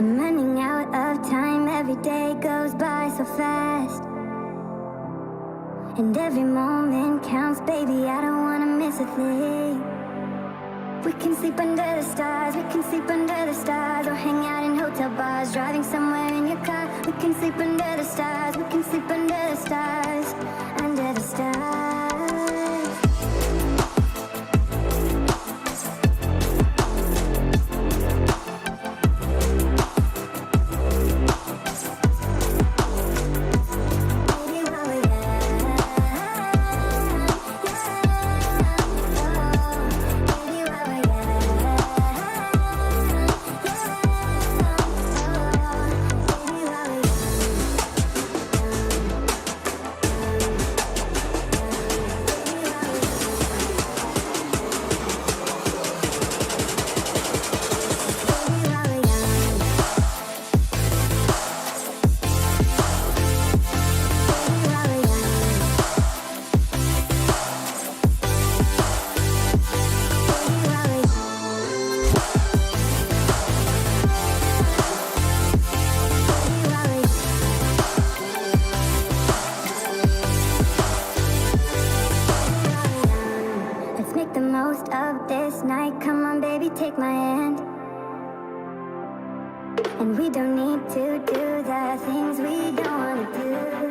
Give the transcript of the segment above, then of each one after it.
I'm running out of time, every day goes by so fast. And every moment counts, baby, I don't wanna miss a thing. We can sleep under the stars, we can sleep under the stars, or hang out in hotel bars, driving somewhere in your car. We can sleep under the stars, we can sleep under the stars, under the stars. Take my hand, and we don't need to do the things we don't want to do.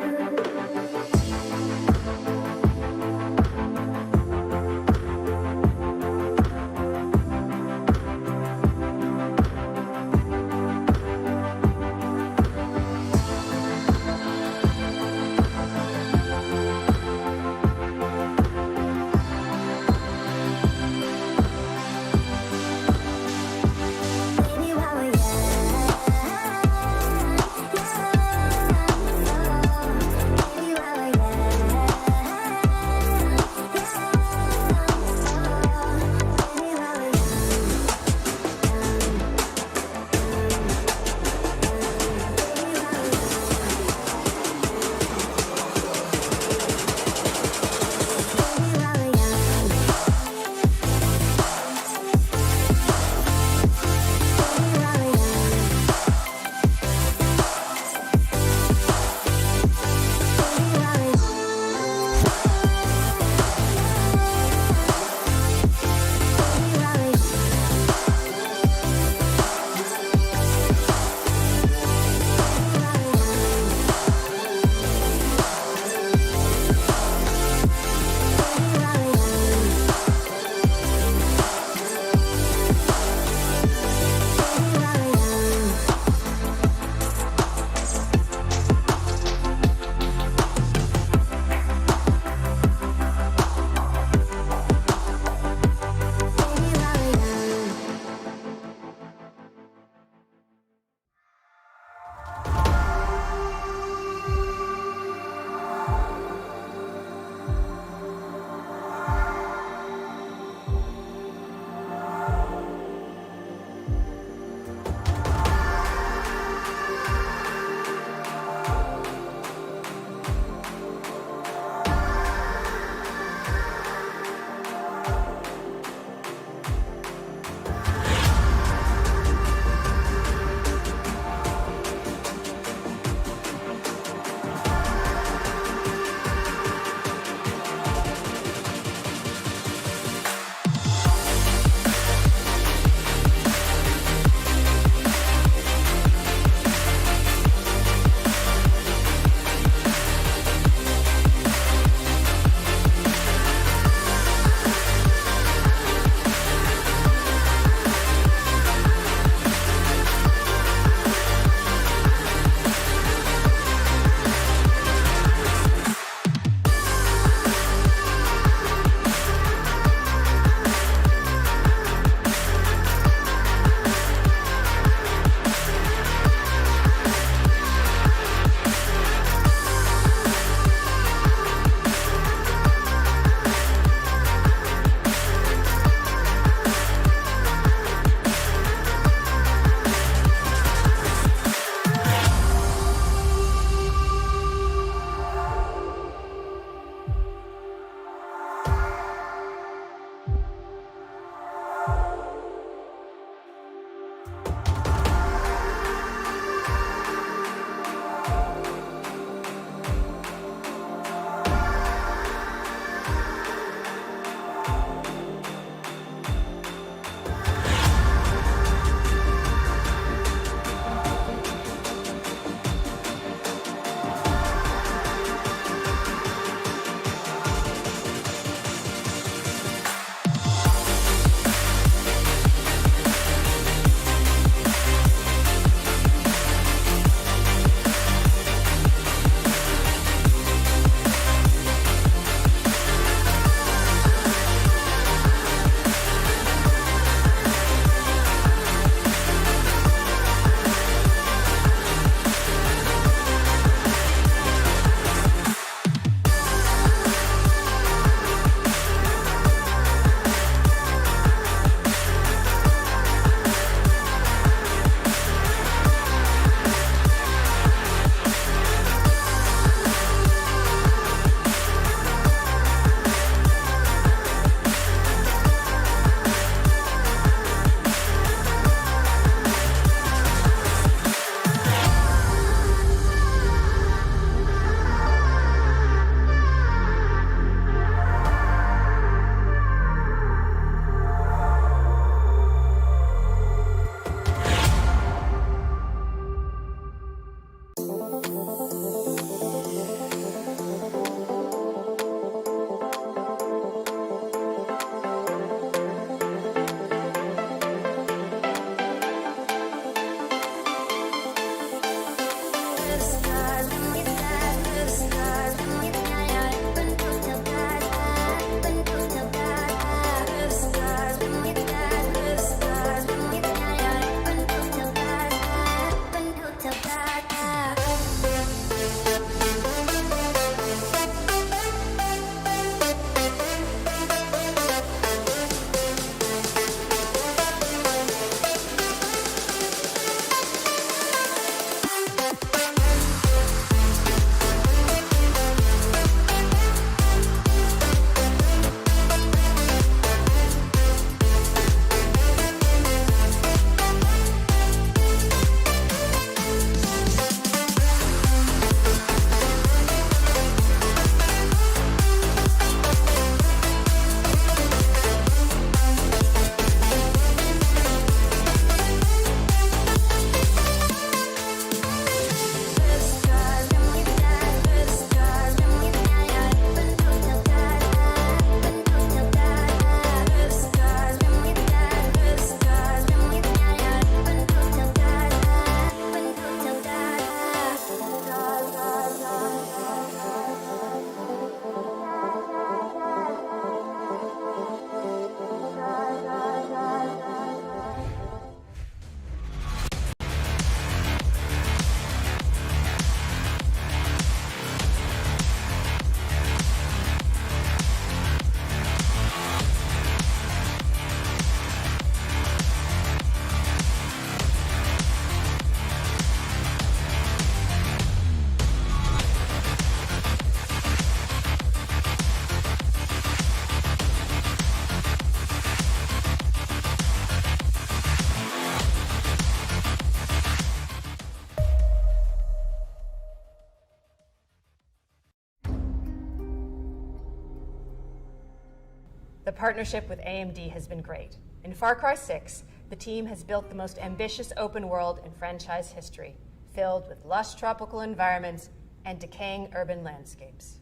The partnership with AMD has been great. In Far Cry 6, the team has built the most ambitious open world in franchise history, filled with lush tropical environments and decaying urban landscapes.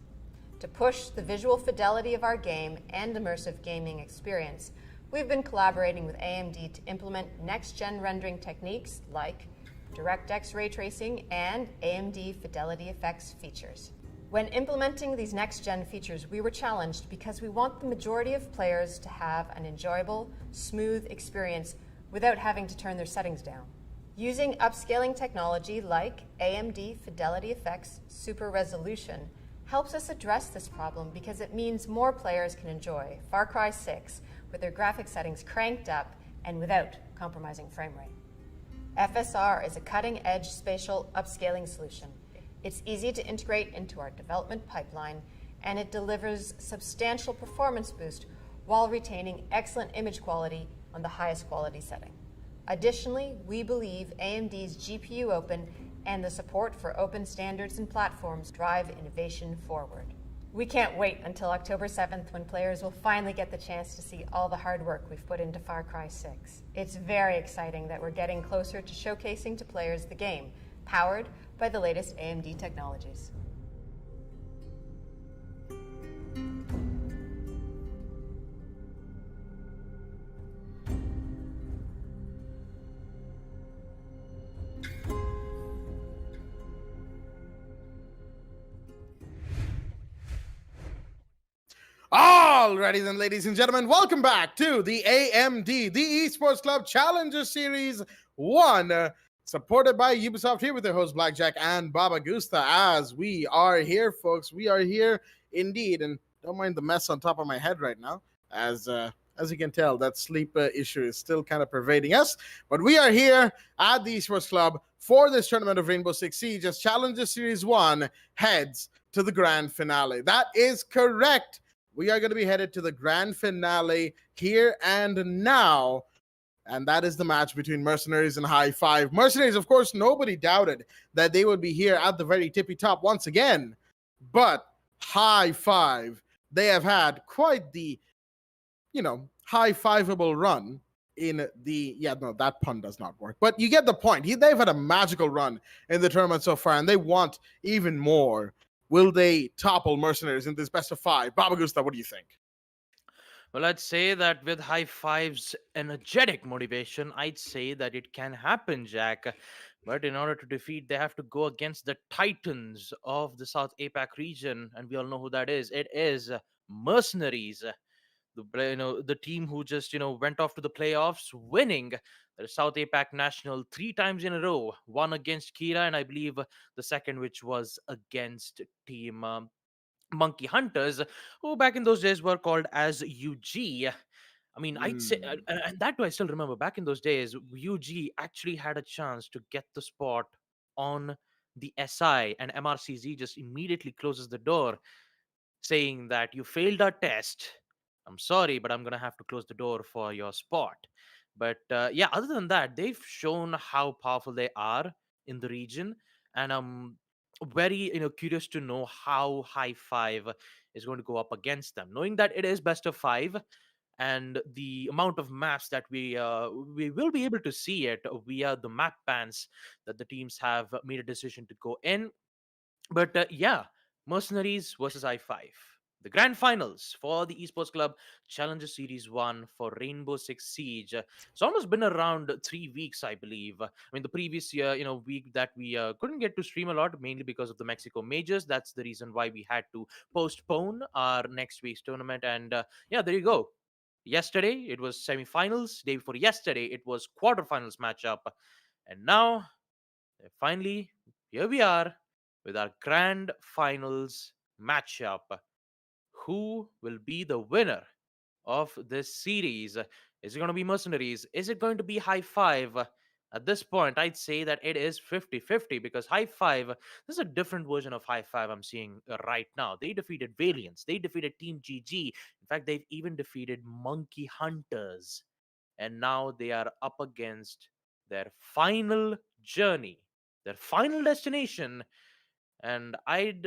To push the visual fidelity of our game and immersive gaming experience, we've been collaborating with AMD to implement next-gen rendering techniques like DirectX ray tracing and AMD Fidelity Effects features. When implementing these next-gen features, we were challenged because we want the majority of players to have an enjoyable, smooth experience without having to turn their settings down. Using upscaling technology like AMD Fidelity Effects Super Resolution helps us address this problem because it means more players can enjoy Far Cry 6 with their graphic settings cranked up and without compromising frame rate. FSR is a cutting-edge spatial upscaling solution. It's easy to integrate into our development pipeline, and it delivers substantial performance boost while retaining excellent image quality on the highest quality setting. Additionally, we believe AMD's GPU Open and the support for open standards and platforms drive innovation forward. We can't wait until October 7th when players will finally get the chance to see all the hard work we've put into Far Cry 6. It's very exciting that we're getting closer to showcasing to players the game, powered by the latest AMD technologies. Alrighty then, ladies and gentlemen, welcome back to the AMD, the Esports Club Challenger Series 1, supported by Ubisoft, here with their host Blackjack and Baba Gusta. As we are here, folks, we are here indeed, and don't mind the mess on top of my head right now, as you can tell, that sleep issue is still kind of pervading us, but we are here at the Esports Club for this tournament of Rainbow Six Siege as Challenger Series 1 heads to the grand finale. That is correct. We are going to be headed to the grand finale here and now, and that is the match between Mercenariez and High Five. Mercenariez, of course, nobody doubted that they would be here at the very tippy top once again, but High Five, they have had quite the, high-fiveable run in the, that pun does not work, but you get the point. They've had a magical run in the tournament so far, and they want even more. Will they topple Mercenariez in this best of 5? Baba Gusta, what do you think? Well, I'd say that with High Five's energetic motivation, I'd say that it can happen, Jack. But in order to defeat, they have to go against the titans of the South APAC region, and we all know who that is. It is Mercenariez, the team who just went off to the playoffs, winning the South APAC National 3 times in a row. One against Kira, and I believe the second, which was against Team Monkey Hunters, who back in those days were called as UG. I mean, I'd say, and that too, I still remember back in those days, UG actually had a chance to get the spot on the SI, and MRCZ just immediately closes the door, saying that you failed our test. I'm sorry, but I'm going to have to close the door for your spot. But yeah, other than that, they've shown how powerful they are in the region. And I'm very curious to know how High Five is going to go up against them, knowing that it is best of 5 and the amount of maps that we will be able to see it via the map bans that the teams have made a decision to go in. But yeah, Mercenariez versus I5. The grand finals for the Esports Club Challenger Series 1 for Rainbow Six Siege. It's almost been around 3 weeks, I believe. I mean, the previous year, week that we couldn't get to stream a lot, mainly because of the Mexico majors. That's the reason why we had to postpone our next week's tournament. And yeah, there you go. Yesterday, it was semifinals. Day before yesterday, it was quarterfinals matchup. And now, finally, here we are with our grand finals matchup. Who will be the winner of this series? Is it going to be Mercenariez? Is it going to be High Five? At this point, I'd say that it is 50-50 because High Five, this is a different version of High Five I'm seeing right now. They defeated Valiants. They defeated Team GG. In fact, they've even defeated Monkey Hunters. And now they are up against their final journey, their final destination, And I'd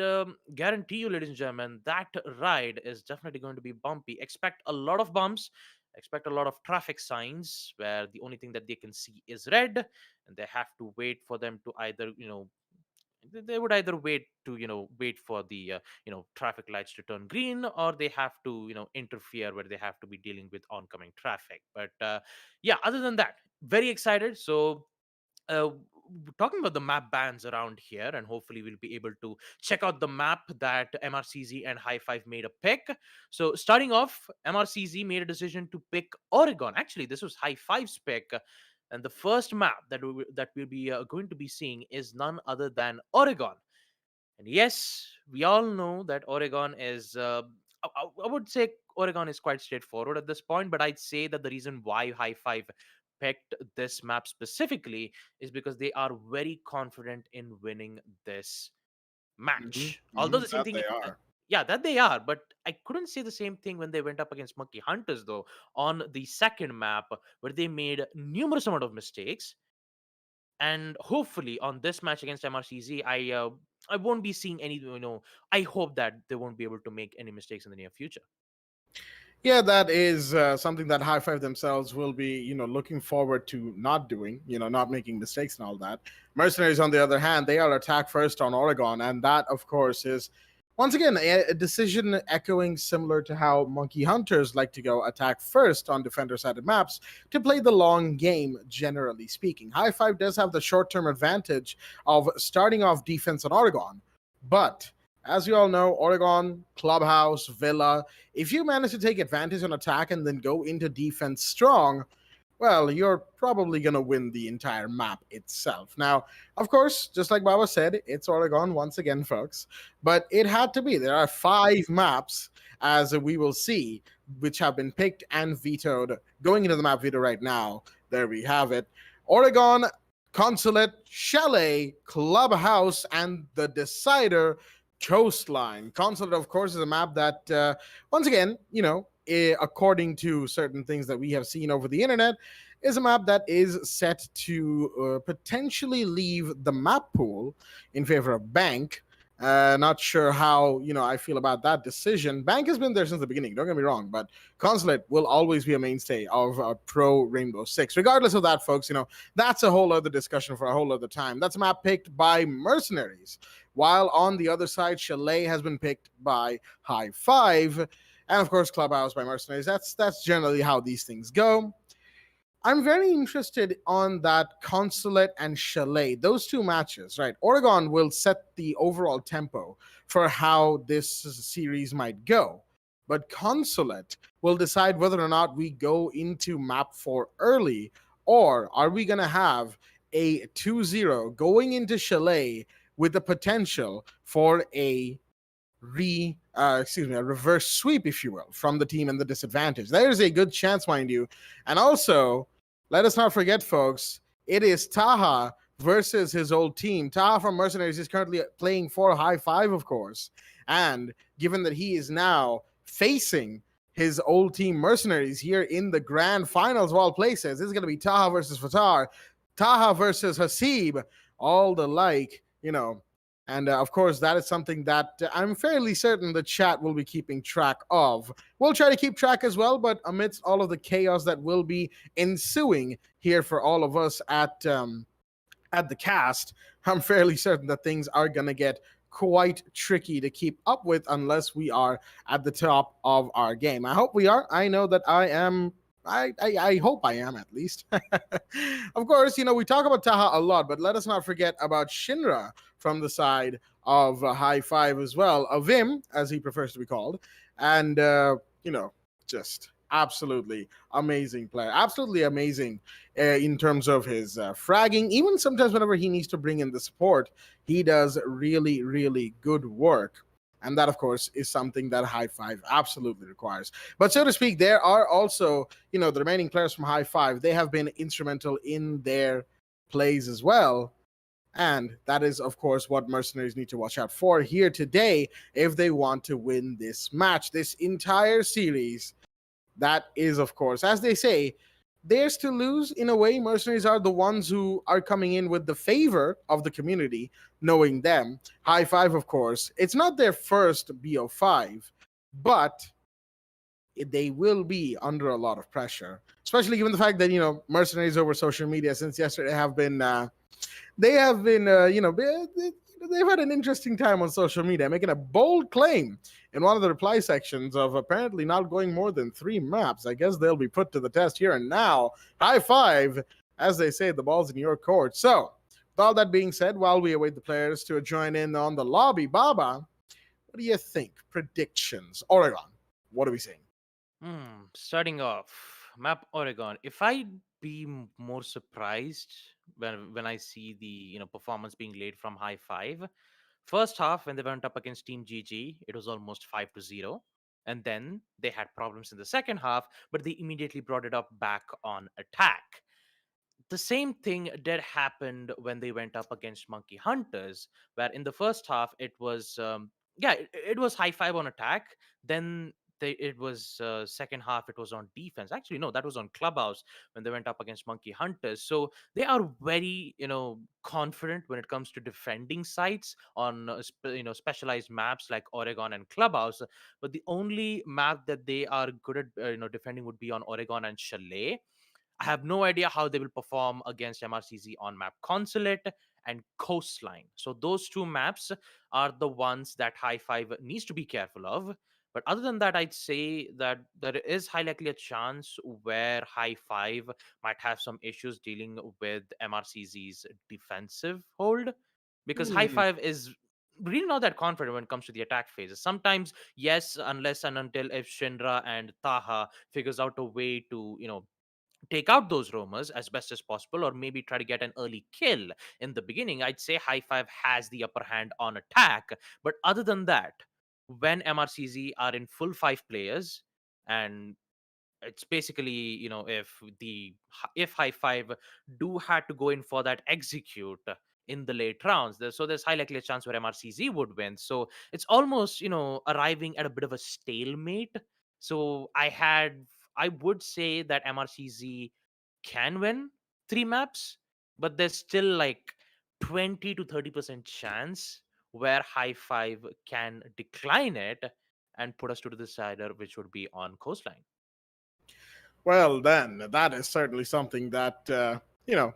guarantee you, ladies and gentlemen, that ride is definitely going to be bumpy. Expect a lot of bumps, expect a lot of traffic signs where the only thing that they can see is red, and they have to wait for them to either, they would either wait to wait for the traffic lights to turn green, or they have to interfere where they have to be dealing with oncoming traffic. But yeah, other than that, very excited. So uh, talking about the map bans around here, and hopefully we'll be able to check out the map that MRCZ and High Five made a pick. So starting off, MRCZ made a decision to pick Oregon. Actually, this was High Five's pick, and the first map that we'll be going to be seeing is none other than Oregon. And yes, we all know that Oregon is. I would say Oregon is quite straightforward at this point, but I'd say that the reason why High Five picked this map specifically is because they are very confident in winning this match. Although the same That thing, they are. yeah, that they are, but I couldn't say the same thing when they went up against Monkey Hunters, though, on the second map, where they made numerous amount of mistakes. And hopefully on this match against MRCZ, I won't be seeing any. I hope that they won't be able to make any mistakes in the near future. Yeah, that is something that High Five themselves will be, looking forward to not doing, not making mistakes and all that. Mercenaries, on the other hand, they are attack first on Oregon, and that, of course, is once again a decision echoing similar to how Monkey Hunters like to go attack first on defender-sided maps to play the long game. Generally speaking, High Five does have the short-term advantage of starting off defense on Oregon, but as you all know, Oregon, Clubhouse, Villa, if you manage to take advantage on attack and then go into defense strong, well, you're probably going to win the entire map itself. Now, of course, just like Baba said, it's Oregon once again, folks, but it had to be. There are 5 maps, as we will see, which have been picked and vetoed. Going into the map veto right now, there we have it. Oregon, Consulate, Chalet, Clubhouse, and the Decider, Coastline. Consulate, of course, is a map that, once again, according to certain things that we have seen over the internet, is a map that is set to potentially leave the map pool in favor of Bank. Not sure how I feel about that decision. Bank has been there since the beginning, don't get me wrong, but Consulate will always be a mainstay of pro Rainbow Six. Regardless of that, folks, that's a whole other discussion for a whole other time. That's a map picked by Mercenaries, while on the other side, Chalet has been picked by High Five, and of course, Clubhouse by Mercenaries. That's generally how these things go. I'm very interested on that Consulate and Chalet, those 2 matches, right? Oregon will set the overall tempo for how this series might go. But Consulate will decide whether or not we go into map 4 early, or are we going to have a 2-0 going into Chalet with the potential for a reverse sweep, if you will, from the team and the disadvantage. There's a good chance, mind you. And also, let us not forget, folks, it is Taha versus his old team. Taha from Mercenaries is currently playing for High Five, of course. And given that he is now facing his old team Mercenaries here in the grand finals of all places, this is going to be Taha versus Fatar, Taha versus Hasib, all the like, And of course, that is something that I'm fairly certain the chat will be keeping track of. We'll try to keep track as well, but amidst all of the chaos that will be ensuing here for all of us at the cast, I'm fairly certain that things are going to get quite tricky to keep up with unless we are at the top of our game. I hope we are. I know that I am. I hope I am, at least. Of course, we talk about Taha a lot, but let us not forget about Shinra from the side of High Five as well, Avim, as he prefers to be called. And, just absolutely amazing player. Absolutely amazing in terms of his fragging. Even sometimes whenever he needs to bring in the support, he does really, really good work. And that, of course, is something that High Five absolutely requires. But so to speak, there are also, the remaining players from High Five. They have been instrumental in their plays as well. And that is, of course, what Mercenaries need to watch out for here today if they want to win this match, this entire series. That is, of course, as they say, theirs to lose in a way. Mercenaries are the ones who are coming in with the favor of the community, knowing them. High Five, of course, it's not their first BO5, but they will be under a lot of pressure, especially given the fact that mercenaries over social media since yesterday have been they've had an interesting time on social media, making a bold claim in one of the reply sections of apparently not going more than 3 maps. I guess they'll be put to the test here and now. High five, as they say, the ball's in your court. So with all that being said, while we await the players to join in on the lobby, Baba, what do you think? Predictions, Oregon, what are we saying? Starting off, map Oregon. If I'd be more surprised when I see the performance being laid from High Five. First half, when they went up against Team GG, it was almost 5-0, and then they had problems in the second half, but they immediately brought it up back on attack. The same thing did happened when they went up against Monkey Hunters, where in the first half it was it was High Five on attack. Then it was second half it was on defense. Actually, no, that was on Clubhouse when they went up against Monkey Hunters. So they are very confident when it comes to defending sites on specialized maps like Oregon and Clubhouse. But the only map that they are good at defending would be on Oregon and Chalet. I have no idea how they will perform against MRCZ on map Consulate and Coastline. So those two maps are the ones that High Five needs to be careful of. But other than that, I'd say that there is high likely a chance where High Five might have some issues dealing with MRCZ's defensive hold, because High Hmm. Five is really not that confident when it comes to the attack phases. Sometimes, yes, unless and until if Shinra and Taha figures out a way to, take out those roamers as best as possible, or maybe try to get an early kill in the beginning, I'd say High Five has the upper hand on attack. But other than that, when MRCZ are in full 5 players, and it's basically, if High Five do had to go in for that execute in the late rounds, so there's high likely a chance where MRCZ would win. So it's almost arriving at a bit of a stalemate. So I would say that MRCZ can win 3 maps, but there's still like 20 to 30% chance where High Five can decline it and put us to the decider, which would be on Coastline. Well, then, that is certainly something that,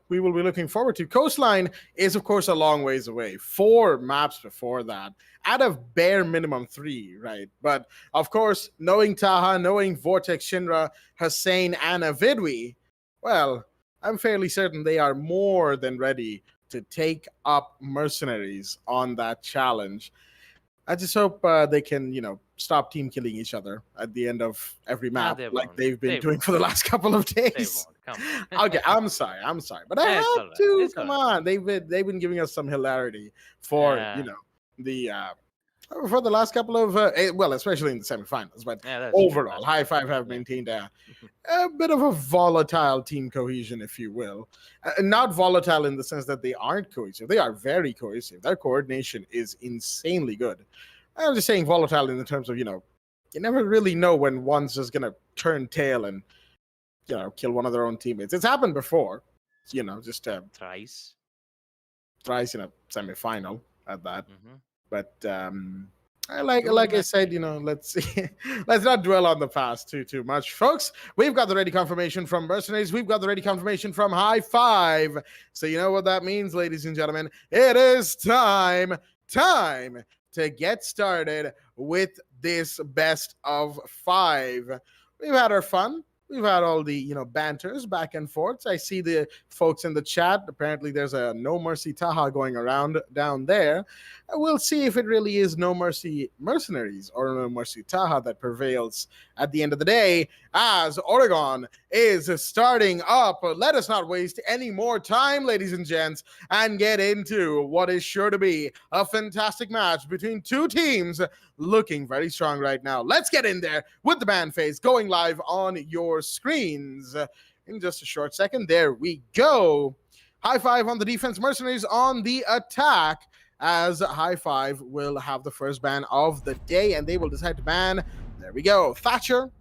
we will be looking forward to. Coastline is, of course, a long ways away. 4 maps before that, out of bare minimum 3, right? But, of course, knowing Taha, knowing Vortex, Shinra, Hussein, and Avidwi, well, I'm fairly certain they are more than ready to take up Mercenaries on that challenge. I just hope they can, stop team killing each other at the end of every map, They like won't. they've been They doing won't. for the last couple of They days. won't. Come on. Okay, I'm sorry, but I Yeah, it's have all right. to. It's all Come right. on, they've been giving us some hilarity for Yeah. the for the last couple of well, especially in the semifinals, but Yeah, that's true. overall, That's High true. Five have Yeah. maintained a bit of a volatile team cohesion, if you will. Not volatile in the sense that they aren't cohesive. They are very cohesive. Their coordination is insanely good. I'm just saying volatile in the terms of, you never really know when one's just going to turn tail and, kill one of their own teammates. It's happened before, just Thrice. thrice in a semifinal at that. Mm-hmm. But I True like I enough. said, let's let's not dwell on the past too much, folks. We've got the ready confirmation from Mercenaries. We've got the ready confirmation from High Five. So you know what that means, ladies and gentlemen. It is time to get started with this best of 5. We've had our fun. We've had all the banters back and forths. I see the folks in the chat. Apparently, there's a No Mercy Taha going around down there. We'll see if it really is No Mercy Mercenaries or No Mercy Taha that prevails at the end of the day, as Oregon is starting up. Let us not waste any more time, ladies and gents, and get into what is sure to be a fantastic match between 2 teams looking very strong right now. Let's get in there with the band phase going live on your screens in just a short second. There we go. High Five on the defense, Mercenaries on the attack, as High Five will have the first ban of the day, and they will decide to ban, there we go, Thatcher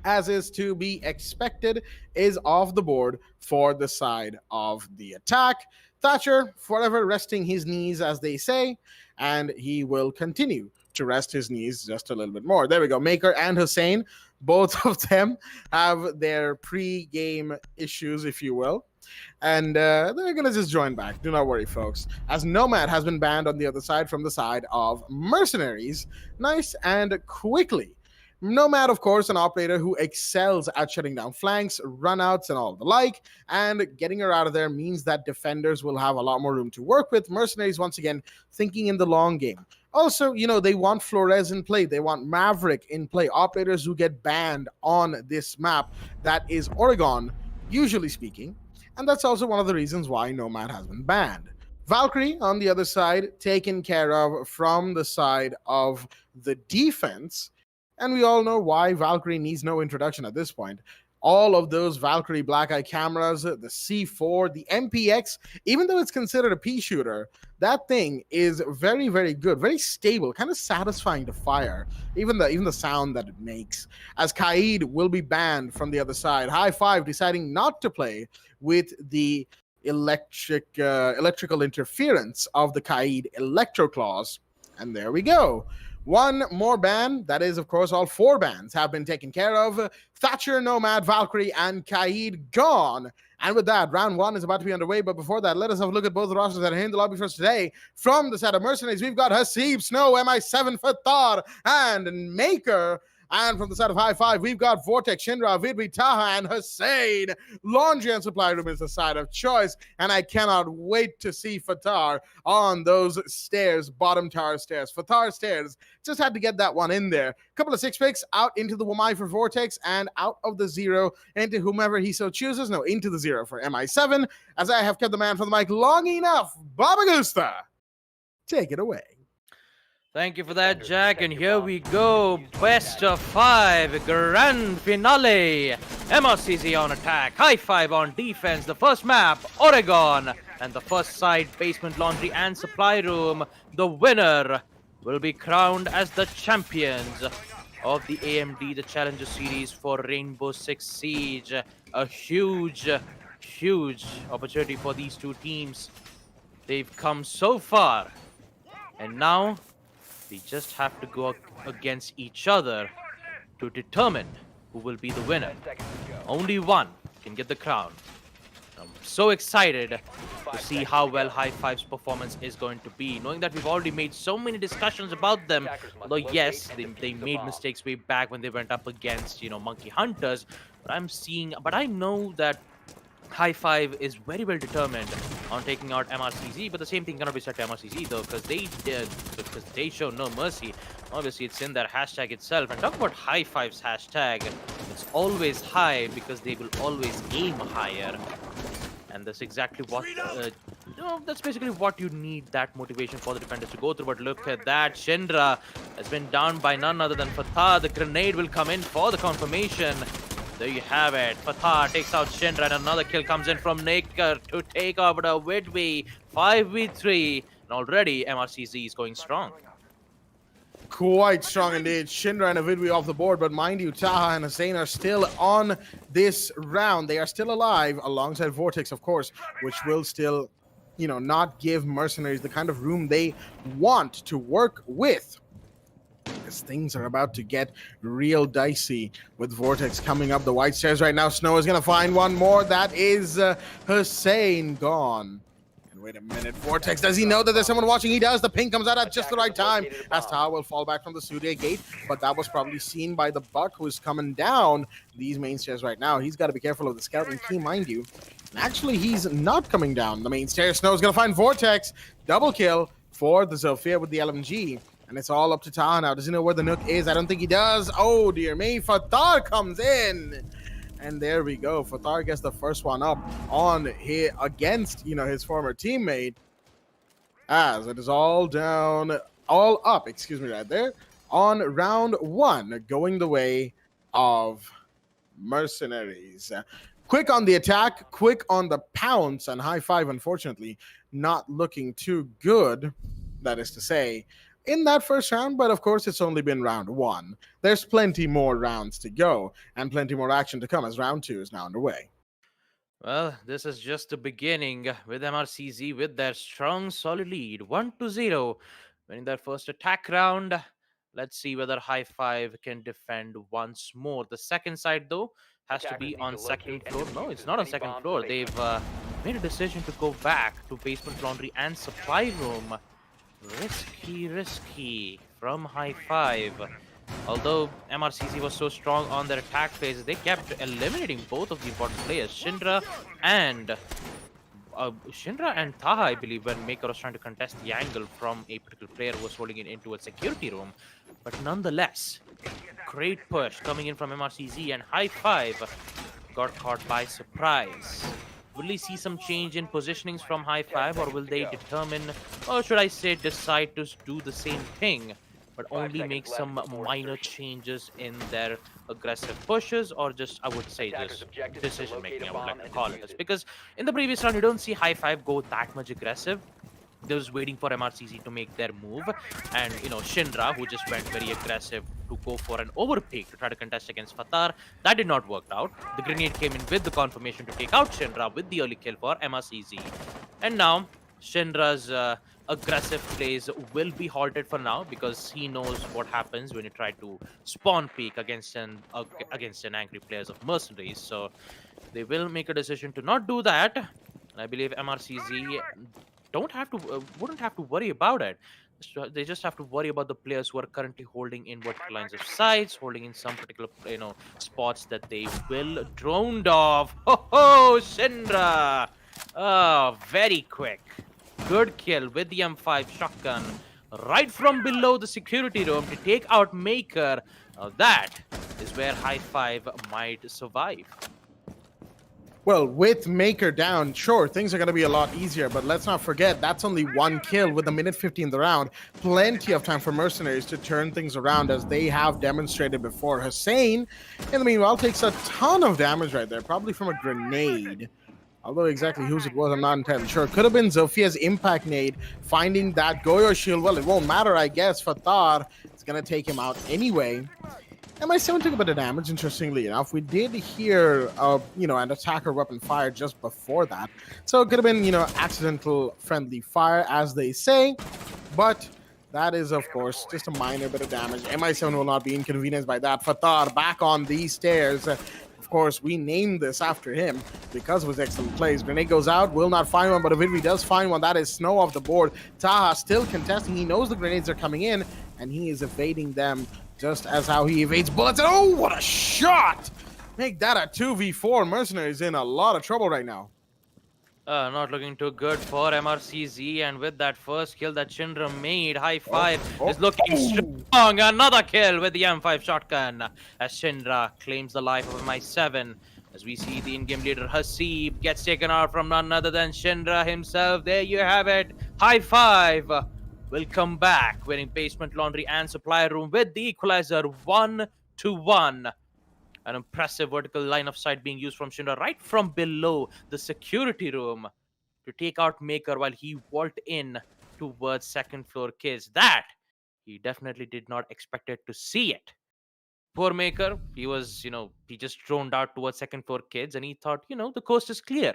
as is to be expected, is off the board for the side of the attack. Thatcher forever resting his knees, as they say, and he will continue to rest his knees just a little bit more. There we go. Maker and Hussein, both of them have their pre-game issues, if you will. And they're going to just join back. Do not worry, folks. As Nomad has been banned on the other side from the side of Mercenaries. Nice and quickly. Nomad, of course, an operator who excels at shutting down flanks, runouts, and all the like, and getting her out of there means that defenders will have a lot more room to work with. Mercenaries, once again, thinking in the long game. Also, they want Flores in play. They want Maverick in play. Operators who get banned on this map, that is Oregon, usually speaking. And that's also one of the reasons why Nomad has been banned. Valkyrie, on the other side, taken care of from the side of the defense. And we all know why Valkyrie needs no introduction at this point. All of those Valkyrie Black Eye cameras, the C4, the MPX, even though it's considered a pea shooter, that thing is very, very good, very stable, kind of satisfying to fire, even the sound that it makes. As Kaid will be banned from the other side. High Five deciding not to play with the electrical interference of the Kaid Electro Claws. And there we go. One more ban, that is, of course, all 4 bans have been taken care of. Thatcher, Nomad, Valkyrie, and Kaid gone. And with that, round 1 is about to be underway. But before that, let us have a look at both the rosters that are in the lobby for us today. From the side of Mercenaries, we've got Hasib, Snow, MI7, Fatar, and Maker. And from the side of High Five, we've got Vortex, Shinra, Vidri, Taha, and Hussein. Laundry and supply room is the side of choice. And I cannot wait to see Fatar on those stairs, bottom tower stairs. Fatar stairs, just had to get that one in there. Couple of 6 picks out into the Wamai for Vortex and out of the 0 into whomever he so chooses. No, into the 0 for MI7. As I have kept the man from the mic long enough, Baba Gusta, take it away. Thank you for that, Jack. And here we go. Best of 5, grand finale. MRCZ on attack, High Five on defense. The first map, Oregon. And the first side, basement, laundry, and supply room. The winner will be crowned as the champions of the AMD, the Challenger Series for Rainbow Six Siege. A huge opportunity for these two teams. They've come so far. And now they just have to go against each other to determine who will be the winner. Only one can get the crown. I'm so excited to see how well High Five's performance is going to be, knowing that we've already made so many discussions about them. Although yes, they made mistakes way back when they went up against, Monkey Hunters. But I know that High Five is very well determined on taking out MRCZ, but the same thing cannot be said to MRCZ though, because they show no mercy. Obviously, it's in their hashtag itself. And talk about High Five's hashtag, it's always high because they will always aim higher. And that's exactly what, that's basically what you need, that motivation for the defenders to go through. But look at that, Shendra has been down by none other than Fatah. The grenade will come in for the confirmation. There you have it. Fatah takes out Shendra, and another kill comes in from Naker to take over the Widby. 5v3, and already MRCZ is going strong. Quite strong indeed. Shinra and Avidwi off the board, but mind you, Taha and Hussein are still on this round. They are still alive, alongside Vortex, of course, which will still, not give Mercenaries the kind of room they want to work with. Because things are about to get real dicey with Vortex coming up the white stairs right now. Snow is going to find one more. That is Hussein gone. And wait a minute, Vortex, does he know that there's someone watching? He does. The ping comes out at just the right time as Taha will fall back from the Sudia gate. But that was probably seen by the Buck, who's coming down these main stairs right now. He's got to be careful of the scouting team, mind you. And actually, he's not coming down the main stairs. Snow is going to find Vortex. Double kill for the Zofia with the LMG. And it's all up to Taha now. Does he know where the Nook is? I don't think he does. Oh, dear me. Fatar comes in. And there we go. Fatar gets the first one up on here against, his former teammate. As it is all up, right there, on round 1, going the way of Mercenaries. Quick on the attack, quick on the pounce, and High Five, unfortunately, not looking too good, that is to say. in that first round, but of course, it's only been round one. There's plenty more rounds to go and plenty more action to come as round two is now underway. Well, this is just the beginning with MRCZ with their strong, solid lead, 1-0, winning their first attack round. Let's see whether High Five can defend once more. The second side, though, has to be on second floor. No, it's not on second floor. They've made a decision to go back to basement laundry and supply room. Risky from High Five. Although MRCZ was so strong on their attack phases, they kept eliminating both of the important players, Shindra and Taha, I believe, when Maker was trying to contest the angle from a particular player who was holding it into a security room. But nonetheless, great push coming in from MRCZ, and High Five got caught by surprise. Will we see some change in positionings from High Five, or will they determine, or should I say decide to do the same thing, but only make some minor changes in their aggressive pushes, or just, I would say, just decision making, I would like to call it this. Because in the previous round, you don't see High Five go that much aggressive. They're just waiting for MRCZ to make their move. And, Shindra, who just went very aggressive to go for an overpeak to try to contest against Fatar, that did not work out. The grenade came in with the confirmation to take out Shindra with the early kill for MRCZ. And now, Shindra's aggressive plays will be halted for now, because he knows what happens when you try to spawn peek against an angry players of Mercenariez. So they will make a decision to not do that. And I believe MRCZ wouldn't have to worry about it. They just have to worry about the players who are currently holding in vertical lines of sights, holding in some particular spots that they will droned off. Ho, Shindra! Oh, very quick. Good kill with the M5 shotgun right from below the security room to take out Maker. That is where High Five might survive. Well, with Maker down, sure, things are going to be a lot easier, but let's not forget, that's only one kill with a minute 50 in the round. Plenty of time for Mercenariez to turn things around, as they have demonstrated before. Hussein, in the meanwhile, takes a ton of damage right there, probably from a grenade. Although exactly whose it was, I'm not entirely sure. Could have been Zofia's impact nade, finding that Goyo shield. Well, it won't matter, I guess. Fatar is going to take him out anyway. MI7 took a bit of damage, interestingly enough. We did hear, an attacker weapon fire just before that. So it could have been, accidental friendly fire, as they say. But that is, of course, just a minor bit of damage. MI7 will not be inconvenienced by that. Fatar back on these stairs. Of course, we named this after him because of his excellent plays. Grenade goes out, will not find one, but if he does find one, that is Snow off the board. Taha still contesting. He knows the grenades are coming in, and he is evading them just as how he evades bullets. And oh, what a shot! Make that a 2v4. Mercenariez in a lot of trouble right now. Not looking too good for MRCZ, and with that first kill that Shindra made, High Five is looking strong. Another kill with the M5 shotgun as Shindra claims the life of MI7. As we see the in-game leader Hasib gets taken out from none other than Shindra himself. There you have it. High Five will come back, winning basement laundry and supply room with the equalizer 1-1. An impressive vertical line of sight being used from Shindra right from below the security room to take out Maker while he vaulted in towards second floor kids. That he definitely did not expect it to see it. Poor Maker, he was, he just droned out towards second floor kids, and he thought, the coast is clear.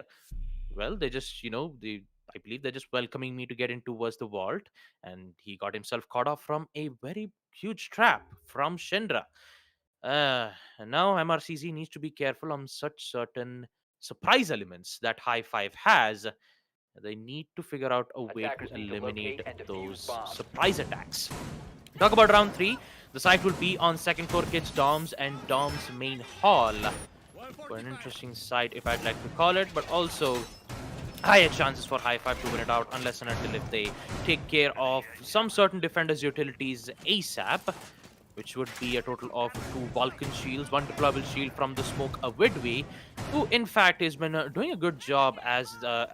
Well, they just, I believe they're just welcoming me to get in towards the vault, and he got himself caught off from a very huge trap from Shindra. And now MRCZ needs to be careful on such certain surprise elements that High Five has. They need to figure out a way to eliminate those surprise attacks. Talk about round 3. The site will be on second floor kids dorms and dorms main hall. For an interesting site, if I'd like to call it, but also higher chances for High Five to win it out unless and until if they take care of some certain defenders' utilities ASAP, which would be a total of 2 Vulcan shields, 1 deployable shield from the smoke Awidwi, who in fact has been doing a good job as the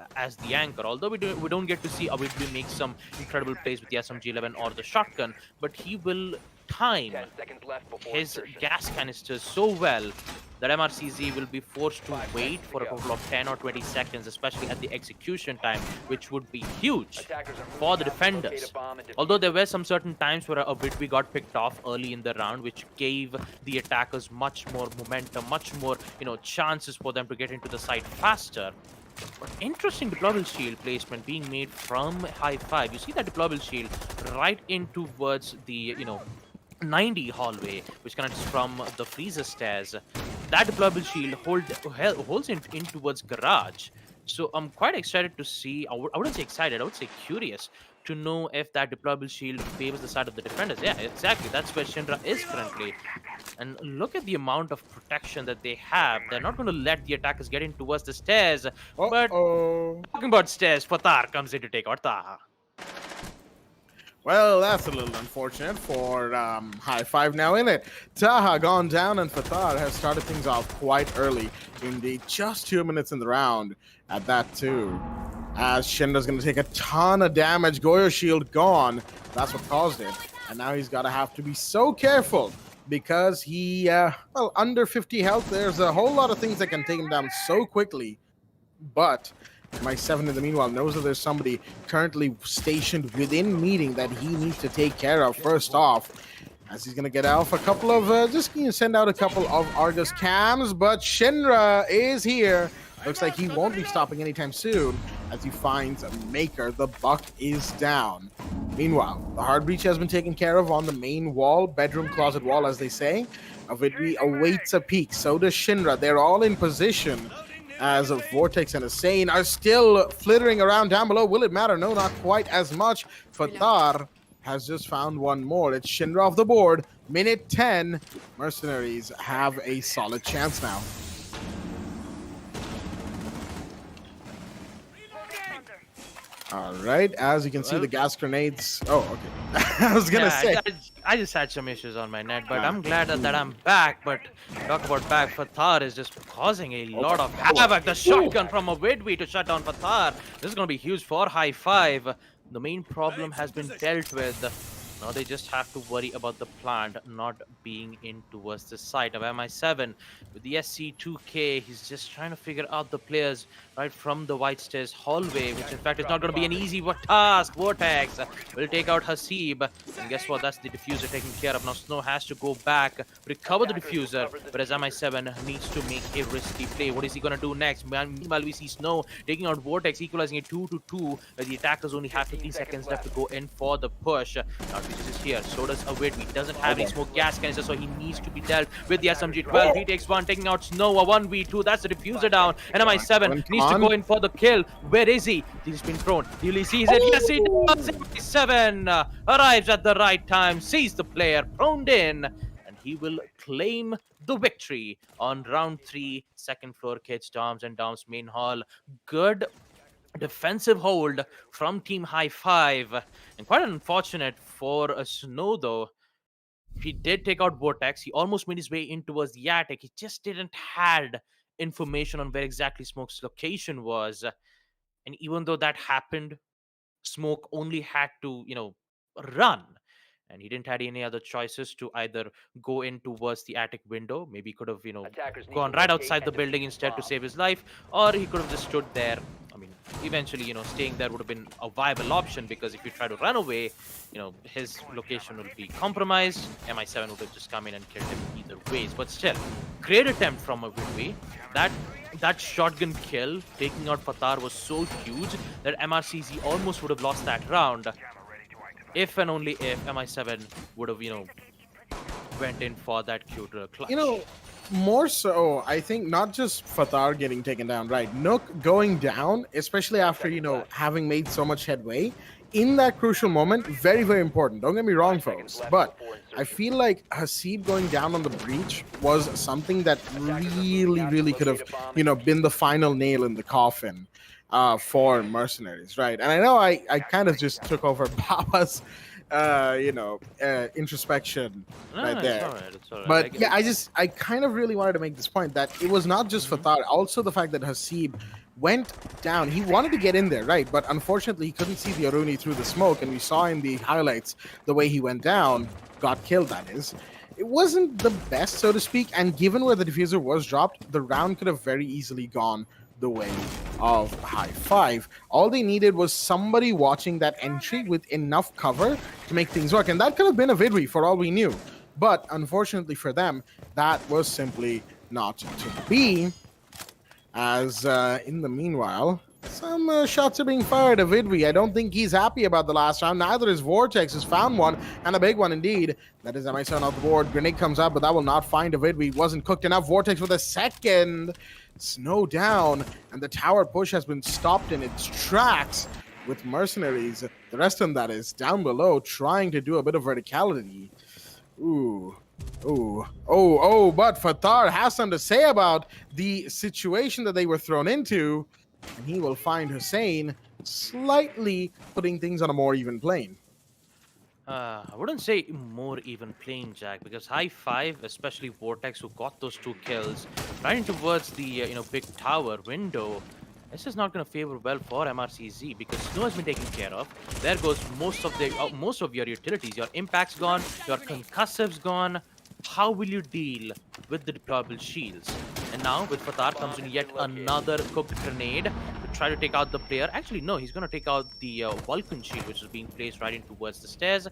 anchor. Although we don't get to see Awidwi make some incredible plays with the SMG-11 or the shotgun, but he will time his gas canisters so well that MRCZ will be forced to wait for a total of 10 or 20 seconds, especially at the execution time, which would be huge for the defenders. Although there were some certain times where a Vidvi got picked off early in the round, which gave the attackers much more momentum, much more, chances for them to get into the site faster. But interesting deployable shield placement being made from high 5. You see that deployable shield right in towards the, 90 hallway, which connects from the freezer stairs. That deployable shield holds in towards garage. So I'm quite excited to see, I wouldn't say excited, I would say curious to know if that deployable shield favors the side of the defenders. Yeah, exactly. That's where Shinra is currently. And look at the amount of protection that they have. They're not going to let the attackers get in towards the stairs. But talking about stairs, Fatar comes in to take out Taha. Well, that's a little unfortunate for High Five now in it. Taha gone down and Fatar has started things off quite early. Indeed, just 2 minutes in the round at that too. As Shinra's going to take a ton of damage. Goyo shield gone. That's what caused it. And now he's got to have to be so careful because he, under 50 health, there's a whole lot of things that can take him down so quickly. But my 7 in the meanwhile knows that there's somebody currently stationed within meeting that he needs to take care of first off, as he's gonna get off a couple of send out a couple of Argus cams, but Shinra is here. Looks like he won't be stopping anytime soon as he finds a Maker. The buck is down. Meanwhile, the hard breach has been taken care of on the main wall, bedroom closet wall as they say. Avidwi awaits a peek, so does Shinra. They're all in position as Vortex and Hussein are still flittering around down below. Will it matter? No, not quite as much. Fatar has just found one more. It's Shinra off the board. Minute 10. Mercenaries have a solid chance now. All right, as you can see, the gas grenades. Oh, okay. I was gonna say. I just had some issues on my net, but I'm glad that I'm back. But talk about back, Fatar is just causing a lot of havoc. The shotgun from a Vidwi to shut down Fatar. This is gonna be huge for High Five. The main problem has been dealt with. Now they just have to worry about the plant not being in towards the site of MI7. With the SC2K, he's just trying to figure out the players right from the White Stairs hallway, which in fact is not going to be an easy task. Vortex will take out Hasib. And guess what? That's the diffuser taken care of. Now Snow has to go back, recover the diffuser, whereas MI7 needs to make a risky play. What is he going to do next? Meanwhile, we see Snow taking out Vortex, equalizing it 2-2, where the attackers only have 15 seconds left to go in for the push. Now, is here. So does Avid. He doesn't have any smoke gas canister, so he needs to be dealt with the SMG-12. He takes one, taking out Snow. A 1v2. That's the diffuser down. And MI7 needs to go in for the kill. Where is he? He's been thrown. Will he sees it? Yes, he does. MI7 arrives at the right time, sees the player, proned in, and he will claim the victory on round 3. Second floor kids, Doms and Doms main hall. Good defensive hold from Team High Five, and quite unfortunate for Snow though. He did take out Vortex. He almost made his way in towards the attic. He just didn't had information on where exactly Smoke's location was, and even though that happened, Smoke only had to run, and he didn't have any other choices to either go in towards the attic window. Maybe he could have gone right outside the building instead to save his life, or he could have just stood there. I mean, eventually, staying there would have been a viable option, because if you try to run away, his location would be compromised. MI7 would have just come in and killed him either ways. But still, great attempt from a Vidwi. That shotgun kill, taking out Fatar, was so huge that MRCZ almost would have lost that round. If and only if MI7 would have, went in for that cute clutch. More so, I think not just Fatar getting taken down, right? Nook going down, especially after, having made so much headway, in that crucial moment, very, very important. Don't get me wrong, folks. But I feel like Hasib going down on the breach was something that really, really could have, been the final nail in the coffin for Mercenaries, right? And I know I kind of just took over Baba's introspection right there. It's all right. But yeah, I kind of really wanted to make this point that it was not just Fatar, also the fact that Hasib went down. He wanted to get in there, right? But unfortunately, he couldn't see the Aruni through the smoke, and we saw in the highlights the way he went down, got killed, that is. it wasn't the best, so to speak, and given where the diffuser was dropped, the round could have very easily gone the way of high five. All they needed was somebody watching that entry with enough cover to make things work, and that could have been a Vidri for all we knew. But unfortunately for them, that was simply not to be, as in the meanwhile, some shots are being fired of Vidri. I don't think he's happy about the last round. Neither is Vortex, has found one, and a big one indeed. That is MI7 off the board. Grenade comes up, but that will not find a Vidri. Wasn't cooked enough. Vortex with a second. Snow down, and the tower push has been stopped in its tracks with Mercenariez. The rest of them, that is, down below, trying to do a bit of verticality. Ooh. But Fatar has something to say about the situation that they were thrown into, and he will find Hussein slightly putting things on a more even plane. I wouldn't say more even plane, Jack, because high five, especially Vortex, who got those 2 kills, running towards the big tower window. This is not going to favor well for MRCZ because Snow has been taken care of. There goes most of your utilities. Your impact's gone, your concussive's gone. How will you deal with the deployable shields? And now with Fatar comes in yet another cooked grenade to try to take out the player. Actually, no, he's going to take out the Vulcan shield, which is being placed right in towards the stairs.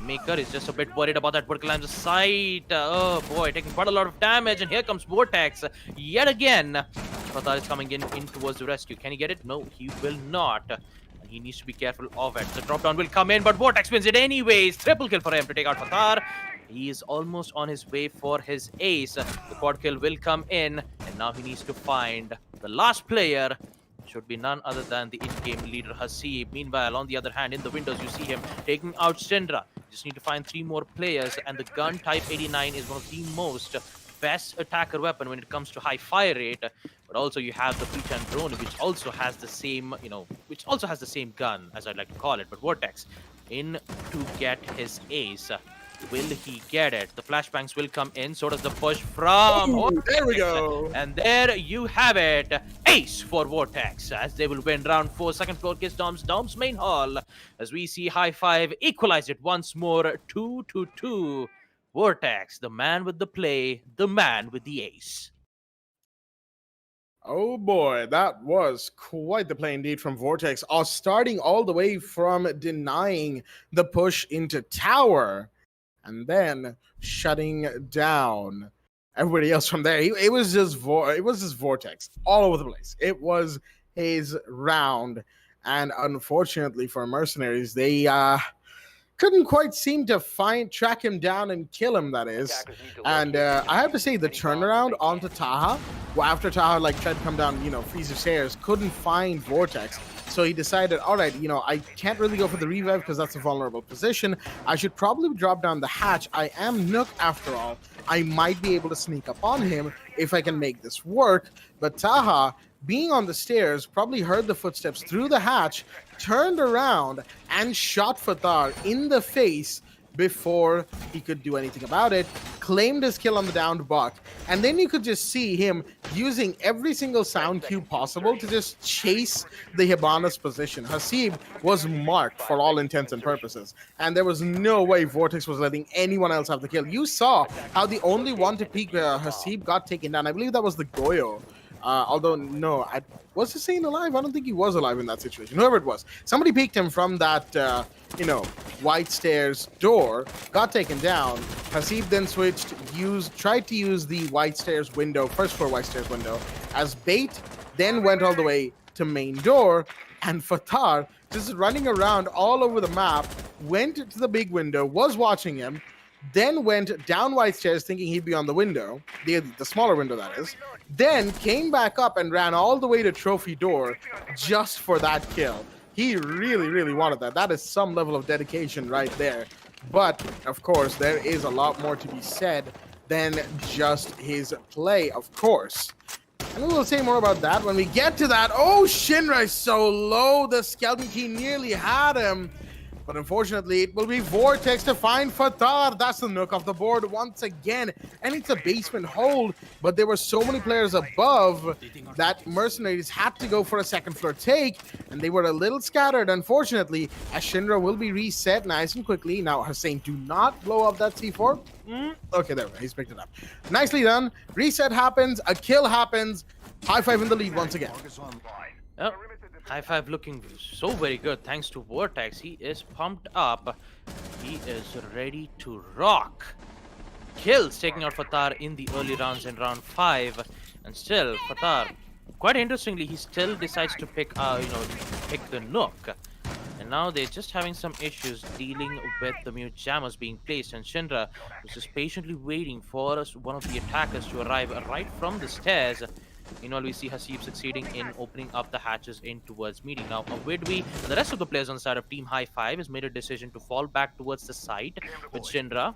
Maker is just a bit worried about that vertical line of sight. Oh boy, taking quite a lot of damage. And here comes Vortex yet again. Fatar is coming in towards the rescue. Can he get it? No, he will not. And he needs to be careful of it. The drop down will come in, but Vortex wins it anyways. Triple kill for him to take out Fatar. He is almost on his way for his ace. The quad kill will come in, and now he needs to find the last player. Should be none other than the in-game leader, Hasib. Meanwhile, on the other hand, in the windows, you see him taking out Syndra. Just need to find 3 more players, and the gun type 89 is one of the most best attacker weapon when it comes to high fire rate. But also you have the Pre-Chan drone, which also has the same, gun, as I'd like to call it. But Vortex in to get his ace. Will he get it? The flashbangs will come in. So does the push from Vortex. There we go. And there you have it. Ace for Vortex as they will win round 4. Second floor kiss Dom's main hall. As we see high five equalize it once more. 2-2. Vortex, the man with the play, the man with the ace. Oh boy, that was quite the play indeed from Vortex. Starting all the way from denying the push into tower, and then shutting down everybody else from there. It was just Vortex all over the place. It was his round, and unfortunately for Mercenariez, they couldn't quite seem to track him down and kill him, that is. And I have to say, the turnaround onto Taha, after Taha tried to come down, freeze the stairs, couldn't find Vortex. So he decided, all right, I can't really go for the revive because that's a vulnerable position. I should probably drop down the hatch. I am Nook after all. I might be able to sneak up on him if I can make this work. But Taha, being on the stairs, probably heard the footsteps through the hatch, turned around and shot Fatar in the face before he could do anything about it, claimed his kill on the downed buck, and then you could just see him using every single sound cue possible to just chase the Hibana's position. Hasib was marked for all intents and purposes, and there was no way Vortex was letting anyone else have the kill. You saw how the only one to peek Hasib got taken down. I believe that was the Goyo. Although, no, was Hussein alive? I don't think he was alive in that situation. Whoever it was. Somebody peeked him from that, white stairs door, got taken down. Hasib then tried to use the white stairs window, first floor white stairs window, as bait, then went all the way to main door, and Fatar, just running around all over the map, went to the big window, was watching him, then went down white stairs thinking he'd be on the window, the smaller window that is, then came back up and ran all the way to trophy door just for that kill. He really, really wanted that. That is some level of dedication right there. But, of course, there is a lot more to be said than just his play, of course. And we will say more about that when we get to that. Oh, Shinra is so low. The skeleton key nearly had him. But unfortunately, it will be Vortex to find Fatar. That's the nook of the board once again. And it's a basement hold, but there were so many players above that Mercenariez had to go for a second floor take, and they were a little scattered, unfortunately, as Shinra will be reset nice and quickly. Now, Hussein, do not blow up that C4. Okay, there we go. He's picked it up. Nicely done. Reset happens. A kill happens. High five in the lead once again. Oh, high five looking so very good thanks to Vortex. He is pumped up. He is ready to rock. Kills taking out Fatar in the early rounds in round 5. And still, Fatar, quite interestingly, he still decides to pick the Nook. And now they're just having some issues dealing with the mute jammers being placed. And Shinra was just patiently waiting for one of the attackers to arrive right from the stairs. Meanwhile, we see Hasib succeeding in opening up the hatches in towards meeting. Now, Widwi and the rest of the players on the side of Team High 5 has made a decision to fall back towards the site with Shinra.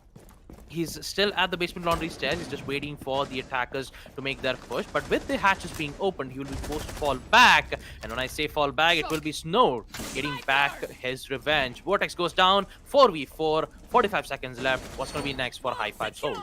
He's still at the basement laundry stairs. He's just waiting for the attackers to make their push. But with the hatches being opened, he will be forced to fall back. And when I say fall back, it will be Snow getting back his revenge. Vortex goes down, 4v4, 45 seconds left. What's going to be next for High 5's hold?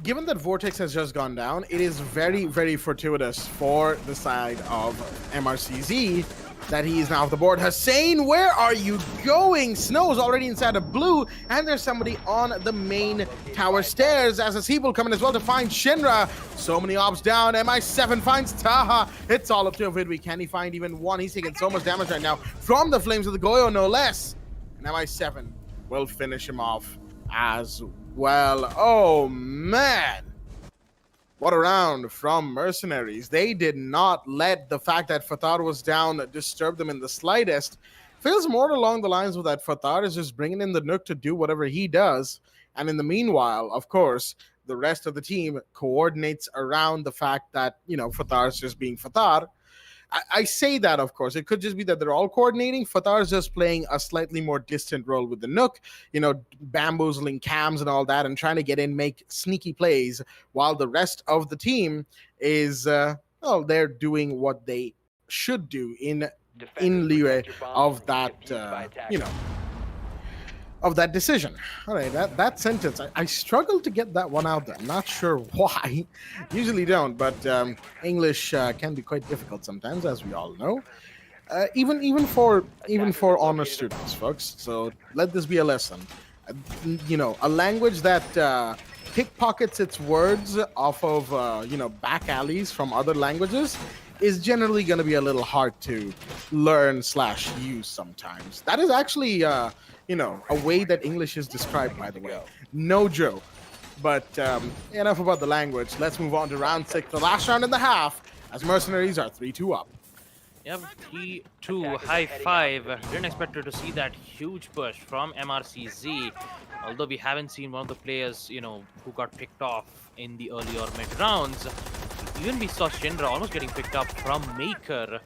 Given that Vortex has just gone down, it is very, very fortuitous for the side of MRCZ that he is now off the board. Hussein, where are you going? Snow's already inside of blue, and there's somebody on the main tower stairs as Hasib will come in as well to find Shinra. So many ops down. MI7 finds Taha. It's all up to Vidwi. Can he find even one? He's taking so much damage right now from the flames of the Goyo, no less. And MI7 will finish him off as well. Oh, man. What a round from Mercenariez. They did not let the fact that Fatar was down disturb them in the slightest. Feels more along the lines of that Fatar is just bringing in the Nook to do whatever he does. And in the meanwhile, of course, the rest of the team coordinates around the fact that, you know, Fatar's just being Fatar. I say that, of course. It could just be that they're all coordinating. Fatar's just playing a slightly more distant role with the Nook, you know, bamboozling cams and all that and trying to get in, make sneaky plays, while the rest of the team is, well, they're doing what they should do in lieu of that, you know, of that decision. All right, that sentence, I struggled to get that one out there. I'm not sure why. Usually don't, but English can be quite difficult sometimes, as we all know. Even for honor students, folks. So let this be a lesson. You know, a language that pickpockets its words off of you know, back alleys from other languages is generally going to be a little hard to learn / use sometimes. That is actually you know, a way that English is described, by the way. No joke. But enough about the language. Let's move on to round 6, the last round and a half, as Mercenariez are 3-2 up. Yep, 3-2, High 5. Didn't expect to see that huge push from MRCZ. Although we haven't seen one of the players, you know, who got picked off in the early or mid rounds. Even we saw Shinra almost getting picked up from Maker.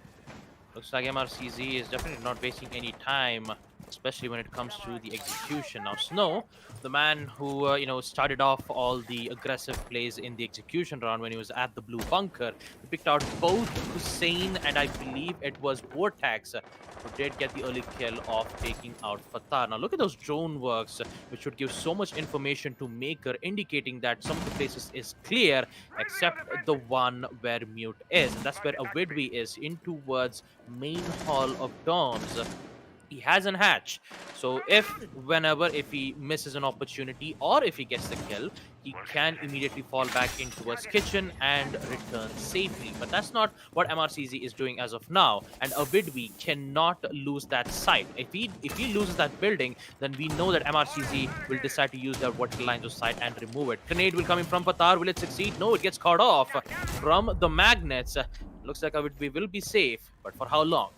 Looks like MRCZ is definitely not wasting any time, especially when it comes to the execution. Now, Snow, the man who, you know, started off all the aggressive plays in the execution round when he was at the blue bunker, he picked out both Hussein and I believe it was Vortex, who did get the early kill of taking out Fatar. Now, look at those drone works, which would give so much information to Maker, indicating that some of the places is clear, except the one where Mute is. And that's where Avidwi is, in towards main hall of Dawns. He has an hatch, so if he misses an opportunity or if he gets the kill, he can immediately fall back into towards kitchen and return safely. But that's not what MRCZ is doing as of now, and Avidwi cannot lose that site. If he loses that building, then we know that MRCZ will decide to use their vertical lines of sight and remove it. Grenade will come in from Fatar. Will it succeed? No, it gets caught off from the magnets. Looks like Avidwi will be safe, but for how long?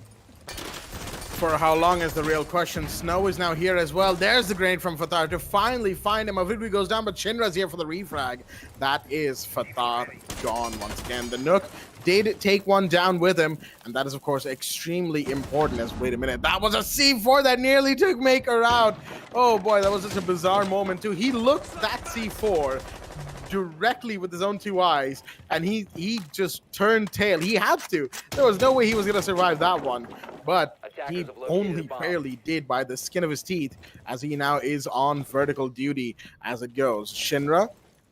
For how long is the real question. Snow is now here as well. There's the grenade from Fatar to finally find him. Avidwi goes down, but Shinra's here for the refrag. That is Fatar gone once again. The Nook did take one down with him, and that is, of course, extremely important. As wait a minute, that was a C4 that nearly took Maker out. Oh boy, that was such a bizarre moment too. He looked that C4 directly with his own 2 eyes, and he just turned tail. He had to. There was no way he was going to survive that one. But he only barely did by the skin of his teeth, as he now is on vertical duty as it goes. Shinra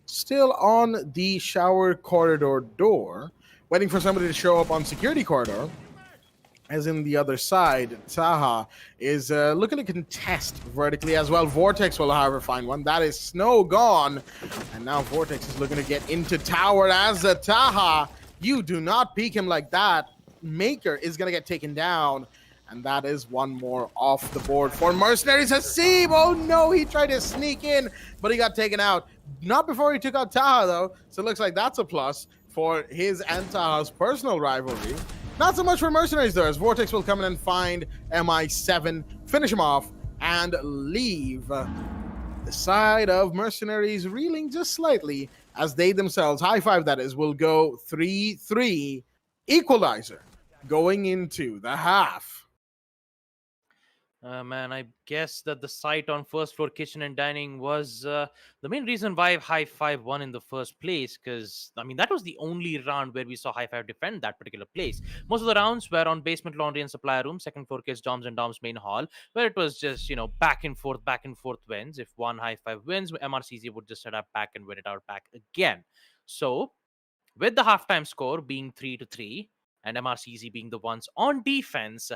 still on the shower corridor door, waiting for somebody to show up on security corridor. As in the other side, Taha is looking to contest vertically as well. Vortex will, however, find one. That is Snow gone. And now Vortex is looking to get into tower as Taha. You do not peek him like that. Maker is going to get taken down. And that is one more off the board for Mercenariez. Hasib, oh no, he tried to sneak in, but he got taken out. Not before he took out Taha, though. So it looks like that's a plus for his and Taha's personal rivalry. Not so much for Mercenariez, though, as Vortex will come in and find MI7, finish him off, and leave. The side of Mercenariez reeling just slightly, as they themselves, high five that is, will go 3-3, equalizer, going into the half. Man, I guess that the site on first floor kitchen and dining was the main reason why High Five won in the first place. Because I mean, that was the only round where we saw High Five defend that particular place. Most of the rounds were on basement laundry and supply room, second floor kids, doms and doms main hall, where it was just back and forth wins. If one High Five wins, MRCZ would just set up back and win it out back again. So, with the halftime score being 3-3 and MRCZ being the ones on defense,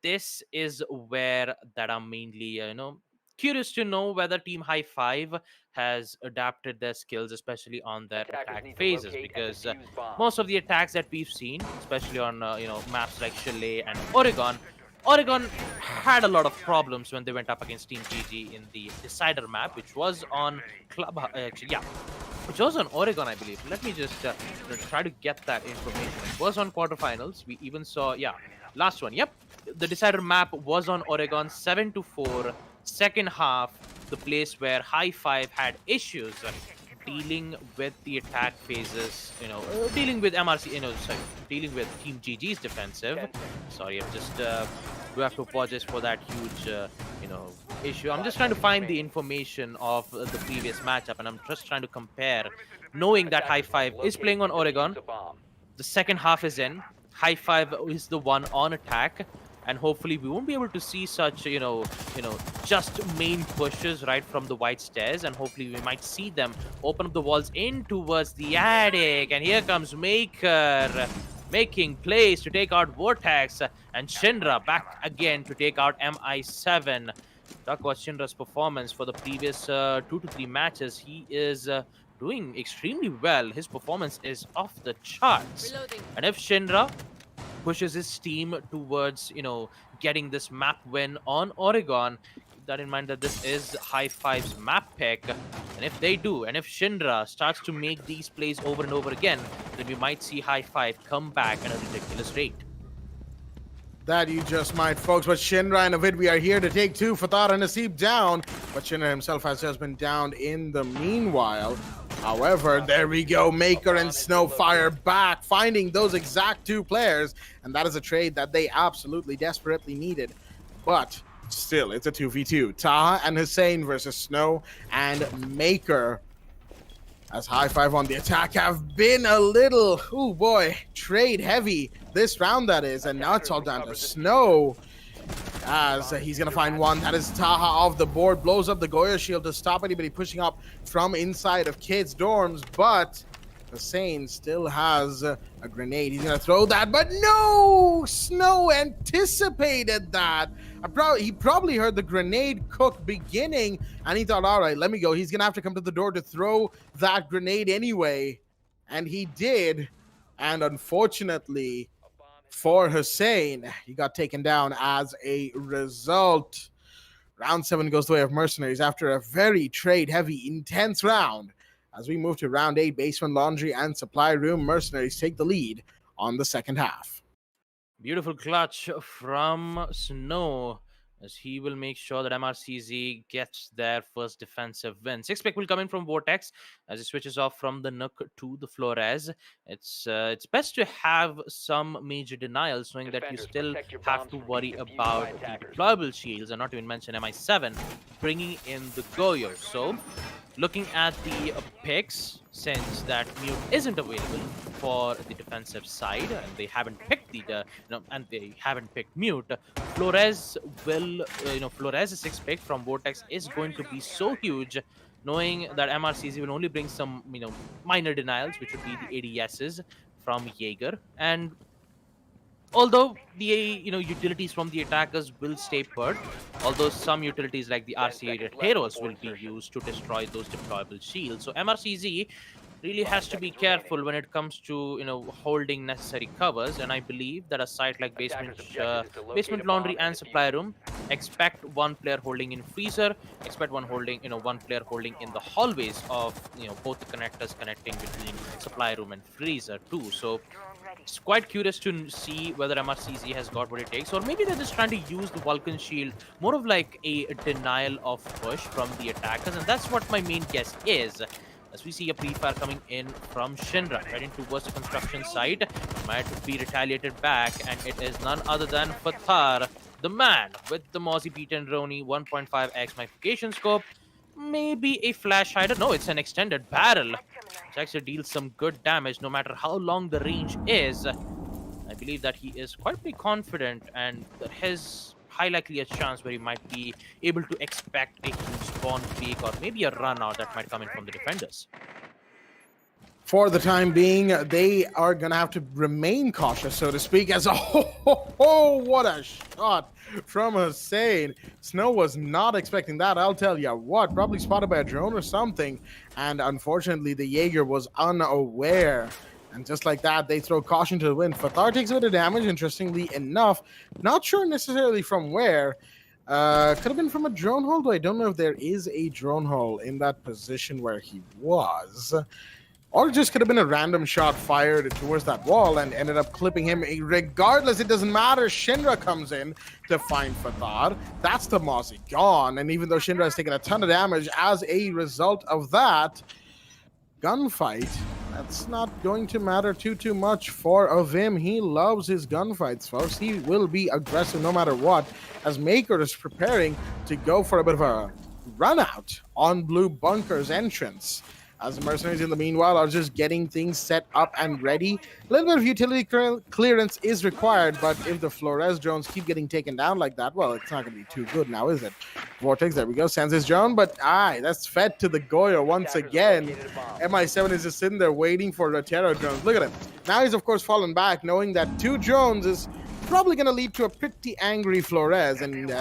this is where that I'm mainly curious to know whether Team High Five has adapted their skills, especially on their attack phases, because most of the attacks that we've seen, especially on maps like Chile and Oregon had a lot of problems when they went up against Team GG in the Decider map, which was on which was on Oregon, I believe. Let me just try to get that information. It was on quarterfinals. We even saw, last one. Yep, the Decider map was on Oregon, 7-4. Second half, the place where High Five had issues dealing with the attack phases, dealing with dealing with Team GG's defensive. Sorry, I'm just we have to apologize for that huge, issue. I'm just trying to find the information of the previous matchup, and I'm just trying to compare, knowing that High Five is playing on Oregon. The second half is in. High Five is the one on attack, and hopefully we won't be able to see such just main pushes right from the white stairs, and hopefully we might see them open up the walls in towards the attic. And here comes Maker making plays to take out Vortex, and Shinra back again to take out MI7. Talk about Shinra's performance for the previous 2 to 3 matches. He is doing extremely well. His performance is off the charts. Reloading. And if Shinra pushes his team towards, getting this map win on Oregon, keep that in mind that this is High Five's map pick. And if they do, and if Shinra starts to make these plays over and over again, then we might see High Five come back at a ridiculous rate. That you just might, folks. But Shinra and Avid, we are here to take 2 for Thought and Nasib down. But Shinra himself has just been down in the meanwhile. However, there we go. Maker and Snow fire back, finding those exact 2 players. And that is a trade that they absolutely desperately needed. But still, it's a 2v2. Taha and Hussein versus Snow and Maker. As High Five on the attack have been a little, oh boy, trade heavy this round, that is. And now it's all down to Snow, as he's going to find one. That is Taha off the board, blows up the Goya shield to stop anybody pushing up from inside of kids' dorms. But Hussein still has a grenade. He's going to throw that, but no! Snow anticipated that. He probably heard the grenade cook beginning, and he thought, all right, let me go. He's going to have to come to the door to throw that grenade anyway. And he did. And unfortunately for Hussein, he got taken down as a result. Round 7 goes the way of Mercenariez after a very trade-heavy, intense round. As we move to round 8, basement, laundry, and supply room, Mercenariez take the lead on the second half. Beautiful clutch from Snow, as he will make sure that MRCZ gets their first defensive win. 6 pick will come in from Vortex as he switches off from the Nook to the Flores. It's best to have some major denials, knowing that you still have to worry about the deployable shields, and not even mention MI7 bringing in the Goyo. So, looking at the picks, since that mute isn't available for the defensive side, and they haven't picked and they haven't picked mute, Flores will, Flores' 6th pick from Vortex is going to be so huge, knowing that MRCZ will only bring some, minor denials, which would be the ADSs from Jaeger, and although the utilities from the attackers will stay put, although some utilities like the RCA Heroes will be used to destroy those deployable shields. So MRCZ really has to be careful when it comes to holding necessary covers, and I believe that a site like basement laundry and supply room, expect one player holding in freezer, expect one player holding in the hallways of both the connectors connecting between supply room and freezer too. So it's quite curious to see whether MRCZ has got what it takes, or maybe they're just trying to use the Vulcan shield more of like a denial of push from the attackers, and that's what my main guess is. As we see a pre-fire coming in from Shinra, heading towards the construction site, might be retaliated back, and it is none other than Fathar, the man with the Mozzie P10 Roni 1.5x magnification scope. Maybe a flash hider. No, it's an extended barrel, which actually deals some good damage no matter how long the range is. I believe that he is quite pretty confident, and that his high likely a chance where he might be able to expect a huge spawn peak or maybe a run out that might come in from the defenders. For the time being, they are going to have to remain cautious, so to speak, as what a shot from Hussein. Snow was not expecting that, I'll tell you what. Probably spotted by a drone or something, and unfortunately, the Jaeger was unaware. And just like that, they throw caution to the wind. Fathar takes a bit of damage, interestingly enough. Not sure necessarily from where. Could have been from a drone hole, though I don't know if there is a drone hole in that position where he was. Or it just could have been a random shot fired towards that wall and ended up clipping him. Regardless, it doesn't matter. Shinra comes in to find Fathar. That's the Mozzie gone. And even though Shinra has taken a ton of damage as a result of that gunfight, that's not going to matter too much for Avim. He loves his gunfights, folks. He will be aggressive no matter what, as Maker is preparing to go for a bit of a run out on Blue Bunker's entrance, as the Mercenaries in the meanwhile are just getting things set up and ready. A little bit of utility clearance is required, but if the Flores drones keep getting taken down like that, well, it's not going to be too good now, is it? Vortex, there we go, sends his drone, but that's fed to the Goyo once again. MI7 is just sitting there waiting for the Terror drones. Look at him. Now he's, of course, fallen back, knowing that 2 drones is probably going to lead to a pretty angry Flores, and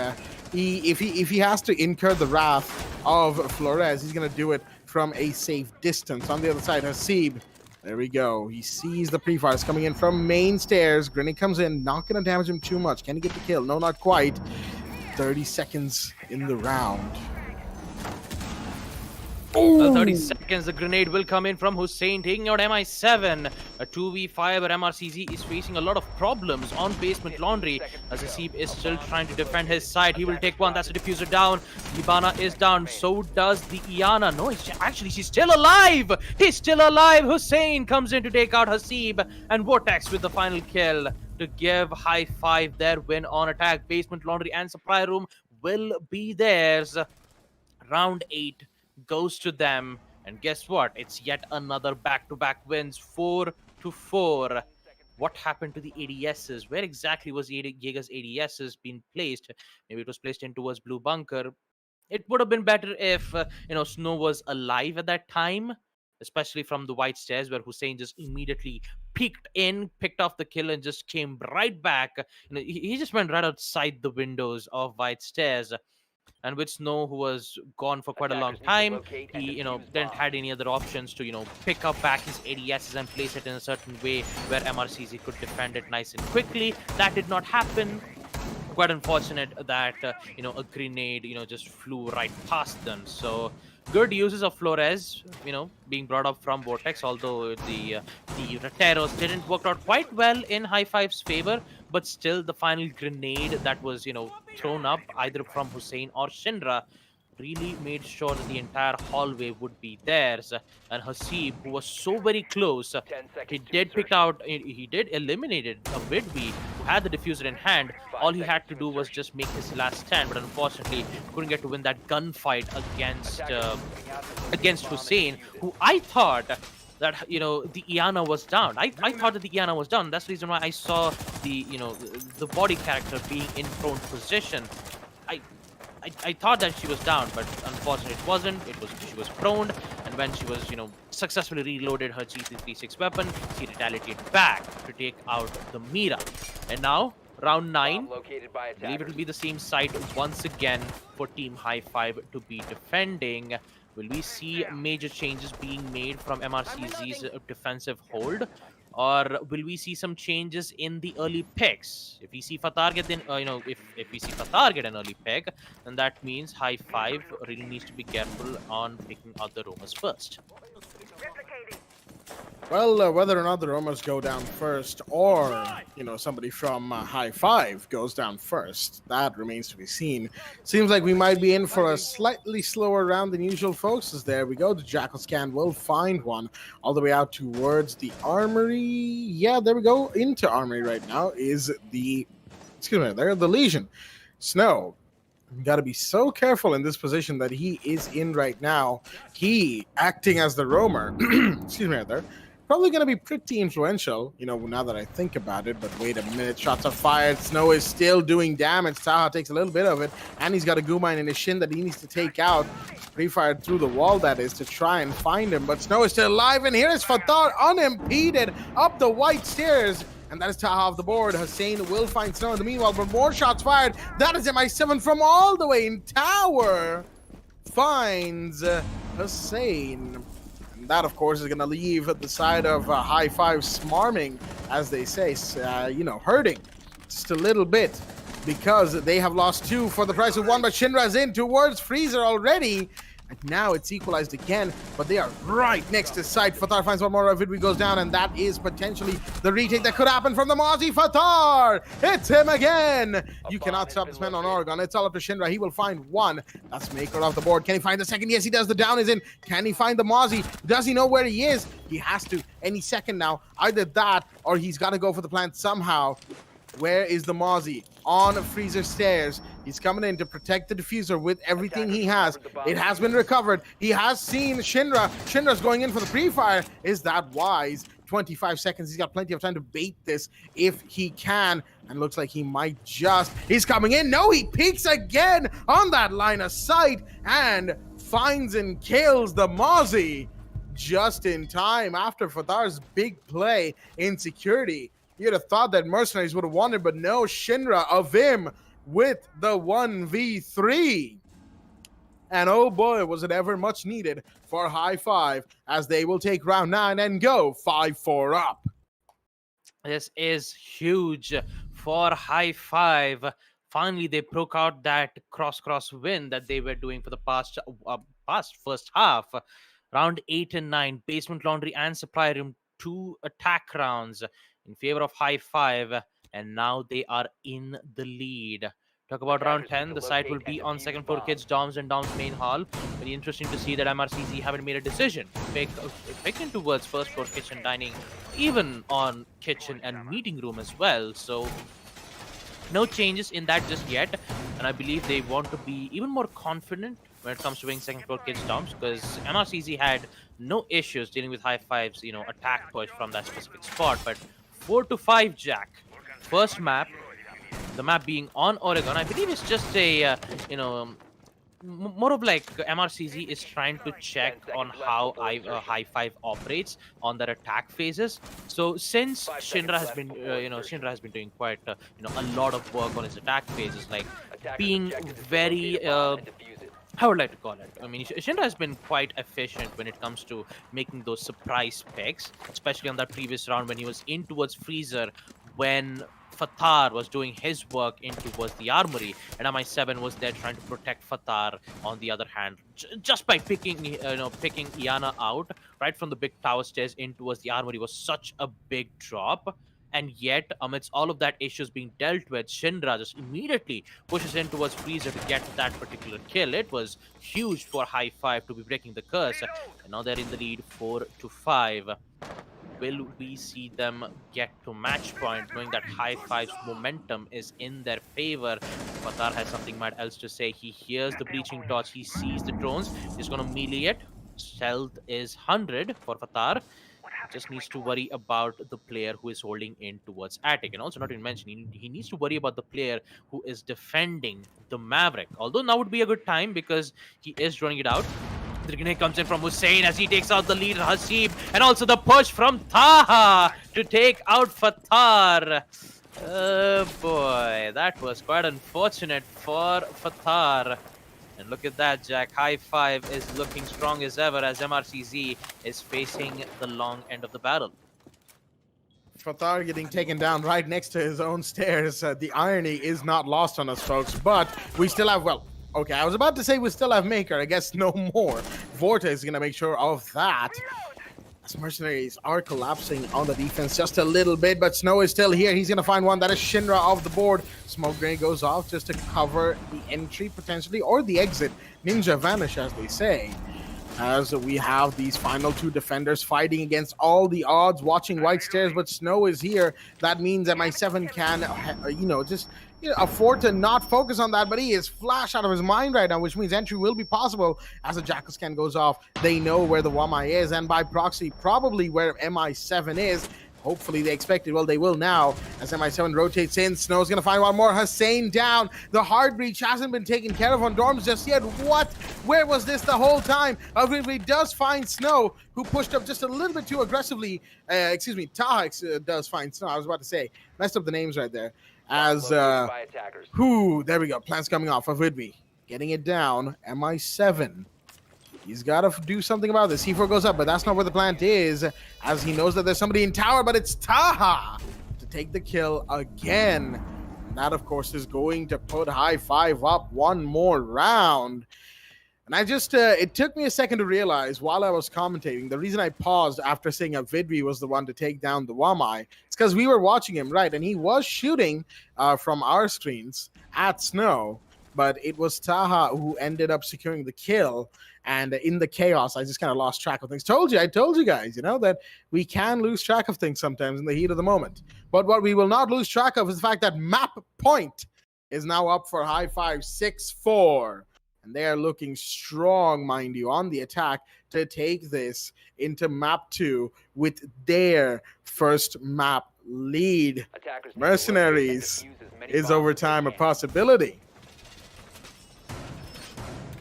if he has to incur the wrath of Flores, he's going to do it from a safe distance. On the other side, Hasib, there we go. He sees the pre-fires coming in from main stairs. Grenade comes in, not going to damage him too much. Can he get the kill? No, not quite. 30 seconds in the round. Well, 30 seconds, the grenade will come in from Hussein, taking out MI7. A 2v5, but MRCZ is facing a lot of problems on basement laundry, as Hasib is still trying to defend his side. He will take one. That's a diffuser down. Libana is down. So does the Iana. No, she's still alive. He's still alive. Hussein comes in to take out Hasib, and Vortex with the final kill to give High Five their win on attack. Basement laundry and supply room will be theirs. Round 8 goes to them, and guess what? It's yet another back-to-back wins, 4-4. What happened to the ADSs? Where exactly was Jaeger's ADSs being placed? Maybe it was placed in towards Blue Bunker. It would have been better if Snow was alive at that time, especially from the white stairs, where Hussein just immediately peeked in, picked off the kill, and just came right back. He just went right outside the windows of white stairs. And with Snow, who was gone for quite a long time, he, didn't had any other options to, pick up back his ADSs and place it in a certain way where MRCZ could defend it nice and quickly. That did not happen. Quite unfortunate that, a grenade, just flew right past them. So good uses of Flores, being brought up from Vortex, although the Rateros didn't work out quite well in High Five's favor, but still the final grenade that was, thrown up either from Hussein or Shinra really made sure that the entire hallway would be theirs. And Hasib, who was so very close, he did pick out, he did eliminated a Vidvi who had the diffuser in hand. All he had to do was just make his last stand, but unfortunately couldn't get to win that gunfight against Hussein, who I thought that the Iana was down. I thought that the Iana was down. That's the reason why I saw the body character being in prone position. I thought that she was down, but unfortunately it wasn't. She was prone, and when she was successfully reloaded her G336 weapon, she retaliated back to take out the Mira. And now round 9, I believe it will be the same site once again for Team High 5 to be defending. Will we see major changes being made from MRCZ's defensive hold, or will we see some changes in the early picks? If we see Fatar get if we see Fatar get an early pick, then that means High 5 really needs to be careful on picking out the roamers first. Well, whether or not the Romans go down first, or somebody from High 5 goes down first, that remains to be seen. Seems like we might be in for a slightly slower round than usual, folks. As there we go, the Jackal scan will find one all the way out towards the armory. Yeah, there we go. Into armory right now is the the Legion. Snow. You got to be so careful in this position that he is in right now. He acting as the roamer. There. Probably going to be pretty influential, now that I think about it. But wait a minute. Shots are fired. Snow is still doing damage. Taha takes a little bit of it. And he's got a Goo Mine in his shin that he needs to take out. Pre-fired through the wall, that is, to try and find him. But Snow is still alive. And here is Fatar unimpeded up the white stairs. And that is Taha off the board. Hussein will find Snow in the meanwhile, but more shots fired. That is MI7 from all the way in tower. Finds Hussein. And that, of course, is going to leave the side of High 5 smarming, as they say, hurting just a little bit, because they have lost 2 for the price of 1, but Shinra's in towards Freezer already. And now it's equalized again, but they are right next to site. Fatar finds one more of it. We goes down, and that is potentially the retake that could happen from the Mozzie. Fatar! It's him again! You cannot stop this man on Oregon. It's all up to Shinra. He will find one. That's Maker off the board. Can he find the second? Yes, he does. The down is in. Can he find the Mozzie? Does he know where he is? He has to any second now. Either that, or he's got to go for the plant somehow. Where is the Mozzie? On Freezer stairs. He's coming in to protect the diffuser with everything he has. It has been recovered. He has seen Shinra. Shinra's going in for the pre-fire. Is that wise? 25 seconds. He's got plenty of time to bait this if he can. And looks like he might just. He's coming in. No, he peeks again on that line of sight and finds and kills the Mozzie just in time after Fatar's big play in security. You'd have thought that Mercenariez would have won it, but no, Shinra of him with the 1v3. And oh boy, was it ever much needed for High 5, as they will take round 9 and go 5-4 up. This is huge for High 5. Finally, they broke out that cross win that they were doing for the past first half. Round 8 and 9, Basement Laundry and Supply Room, 2 attack rounds in favor of High 5, and now they are in the lead. Talk about round 10. The site will be on second floor kids, dorms, and dorms main hall. Very interesting to see that MRCZ haven't made a decision. Picking towards first floor kitchen dining, even on kitchen and meeting room as well. So no changes in that just yet. And I believe they want to be even more confident when it comes to winning second floor kids dorms, because MRCZ had no issues dealing with High 5's attack push from that specific spot. But 4-5 Jack. First map, the map being on Oregon. I believe it's just a, more of like MRCZ is trying to check on how High 5 operates on their attack phases. So since Shinra has been, Shinra has been doing quite, a lot of work on his attack phases, like being very, how would I like to call it? I mean, Shinra has been quite efficient when it comes to making those surprise picks, especially on that previous round when he was in towards Freezer, when Fatar was doing his work in towards the armory, and MI7 was there trying to protect Fatar on the other hand, just by picking Iana out right from the big tower stairs in towards the armory was such a big drop. And yet, amidst all of that issues being dealt with, Shinra just immediately pushes in towards Freezer to get that particular kill. It was huge for High Five to be breaking the curse. And now they're in the lead 4-5. Will we see them get to match point, knowing that High Five's momentum is in their favor? Fatar has something mad else to say. He hears the breaching torch, he sees the drones, he's gonna melee it. Stealth is 100 for Fatar. Just needs to worry about the player who is holding in towards Attic. And also, not to mention, he needs to worry about the player who is defending the Maverick. Although now would be a good time because he is running it out. The grenade comes in from Hussein as he takes out the lead, Hasib, and also the push from Taha to take out Fatar. Oh boy, that was quite unfortunate for Fatar. And look at that, Jack. High Five is looking strong as ever as MRCZ is facing the long end of the battle. Fatar getting taken down right next to his own stairs. The irony is not lost on us, folks, but we still have, well, okay, I was about to say we still have Maker. I guess no more. Vorta is going to make sure of that. As Mercenaries are collapsing on the defense just a little bit, but Snow is still here. He's going to find one. That is Shinra off the board. Smoke grenade goes off just to cover the entry, potentially, or the exit. Ninja vanish, as they say. As we have these final two defenders fighting against all the odds, watching white stairs, but Snow is here. That means that MI7 can, just afford to not focus on that, but he is flash out of his mind right now, which means entry will be possible as the Jackal scan goes off. They know where the Wamai is, and by proxy, probably where MI7 is. Hopefully they expect it. Well, they will now as MI7 rotates in. Snow's going to find one more. Hussein down. The hard breach hasn't been taken care of on Dorms just yet. What? Where was this the whole time? He does find Snow, who pushed up just a little bit too aggressively. Taha does find Snow. I was about to say, messed up the names right there. As, there we go. Plans coming off of Whitby. Getting it down. MI7. He's got to do something about this. C4 goes up, but that's not where the plant is, as he knows that there's somebody in tower, but it's Taha to take the kill again. And that, of course, is going to put High Five up one more round. And I just, it took me a second to realize while I was commentating, the reason I paused after saying that Vidvi was the one to take down the Wamai, it's because we were watching him, right? And he was shooting from our screens at Snow, but it was Taha who ended up securing the kill. And in the chaos, I just kind of lost track of things. I told you guys, that we can lose track of things sometimes in the heat of the moment. But what we will not lose track of is the fact that map point is now up for High Five 6-4. And they are looking strong, mind you, on the attack to take this into map 2 with their first map lead. Mercenaries is over time a possibility.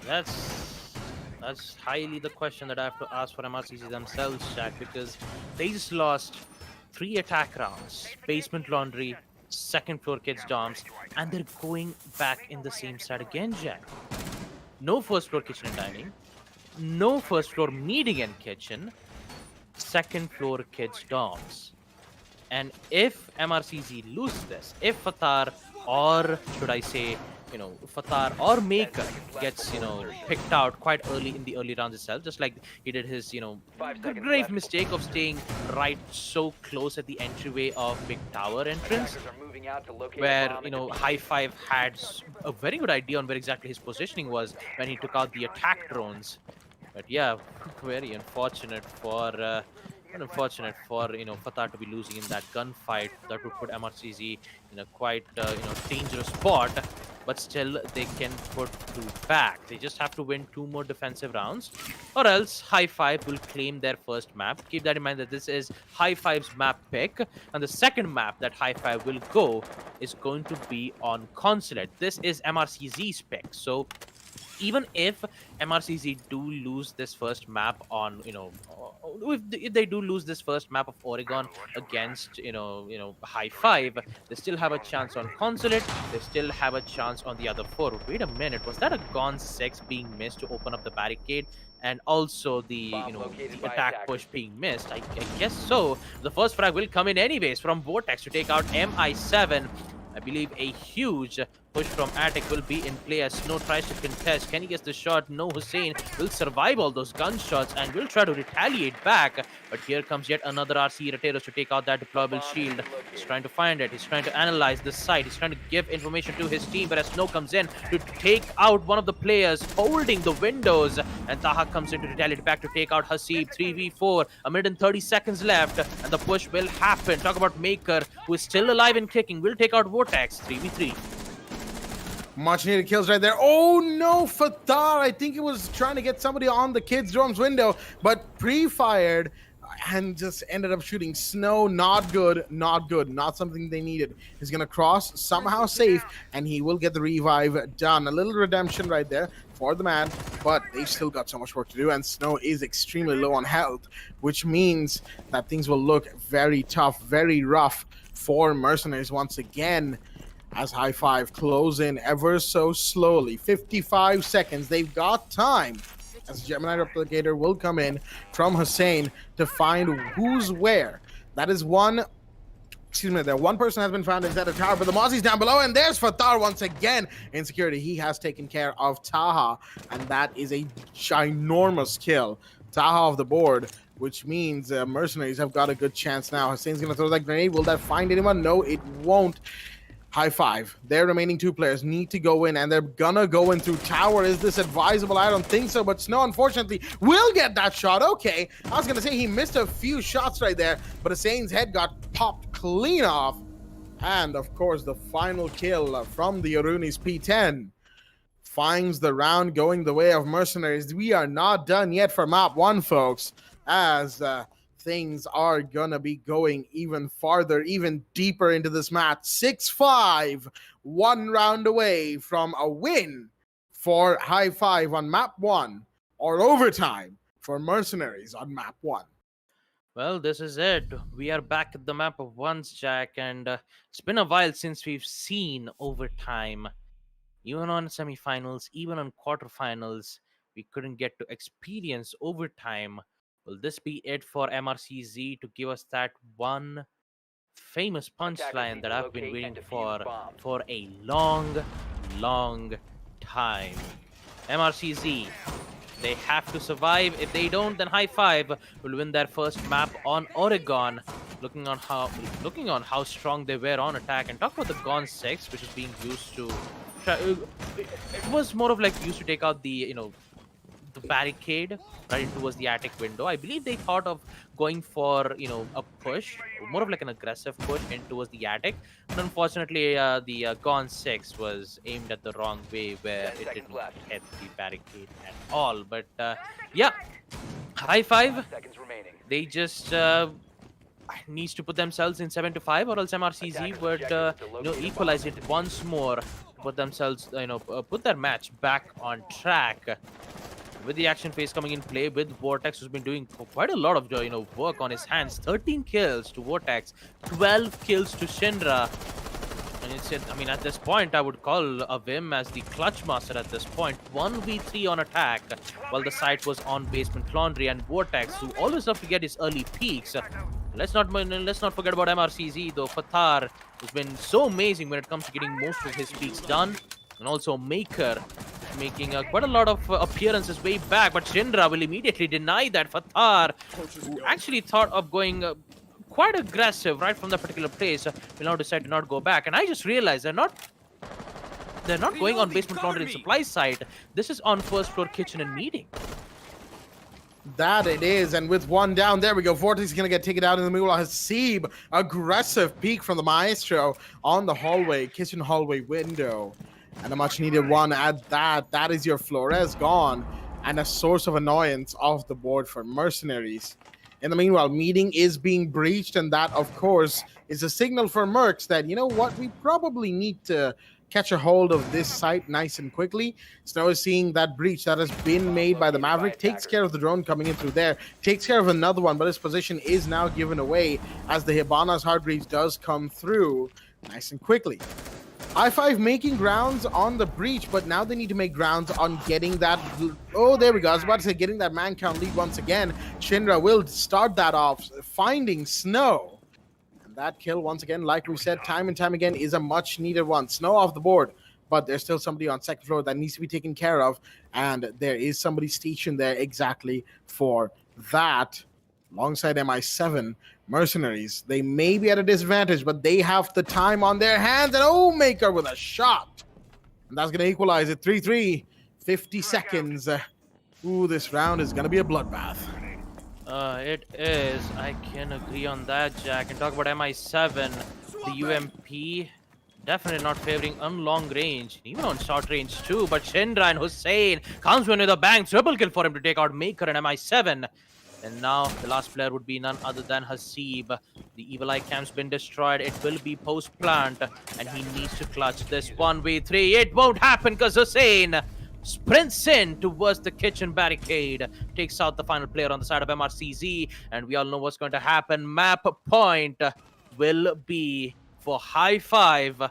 That's highly the question that I have to ask for MRCC themselves, Jack, because they just lost 3 attack rounds, basement laundry, second floor kids dorms, and they're going back in the same side again, Jack. No first floor kitchen and dining, no first floor meeting and kitchen, second floor kids dorms. And if MRCZ lose this, if Fatar, or should I say, Fatar or Maker gets, picked out quite early in the early rounds itself, just like he did his, grave mistake of staying right so close at the entryway of Big Tower entrance, where, High Five had a very good idea on where exactly his positioning was when he took out the attack drones. But yeah, very unfortunate for Fatar to be losing in that gunfight. That would put MRCZ in a quite dangerous spot, but still they can put 2 back. They just have to win 2 more defensive rounds, or else High Five will claim their first map. Keep that in mind that this is High Five's map pick, and the second map that High Five will go is going to be on Consulate. This is MRCZ's pick, so even if MRCZ do lose this first map on, if they do lose this first map of Oregon against, High Five, they still have a chance on Consulate. They still have a chance on the other 4. Wait a minute, was that a Gone 6 being missed to open up the barricade? And also the, the attack push being missed? I guess so. The first frag will come in anyways from Vortex to take out MI7. I believe a huge push from Attic will be in play as Snow tries to contest. Can he get the shot? No, Hussein will survive all those gunshots and will try to retaliate back. But here comes yet another RC Rateros to take out that deployable shield. He's trying to find it. He's trying to analyze the site. He's trying to give information to his team. But as Snow comes in to take out one of the players holding the windows, and Taha comes in to retaliate back to take out Hasib. 3v4, a minute and 30 seconds left, and the push will happen. Talk about Maker, who is still alive and kicking, will take out Vortex. 3v3. Much needed kills right there. Oh no, Fatar. I think he was trying to get somebody on the kids' dorm's window, but pre-fired and just ended up shooting Snow. Not good, not good, not something they needed. He's gonna cross somehow safe, and he will get the revive done. A little redemption right there for the man, but they've still got so much work to do, and Snow is extremely low on health, which means that things will look very tough, very rough for Mercenaries once again. As High Five close in ever so slowly. 55 seconds. They've got time. As Gemini Replicator will come in from Hussein to find who's where. That is one. Excuse me, there one person has been found inside the tower, but the Mozzie's down below, and there's Fatar once again in security. He has taken care of Taha, and that is a ginormous kill. Taha off the board, which means Mercenaries have got a good chance now. Hussein's going to throw that grenade. Will that find anyone? No, it won't. High Five. Their remaining two players need to go in, and they're gonna go in through tower. Is this advisable? I don't think so, but Snow, unfortunately, will get that shot. Okay, I was gonna say he missed a few shots right there, but Hussein's head got popped clean off. And, of course, the final kill from the Arunis P10 finds the round going the way of Mercenaries. We are not done yet for map 1, folks, as things are gonna be going even farther, even deeper into this match. 6-5, one round away from a win for High Five on map 1, or overtime for Mercenaries on map 1. Well, this is it. We are back at the map of ones, Jack, and it's been a while since we've seen overtime. Even on semifinals, even on quarterfinals, we couldn't get to experience overtime. Will this be it for MRCZ to give us that one famous punchline that I've been waiting for a long, long time? MRCZ, they have to survive. If they don't, then High Five will win their first map on Oregon. Looking on how strong they were on attack, and talk about the Gon 6, which is being used to. It was more of like used to take out the the barricade right in towards the attic window. I believe they thought of going for a push, more of like an aggressive push in towards the attic, but unfortunately the Gon 6 was aimed at the wrong way, where it didn't hit the barricade at all. But yeah, High Five, they just needs to put themselves in 7-5, or else MRCZ would equalize it once more, put themselves put their match back on track. With the action phase coming in play, with Vortex, who's been doing quite a lot of work on his hands. 13 kills to Vortex, 12 kills to Shinra. And at this point, I would call Avim as the clutch master at this point. 1v3 on attack, while the site was on Basement Laundry, and Vortex, who always love to get his early peaks. Let's not forget about MRCZ though. Fatar, who's been so amazing when it comes to getting most of his peaks done, and also Maker, making quite a lot of appearances way back, but Shinra will immediately deny that. Fatar, who actually thought of going quite aggressive right from that particular place, will now decide to not go back. And I just realized they're not going on Basement Laundry and Supply side. This is on first floor kitchen and meeting. That it is, and with one down, there we go. Vortex is going to get taken out in the middle. Hasib, aggressive peek from the Maestro on the hallway, kitchen hallway window. And a much needed one at that. That is your Flores gone, and a source of annoyance off the board for Mercenaries. In the meanwhile, meeting is being breached, and that, of course, is a signal for Mercs that, you know what, we probably need to catch a hold of this site nice and quickly. Snow is seeing that breach that has been made by the Maverick, takes care of the drone coming in through there, takes care of another one, but his position is now given away as the Hibana's hard breach does come through nice and quickly. I5 making grounds on the breach, but now they need to make grounds on getting that. Oh, there we go. I was about to say getting that man count lead once again. Shinra will start that off, finding Snow. And that kill, once again, like we said, time and time again, is a much needed one. Snow off the board. but there's still somebody on second floor that needs to be taken care of, and there is somebody stationed there exactly for that. Alongside MI7 Mercenaries, they may be at a disadvantage, but they have the time on their hands, and Maker with a shot. And that's going to equalize it 3-3, 50 seconds. Ooh, this round is going to be a bloodbath. It is. I can agree on that, Jack. And talk about MI7, the UMP definitely not favoring on long range, even on short range too. But Shindra and Hussein comes in with a bang, triple kill for him to take out Maker and MI7. And now the last player would be none other than Hasib. The Evil Eye camp's been destroyed. It will be post-plant, and he needs to clutch this 1v3. It won't happen because Hussein sprints in towards the kitchen barricade, takes out the final player on the side of MRCZ, and we all know what's going to happen. Map point will be for High Five,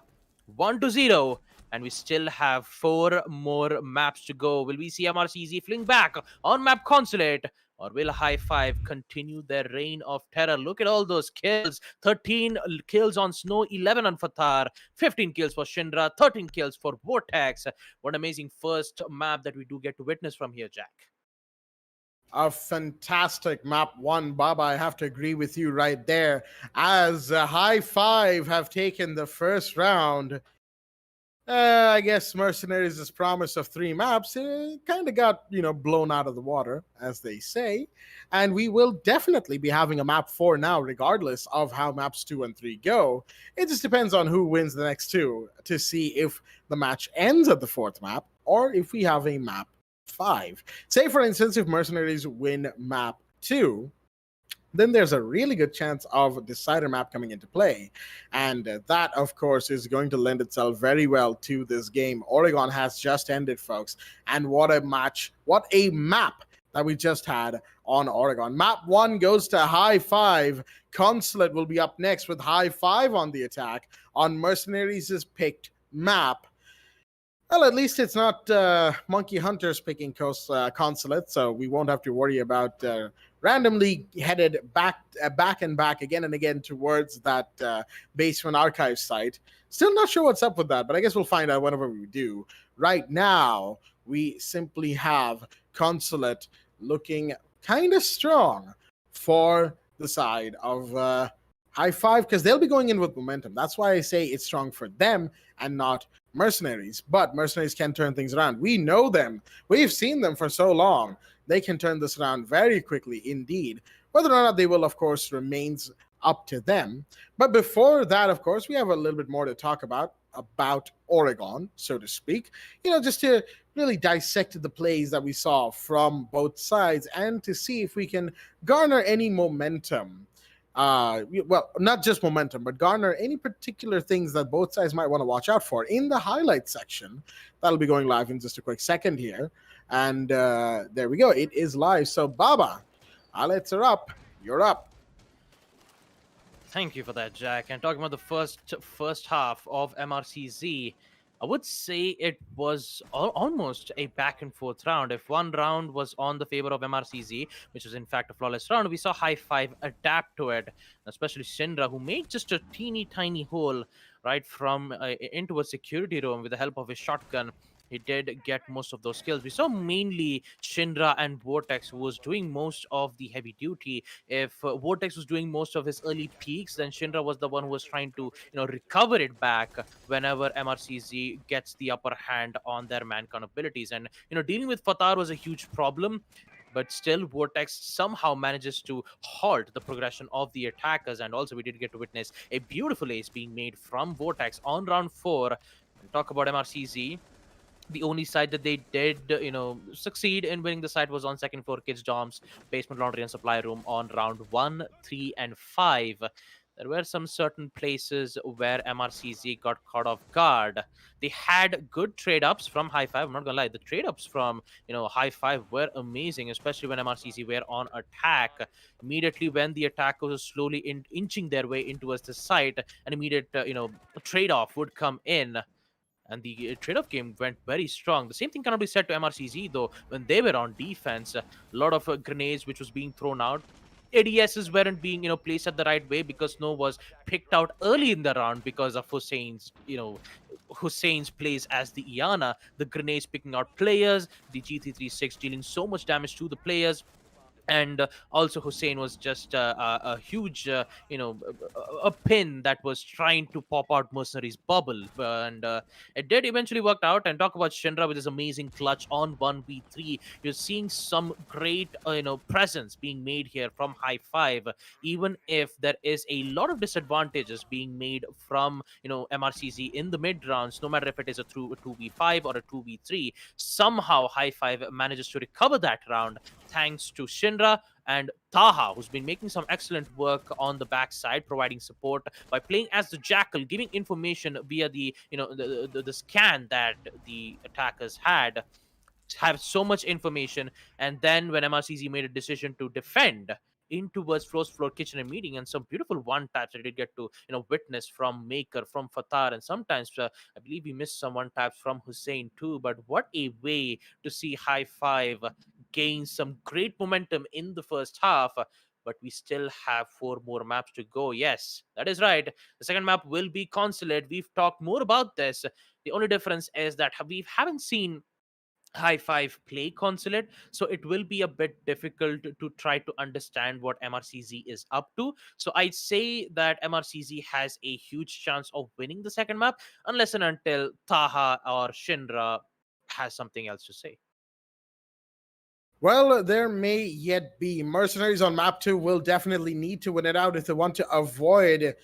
1-0. And we still have 4 more maps to go. Will we see MRCZ fling back on map Consulate? Or will High Five continue their reign of terror? Look at all those kills. 13 kills on Snow, 11 on Fatar, 15 kills for Shindra, 13 kills for Vortex. What an amazing first map that we do get to witness from here, Jack. A fantastic map one, Baba. I have to agree with you right there. As High Five have taken the first round, I guess Mercenariez' promise of 3 maps kind of got, blown out of the water, as they say. And we will definitely be having a map 4 now, regardless of how maps 2 and 3 go. It just depends on who wins the next 2 to see if the match ends at the 4th map or if we have a map 5. Say, for instance, if Mercenariez win map 2, then there's a really good chance of decider map coming into play. And that, of course, is going to lend itself very well to this game. Oregon has just ended, folks. And what a match, what a map that we just had on Oregon. Map 1 goes to High Five. Consulate will be up next with High Five on the attack on Mercenariez' picked map. Well, at least it's not Monkey Hunters picking Consulate, so we won't have to worry about randomly headed back and back again and again towards that basement archive site. Still not sure what's up with that, but I guess we'll find out whenever we do. Right now, we simply have Consulate looking kind of strong for the side of High Five, because they'll be going in with momentum. That's why I say it's strong for them and not Mercenariez. But Mercenariez can turn things around. We know them. We've seen them for so long. They can turn this around very quickly indeed. Whether or not they will, of course, remains up to them. But before that, of course, we have a little bit more to talk about Oregon, so to speak. Just to really dissect the plays that we saw from both sides and to see if we can garner any momentum. Well, not just momentum, but garner any particular things that both sides might want to watch out for in the highlight section. That'll be going live in just a quick second here. And there we go. It is live. So, Baba, highlights are up. You're up. Thank you for that, Jack. And talking about the first half of MRCZ, I would say it was almost a back and forth round. If one round was on the favor of MRCZ, which was in fact a flawless round, we saw High Five adapt to it, especially Shindra, who made just a teeny tiny hole right from into a security room with the help of his shotgun. He did get most of those kills. We saw mainly Shindra and Vortex, who was doing most of the heavy duty. If Vortex was doing most of his early peaks, then Shindra was the one who was trying to, recover it back whenever MRCZ gets the upper hand on their man-count abilities. And, dealing with Fatar was a huge problem. But still, Vortex somehow manages to halt the progression of the attackers. And also, we did get to witness a beautiful ace being made from Vortex on round 4. And talk about MRCZ. The only side that they did, succeed in winning the site was on second floor kids' dorms, basement laundry and supply room on round 1, 3, and 5. There were some certain places where MRCZ got caught off guard. They had good trade-ups from High Five. I'm not gonna lie, the trade-ups from High Five were amazing, especially when MRCZ were on attack. Immediately when the attackers were slowly inching their way in towards the site, an immediate trade-off would come in. And the trade-off game went very strong. The same thing cannot be said to MRCZ, though, when they were on defense. A lot of grenades which was being thrown out. ADSs weren't being, placed at the right way because Snow was picked out early in the round because of Hussein's plays as the Iana, the grenades picking out players, the G336 dealing so much damage to the players. And also Hussein was just a huge a pin that was trying to pop out Mercenaries bubble, and it did eventually work out. And talk about Shinra with his amazing clutch on 1v3. You're seeing some great presence being made here from High Five, even if there is a lot of disadvantages being made from MRCZ in the mid rounds. No matter if it is a 2v5 or a 2v3, somehow High Five manages to recover that round thanks to Shinra and Taha, who's been making some excellent work on the backside, providing support by playing as the Jackal, giving information via the scan that the attackers had. Have so much information, and then when MRCZ made a decision to defend in towards first floor kitchen and meeting, and some beautiful one taps I did get to witness from Maker, from Fatar, and sometimes I believe we missed some one taps from Hussein too. But what a way to see High Five gain some great momentum in the first half. But we still have 4 more maps to go. Yes, that is right. The second map will be Consulate. We've talked more about this. The only difference is that we haven't seen High Five play Consulate, so it will be a bit difficult to try to understand what MRCZ is up to. So I'd say that MRCZ has a huge chance of winning the second map, unless and until Taha or Shinra has something else to say. Well, there may yet be. Mercenaries on map 2 will definitely need to win it out if they want to avoid,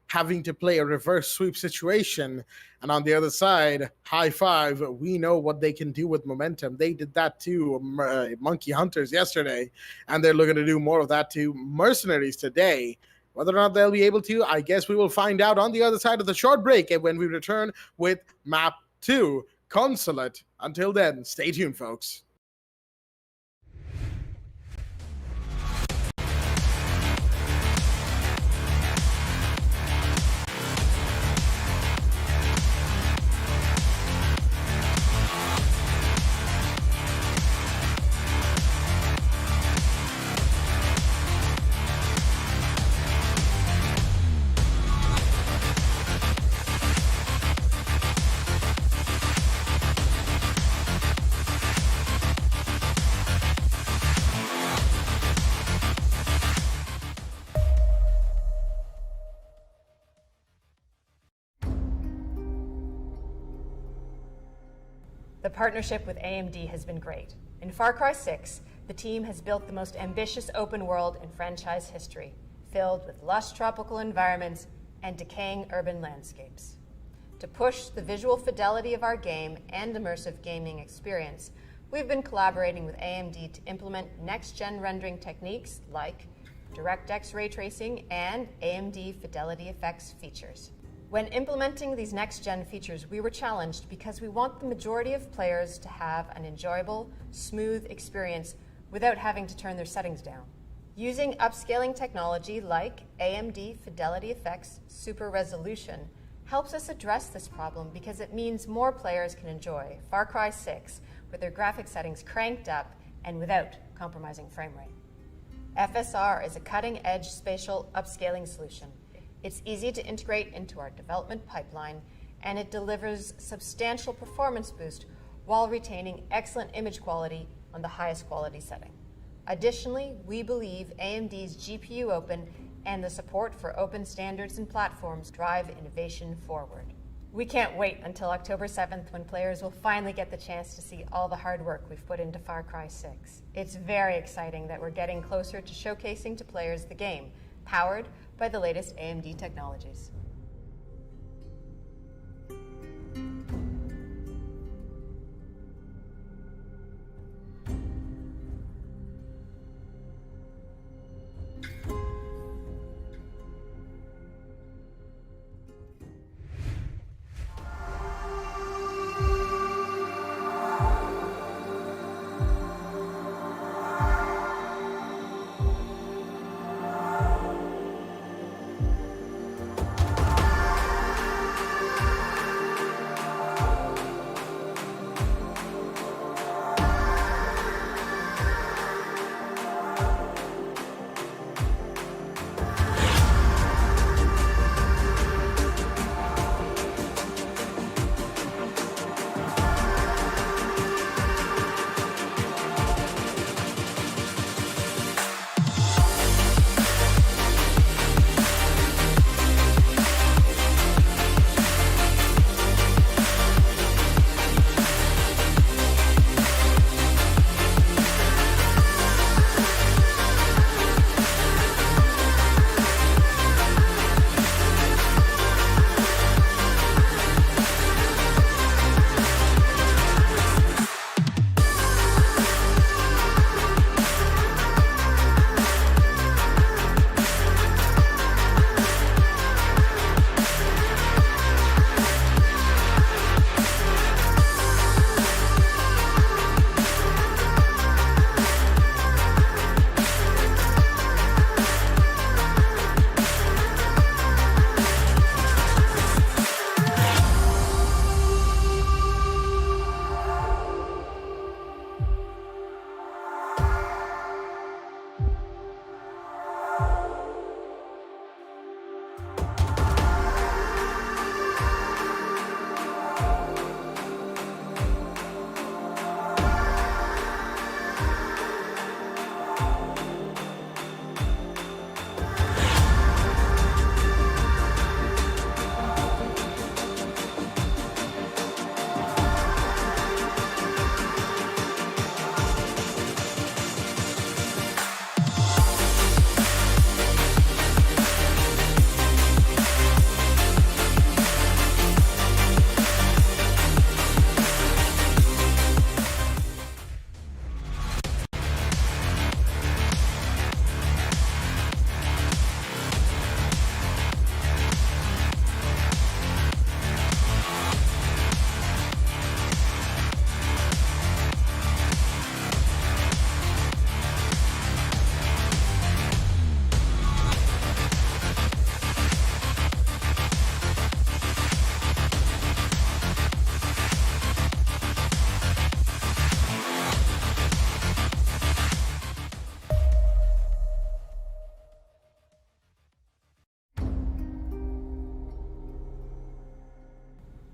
having to play a reverse sweep situation. And on the other side, High Five, we know what they can do with momentum. They did that to Monkey Hunters yesterday, and they're looking to do more of that to Mercenaries today. Whether or not they'll be able to, I guess we will find out on the other side of the short break when we return with map 2, Consulate. Until then, stay tuned, folks. The partnership with AMD has been great. In Far Cry 6, the team has built the most ambitious open world in franchise history, filled with lush tropical environments and decaying urban landscapes. To push the visual fidelity of our game and immersive gaming experience, we've been collaborating with AMD to implement next-gen rendering techniques like DirectX ray tracing and AMD Fidelity Effects features. When implementing these next-gen features, we were challenged because we want the majority of players to have an enjoyable, smooth experience without having to turn their settings down. Using upscaling technology like AMD Fidelity Effects Super Resolution helps us address this problem because it means more players can enjoy Far Cry 6 with their graphic settings cranked up and without compromising frame rate. FSR is a cutting-edge spatial upscaling solution. It's easy to integrate into our development pipeline, and it delivers substantial performance boost while retaining excellent image quality on the highest quality setting. Additionally, we believe AMD's GPU Open and the support for open standards and platforms drive innovation forward. We can't wait until October 7th when players will finally get the chance to see all the hard work we've put into Far Cry 6. It's very exciting that we're getting closer to showcasing to players the game, powered by the latest AMD technologies.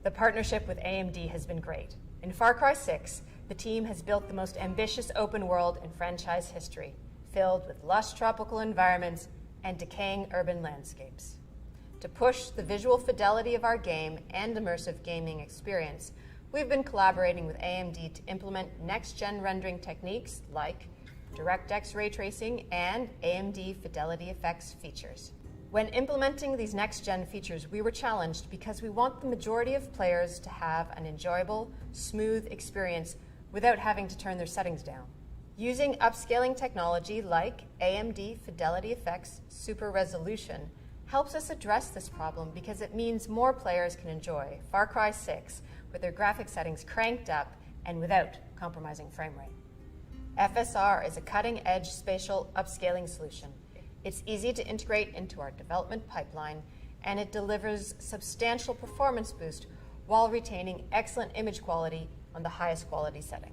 The partnership with AMD has been great. In Far Cry 6, the team has built the most ambitious open world in franchise history, filled with lush tropical environments and decaying urban landscapes. To push the visual fidelity of our game and immersive gaming experience, we've been collaborating with AMD to implement next-gen rendering techniques like DirectX ray tracing and AMD Fidelity Effects features. When implementing these next-gen features, we were challenged because we want the majority of players to have an enjoyable, smooth experience without having to turn their settings down. Using upscaling technology like AMD Fidelity Effects Super Resolution helps us address this problem because it means more players can enjoy Far Cry 6 with their graphic settings cranked up and without compromising frame rate. FSR is a cutting-edge spatial upscaling solution. It's easy to integrate into our development pipeline, and it delivers substantial performance boost while retaining excellent image quality on the highest quality setting.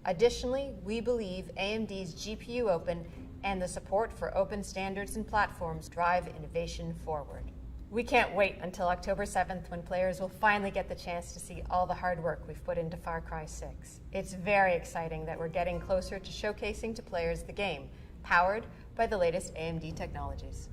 Additionally, we believe AMD's GPU Open and the support for open standards and platforms drive innovation forward. We can't wait until October 7th when players will finally get the chance to see all the hard work we've put into Far Cry 6. It's very exciting that we're getting closer to showcasing to players the game, powered by the latest AMD technologies.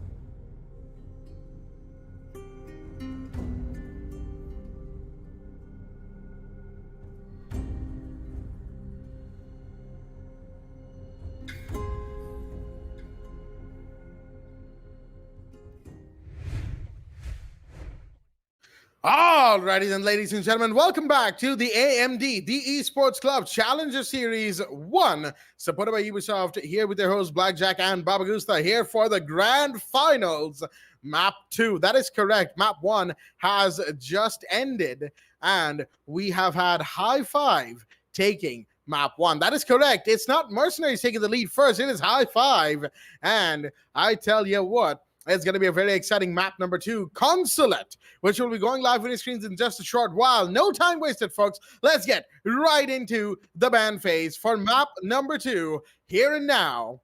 Alrighty then, ladies and gentlemen, welcome back to the AMD, the Esports Club Challenger Series 1, supported by Ubisoft, here with their hosts Blackjack and Baba Gusta, here for the grand finals, Map 2. That is correct. Map 1 has just ended, and we have had High Five taking Map 1. That is correct. It's not Mercenaries taking the lead first. It is High Five, and I tell you what, it's going to be a very exciting map number 2, Consulate, which will be going live on your screens in just a short while. No time wasted, folks. Let's get right into the ban phase for map number 2 here and now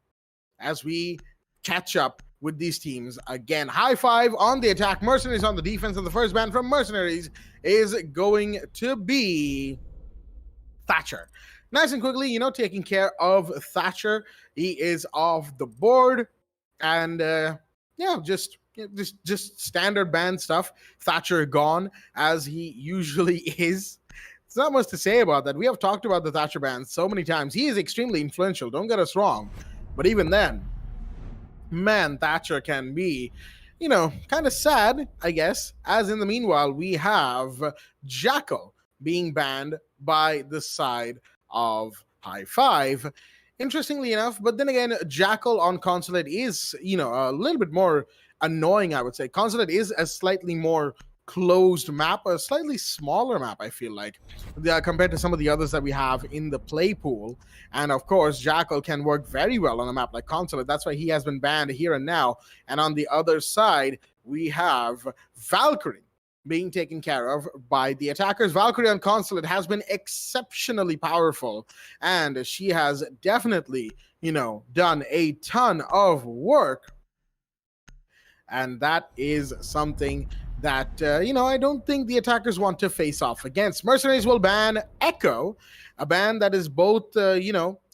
as we catch up with these teams again. High Five on the attack, Mercenaries on the defense, and the first ban from Mercenaries is going to be Thatcher. Nice and quickly, taking care of Thatcher. He is off the board, and just standard ban stuff. Thatcher gone, as he usually is. It's not much to say about that. We have talked about the Thatcher ban so many times. He is extremely influential, don't get us wrong. But even then, man, Thatcher can be, kind of sad, I guess. As in the meanwhile, we have Jackal being banned by the side of High Five. Interestingly enough, but then again, Jackal on Consulate is, a little bit more annoying, I would say. Consulate is a slightly more closed map, a slightly smaller map, I feel like, compared to some of the others that we have in the play pool. And of course, Jackal can work very well on a map like Consulate. That's why he has been banned here and now. And on the other side, we have Valkyrie being taken care of by the attackers. Valkyrie on Consulate has been exceptionally powerful, and she has definitely, done a ton of work. And that is something that, I don't think the attackers want to face off against. Mercenaries will ban Echo, a ban that is both,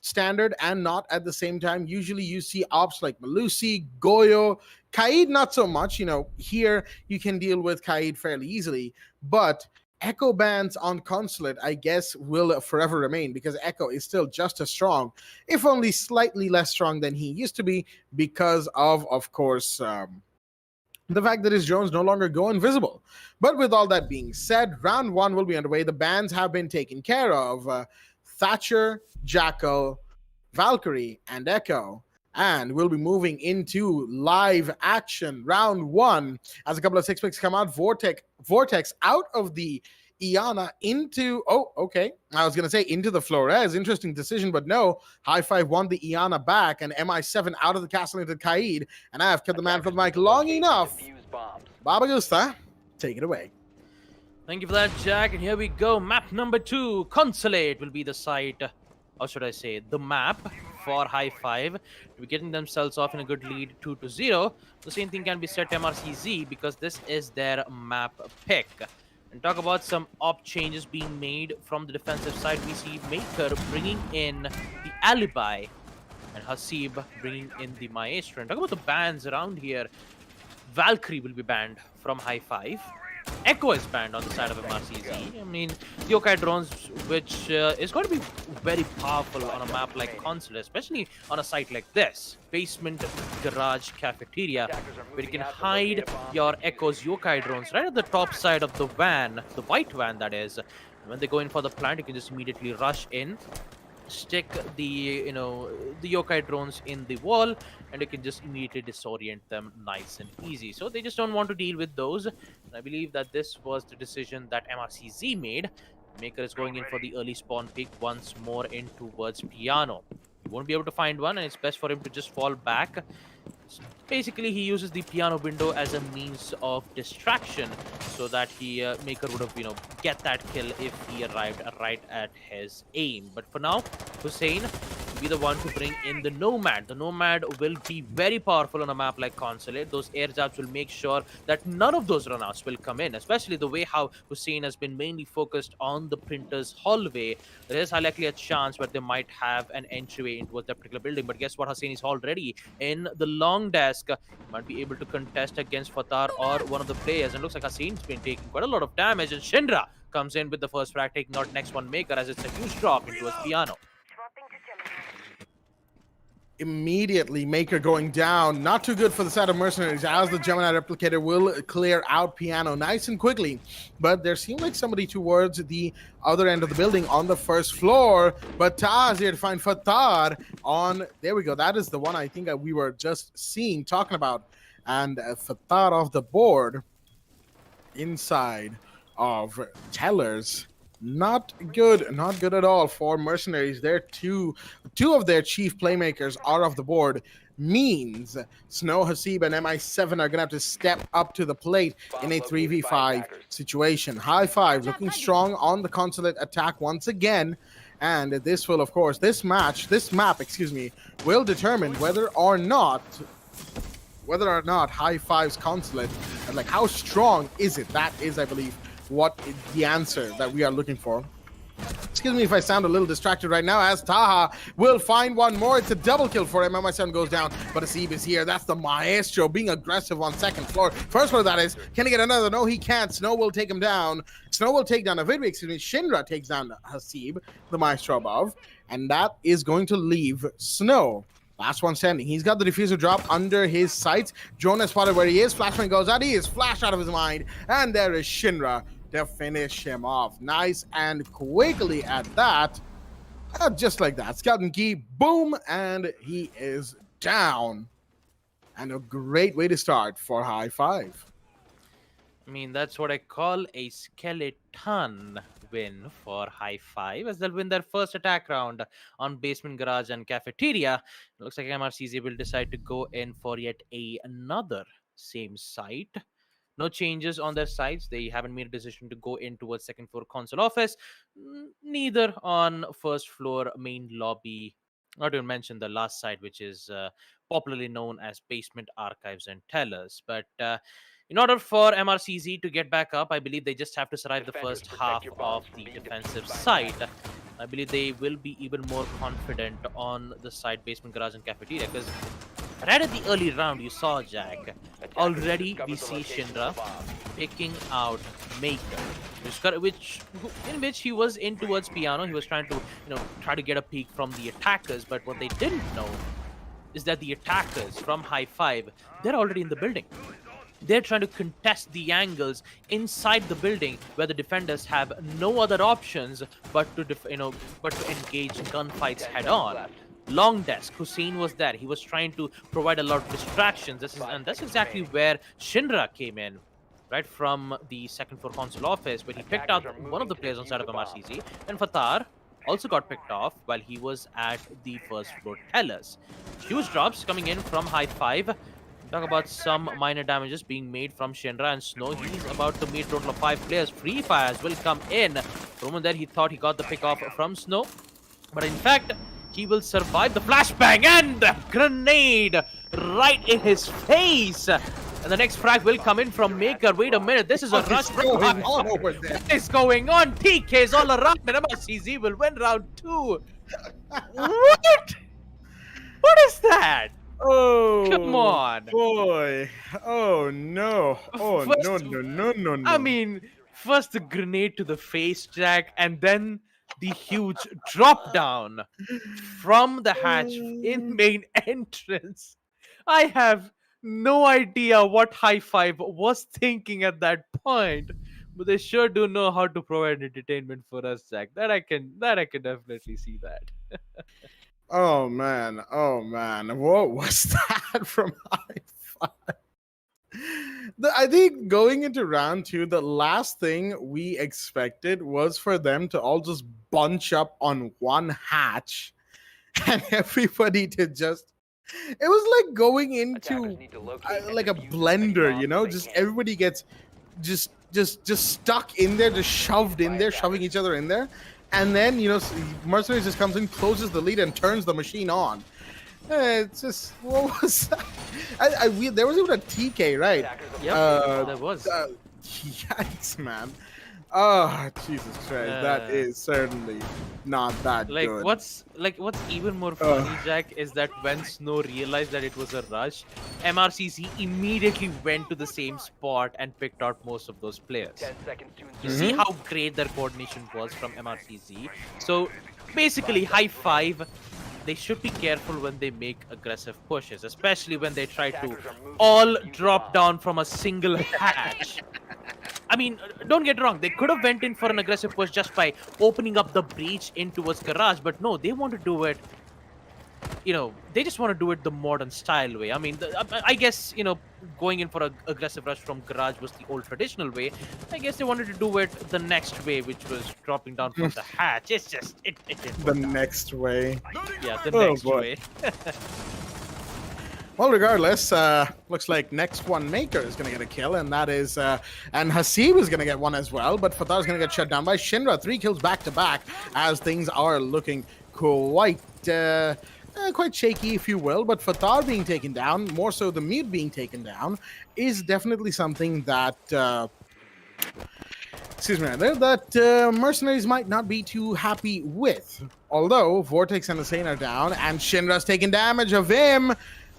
standard and not at the same time. Usually you see ops like Malusi, Goyo, Kaid, not so much. Here you can deal with Kaid fairly easily, but Echo bans on Consulate, I guess, will forever remain because Echo is still just as strong, if only slightly less strong than he used to be, because of course, the fact that his drones no longer go invisible. But with all that being said, round 1 will be underway. The bans have been taken care of. Thatcher, Jackal, Valkyrie, and Echo. And we'll be moving into live action. Round 1, as a couple of 6 picks come out. Vortex out of the Iana into, I was going to say into the Flores. Interesting decision, but no. High Five won the Iana back, and MI7 out of the castle into Kaid. And I have kept the man for the mic long enough. Baba Gusta, take it away. Thank you for that, Jack. And here we go. Map number 2, Consulate, will be the site, or should I say, the map for High Five to be getting themselves off in a good lead, 2-0. The same thing can be said to MRCZ because this is their map pick. And talk about some op changes being made from the defensive side. We see Maker bringing in the Alibi and Hasib bringing in the Maestro. And talk about the bans around here. Valkyrie will be banned from High 5. Echo is banned on the side of MRCZ. I mean, the Yokai drones, which is going to be very powerful on a map like Consulate, especially on a site like this. Basement, garage, cafeteria, where you can hide your Echo's Yokai drones right at the top side of the van, the white van that is. When they go in for the plant, you can just immediately rush in, stick the the yokai drones in the wall, and you can just immediately disorient them nice and easy. So they just don't want to deal with those, and I believe that this was the decision that MRCZ made. Maker is going in for the early spawn pick once more in towards Piano. He won't be able to find one, and it's best for him to just fall back. Basically, he uses the piano window as a means of distraction, so that he Maker would have get that kill if he arrived right at his aim. But for now, Hussein will be the one to bring in the Nomad. The Nomad will be very powerful on a map like Consulate. Those air jabs will make sure that none of those runouts will come in, especially the way how Hussein has been mainly focused on the printer's hallway. There is likely a chance where they might have an entryway into that particular building. But guess what? Hussein is already in the long desk. Might be able to contest against Fatar or one of the players. And looks like Hussein been taking quite a lot of damage. And Shinra comes in with the first frag, taking out next one Maker, as it's a huge drop into his piano. Immediately, Maker going down. Not too good for the side of Mercenaries, as the Gemini Replicator will clear out Piano nice and quickly. But there seemed like somebody towards the other end of the building on the first floor. But Taz here to find Fatar on... There we go. That is the one I think we were just seeing, talking about. And Fatar off the board inside of Tellers. Not good at all for Mercenaries. They're two of their chief playmakers are off the board. Means Snow, Hasib, and MI7 are gonna have to step up to the plate in a 3v5 situation. High 5 looking strong on the Consulate attack once again. And this will, of course, this map, will determine whether or not High 5's Consulate, and like how strong is it? That is, I believe, what is the answer that we are looking for. Excuse me if I sound a little distracted right now, as Taha will find one more. It's a double kill for him. MI7 goes down, but Hasib is here. That's the Maestro being aggressive on second floor. First floor, that is. Can he get another? No, he can't. Snow will take him down. Snow will take down Avidvi, excuse me. Shinra takes down Hasib, the Maestro above, and that is going to leave Snow. Last one standing. He's got the diffuser drop under his sights. Drone has spotted where he is. Flashman goes out. He is flashed out of his mind. And there is Shinra to finish him off. Nice and quickly at that. Just like that. Scouting key. Boom. And he is down. And a great way to start for High 5. I mean, that's what I call a skeleton win for High 5, as they'll win their first attack round on Basement, Garage, and Cafeteria. It looks like MRCZ will decide to go in for yet another same site. No changes on their sides. They haven't made a decision to go in towards second floor console office. Neither on first floor main lobby. Not to mention the last side, which is popularly known as Basement, Archives, and Tellers. But in order for MRCZ to get back up, I believe they just have to survive the first half of the defensive side. I believe they will be even more confident on the side Basement, Garage, and Cafeteria, because right at the early round, you saw Jack. Already we see Shinra picking out Maker, in which he was in towards Piano. He was trying to, try to get a peek from the attackers. But what they didn't know is that the attackers from High 5, they're already in the building. They're trying to contest the angles inside the building, where the defenders have no other options but to engage gunfights head on. Long desk, Hussein was there. He was trying to provide a lot of distractions. And that's exactly where Shinra came in, right from the second floor console office, where he picked out one of the players on side of MRCZ. And Fatar also got picked off while he was at the first floor Tellers. Huge drops coming in from High 5. Talk about some minor damages being made from Shinra and Snow. He's about to meet a total of 5 players. Free fires will come in. For a moment there, he thought he got the pick off from Snow, but in fact, he will survive the flashbang and the grenade right in his face. And the next frag will come in from Maker. Wait a minute, this is a What rush is from going on over there? What is going on? TK's all around, and MRCZ will win round 2. What? What is that? Oh, Come on. boy. Oh, no. Oh, no, First, no, no, no, no. I mean, first the grenade to the face, Jack, and then the huge drop down from the hatch in main entrance. I have no idea what High Five was thinking at that point, but they sure do know how to provide entertainment for us, Jack. That I can definitely see that. Oh, man. Oh, man. What was that from High Five? I think going into round 2, the last thing we expected was for them to all just bunch up on one hatch and everybody to just. It was like going into like a blender, you know? Just everybody gets just stuck in there, just shoved in there, shoving each other in there. And then, you know, Mercenariez just comes in, closes the lead, and turns the machine on. It's just, what was that? There was even a TK, right? Yep, there was. Yikes, man. Oh, Jesus Christ. That is certainly not that Like good. what's even more funny, Jack, is that when Snow realized that it was a rush, MRCC immediately went to the same spot and picked out most of those players. You see how great their coordination was from MRCC. So basically, High Five, they should be careful when they make aggressive pushes, especially when they try to all drop down from a single hatch. I mean, don't get wrong, they could have went in for an aggressive push just by opening up the breach in towards Garage, but no, they want to do it, you know, they just want to do it the modern style way. I mean, I guess, you know, going in for an aggressive rush from Garage was the old traditional way. I guess they wanted to do it the next way, which was dropping down from the hatch. It's just, it didn't The work out. next way. Yeah, the Oh, next boy. way. Well, regardless, looks like next one Maker is going to get a kill, and that is, and Hasib is going to get one as well, but Fatar is going to get shut down by Shinra. 3 kills back to back as things are looking quite shaky, if you will, but Fatar being taken down, more so the Mute being taken down, is definitely something that, excuse me, that Mercenariez might not be too happy with. Although, Vortex and Hussein are down, and Shinra's taking damage of him.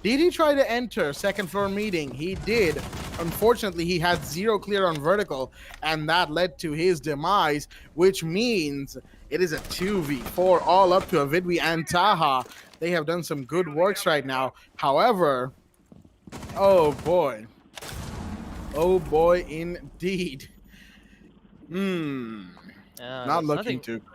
Did he try to enter second floor meeting? He did. Unfortunately, he had 0 clear on vertical, and that led to his demise, which means it is a 2v4 all up to Avidwi and Taha. They have done some good works right now. However, oh boy. Oh boy, indeed. Not looking too good.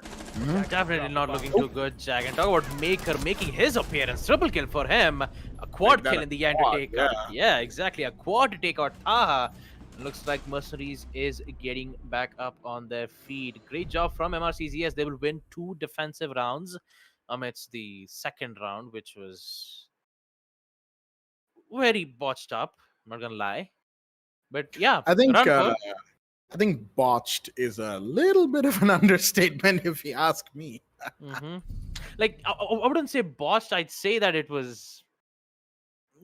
Definitely not looking too good, Jack. And talk about Maker making his appearance. Triple kill for him. A quad kill in the end to take out. Yeah, exactly. A quad to take out Taha. Looks like Mercenariez is getting back up on their feet. Great job from MRCZ as they will win 2 defensive rounds amidst the second round, which was very botched up. I'm not gonna lie. But yeah, I think botched is a little bit of an understatement, if you ask me. Like, I wouldn't say botched. I'd say that it was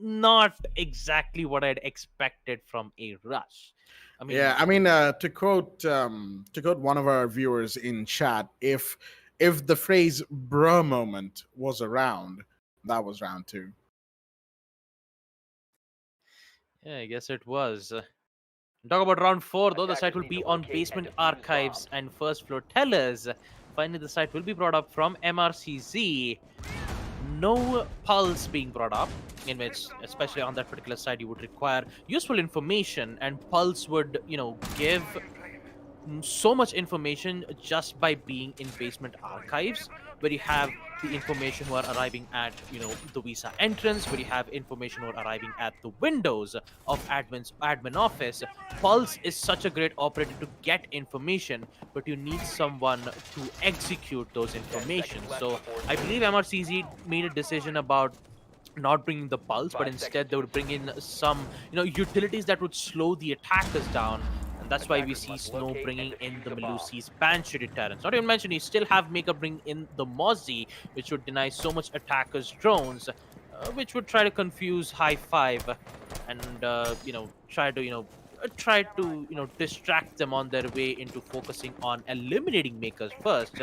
not exactly what I'd expected from a rush. I mean, Yeah, I mean, to quote one of our viewers in chat, if the phrase "bruh moment" was around, that was round 2. yeah, I guess it was. Talk about round 4, though. The site will be on Basement Archives and First Floor Tellers. Finally, the site will be brought up from MRCZ. No pulse being brought up, in which, especially on that particular side, you would require useful information, and pulse would, you know, give so much information just by being in Basement Archives, where you have the information who are arriving at, you know, the visa entrance, where you have information who are arriving at the windows of admin office. Pulse is such a great operator to get information, but you need someone to execute those information. So I believe MRCZ made a decision about not bringing the pulse, but instead they would bring in some, you know, utilities that would slow the attackers down. And that's why we see Snow bringing in the Melusi's Banshee deterrence. Not even mention, you still have Maker bring in the Mozzie, which would deny so much attackers' drones. which would try to confuse High Five and try to distract them on their way into focusing on eliminating Makers first.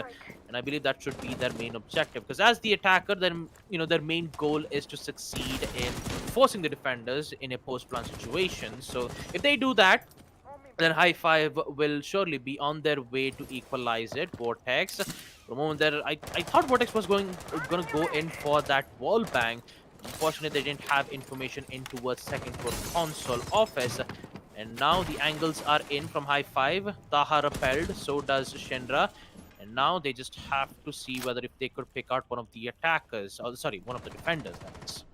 And I believe that should be their main objective, because as the attacker, then their main goal is to succeed in forcing the defenders in a post-plant situation. So if they do that, then High Five will surely be on their way to equalize it. Vortex, for a moment there, I thought Vortex was gonna go in for that wall bang. Unfortunately, they didn't have information in towards second floor console office. And now the angles are in from High Five. Taha repelled, so does Shinra. And now they just have to see whether if they could pick out one of the attackers, or sorry, one of the defenders, that is.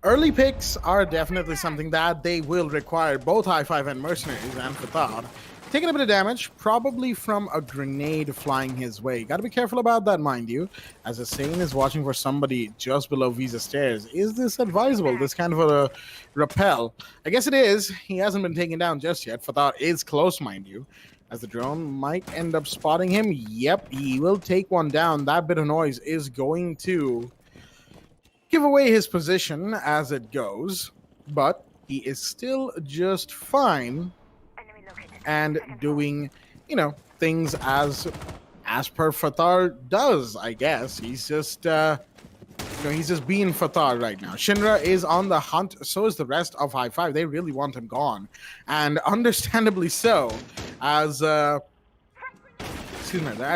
Early picks are definitely something that they will require, both High Five and Mercenaries and Fathad. Taking a bit of damage, probably from a grenade flying his way. Gotta be careful about that, mind you, as Hussein is watching for somebody just below Visa Stairs. Is this advisable, this kind of a rappel? I guess it is. He hasn't been taken down just yet. Fathad is close, mind you, as the drone might end up spotting him. Yep, he will take one down. That bit of noise is going to give away his position as it goes, but he is still just fine and doing, things as per Fathar does, I guess. He's just, he's just being Fathar right now. Shinra is on the hunt, so is the rest of High Five. They really want him gone, and understandably so, as as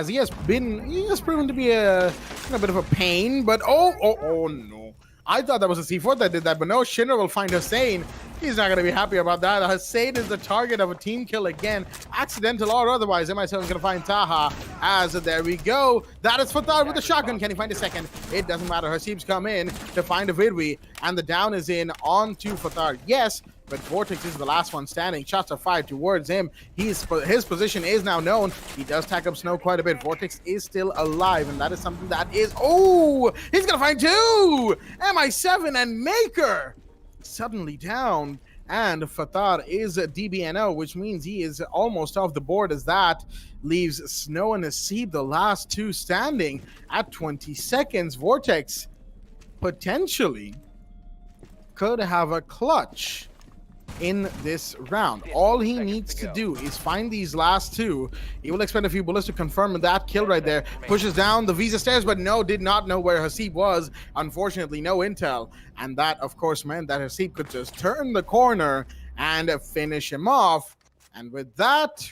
he has proven to be a bit of a pain. But oh no, I thought that was a C4 that did that, but no, Shinra will find Hussein. He's not going to be happy about that. Hussein is the target of a team kill again, accidental or otherwise. MI7 is going to find Taha, as there we go. That is Fathad with the shotgun. Can he find a second? It doesn't matter. Hasib's come in to find a Vidwi, and the down is in onto Fathad. Yes, but Vortex is the last one standing. Shots are fired towards him. His position is now known. He does tack up snow quite a bit. Vortex is still alive, and that is something that is... Oh! He's going to find two! MI7 and Maker suddenly down, and Fathad is a DBNO, which means he is almost off the board, as that leaves Snow and Hasib, the last two standing at 20 seconds. Vortex potentially could have a clutch in this round. All he needs to do is find these last two. He will expend a few bullets to confirm that kill right there. Pushes down the Visa Stairs, but no, did not know where Hasib was. Unfortunately, no intel. And that, of course, meant that Hasib could just turn the corner and finish him off. And with that,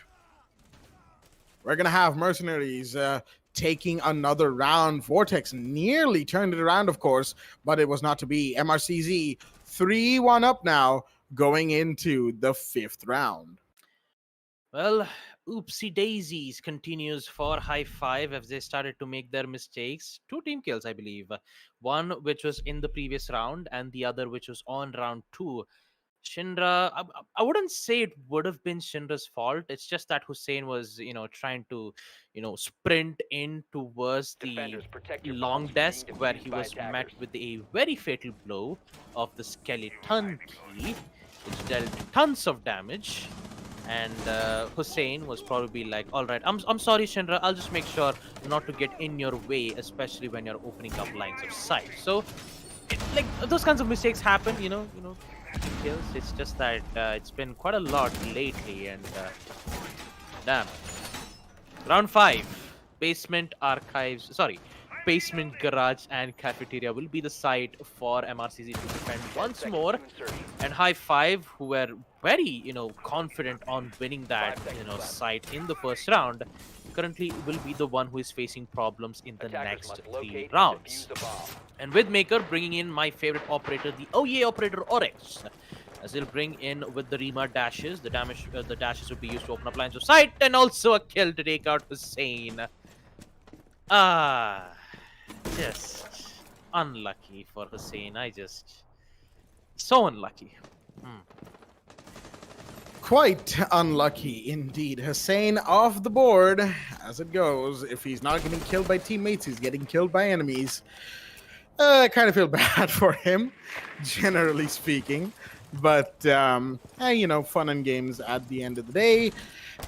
we're going to have Mercenaries taking another round. Vortex nearly turned it around, of course, but it was not to be. MRCZ 3-1 up now, going into the fifth round. Well, oopsie daisies continues for High Five as they started to make their mistakes. Two team kills, I believe. One which was in the previous round, and the other which was on round 2. Shinra, I wouldn't say it would have been Shinra's fault. It's just that Hussein was, trying to, sprint in towards the long desk, where he was met with a very fatal blow of the skeleton key, which dealt tons of damage. And Hussein was probably like, all right, I'm sorry, Shinra, I'll just make sure not to get in your way, especially when you're opening up lines of sight. So, those kinds of mistakes happen, kills. It's just that it's been quite a lot lately, and damn. Round 5, basement garage and cafeteria will be the site for MRCZ to defend once more. And High Five, who were very confident on winning that site in the first round, currently will be the one who is facing problems in the next 3 rounds. And with Maker bringing in my favorite operator, the OEA operator Oryx, as they'll bring in with the Rima dashes. The dashes would be used to open up lines of sight, and also a kill to take out Hussein. Just unlucky for Hussein. So unlucky. Quite unlucky indeed. Hussein off the board, as it goes. If he's not getting killed by teammates, he's getting killed by enemies. I kind of feel bad for him, generally speaking. But hey, fun and games at the end of the day.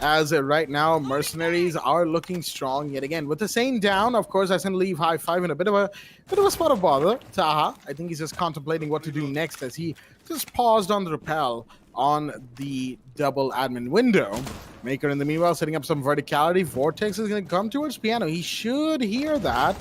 As right now, Mercenaries are looking strong yet again. With the same down, of course, I can leave high five in a bit of a spot of bother. Taha, I think he's just contemplating what to do next as he just paused on the rappel on the double admin window. Maker in the meanwhile setting up some verticality. Vortex is going to come towards piano. He should hear that.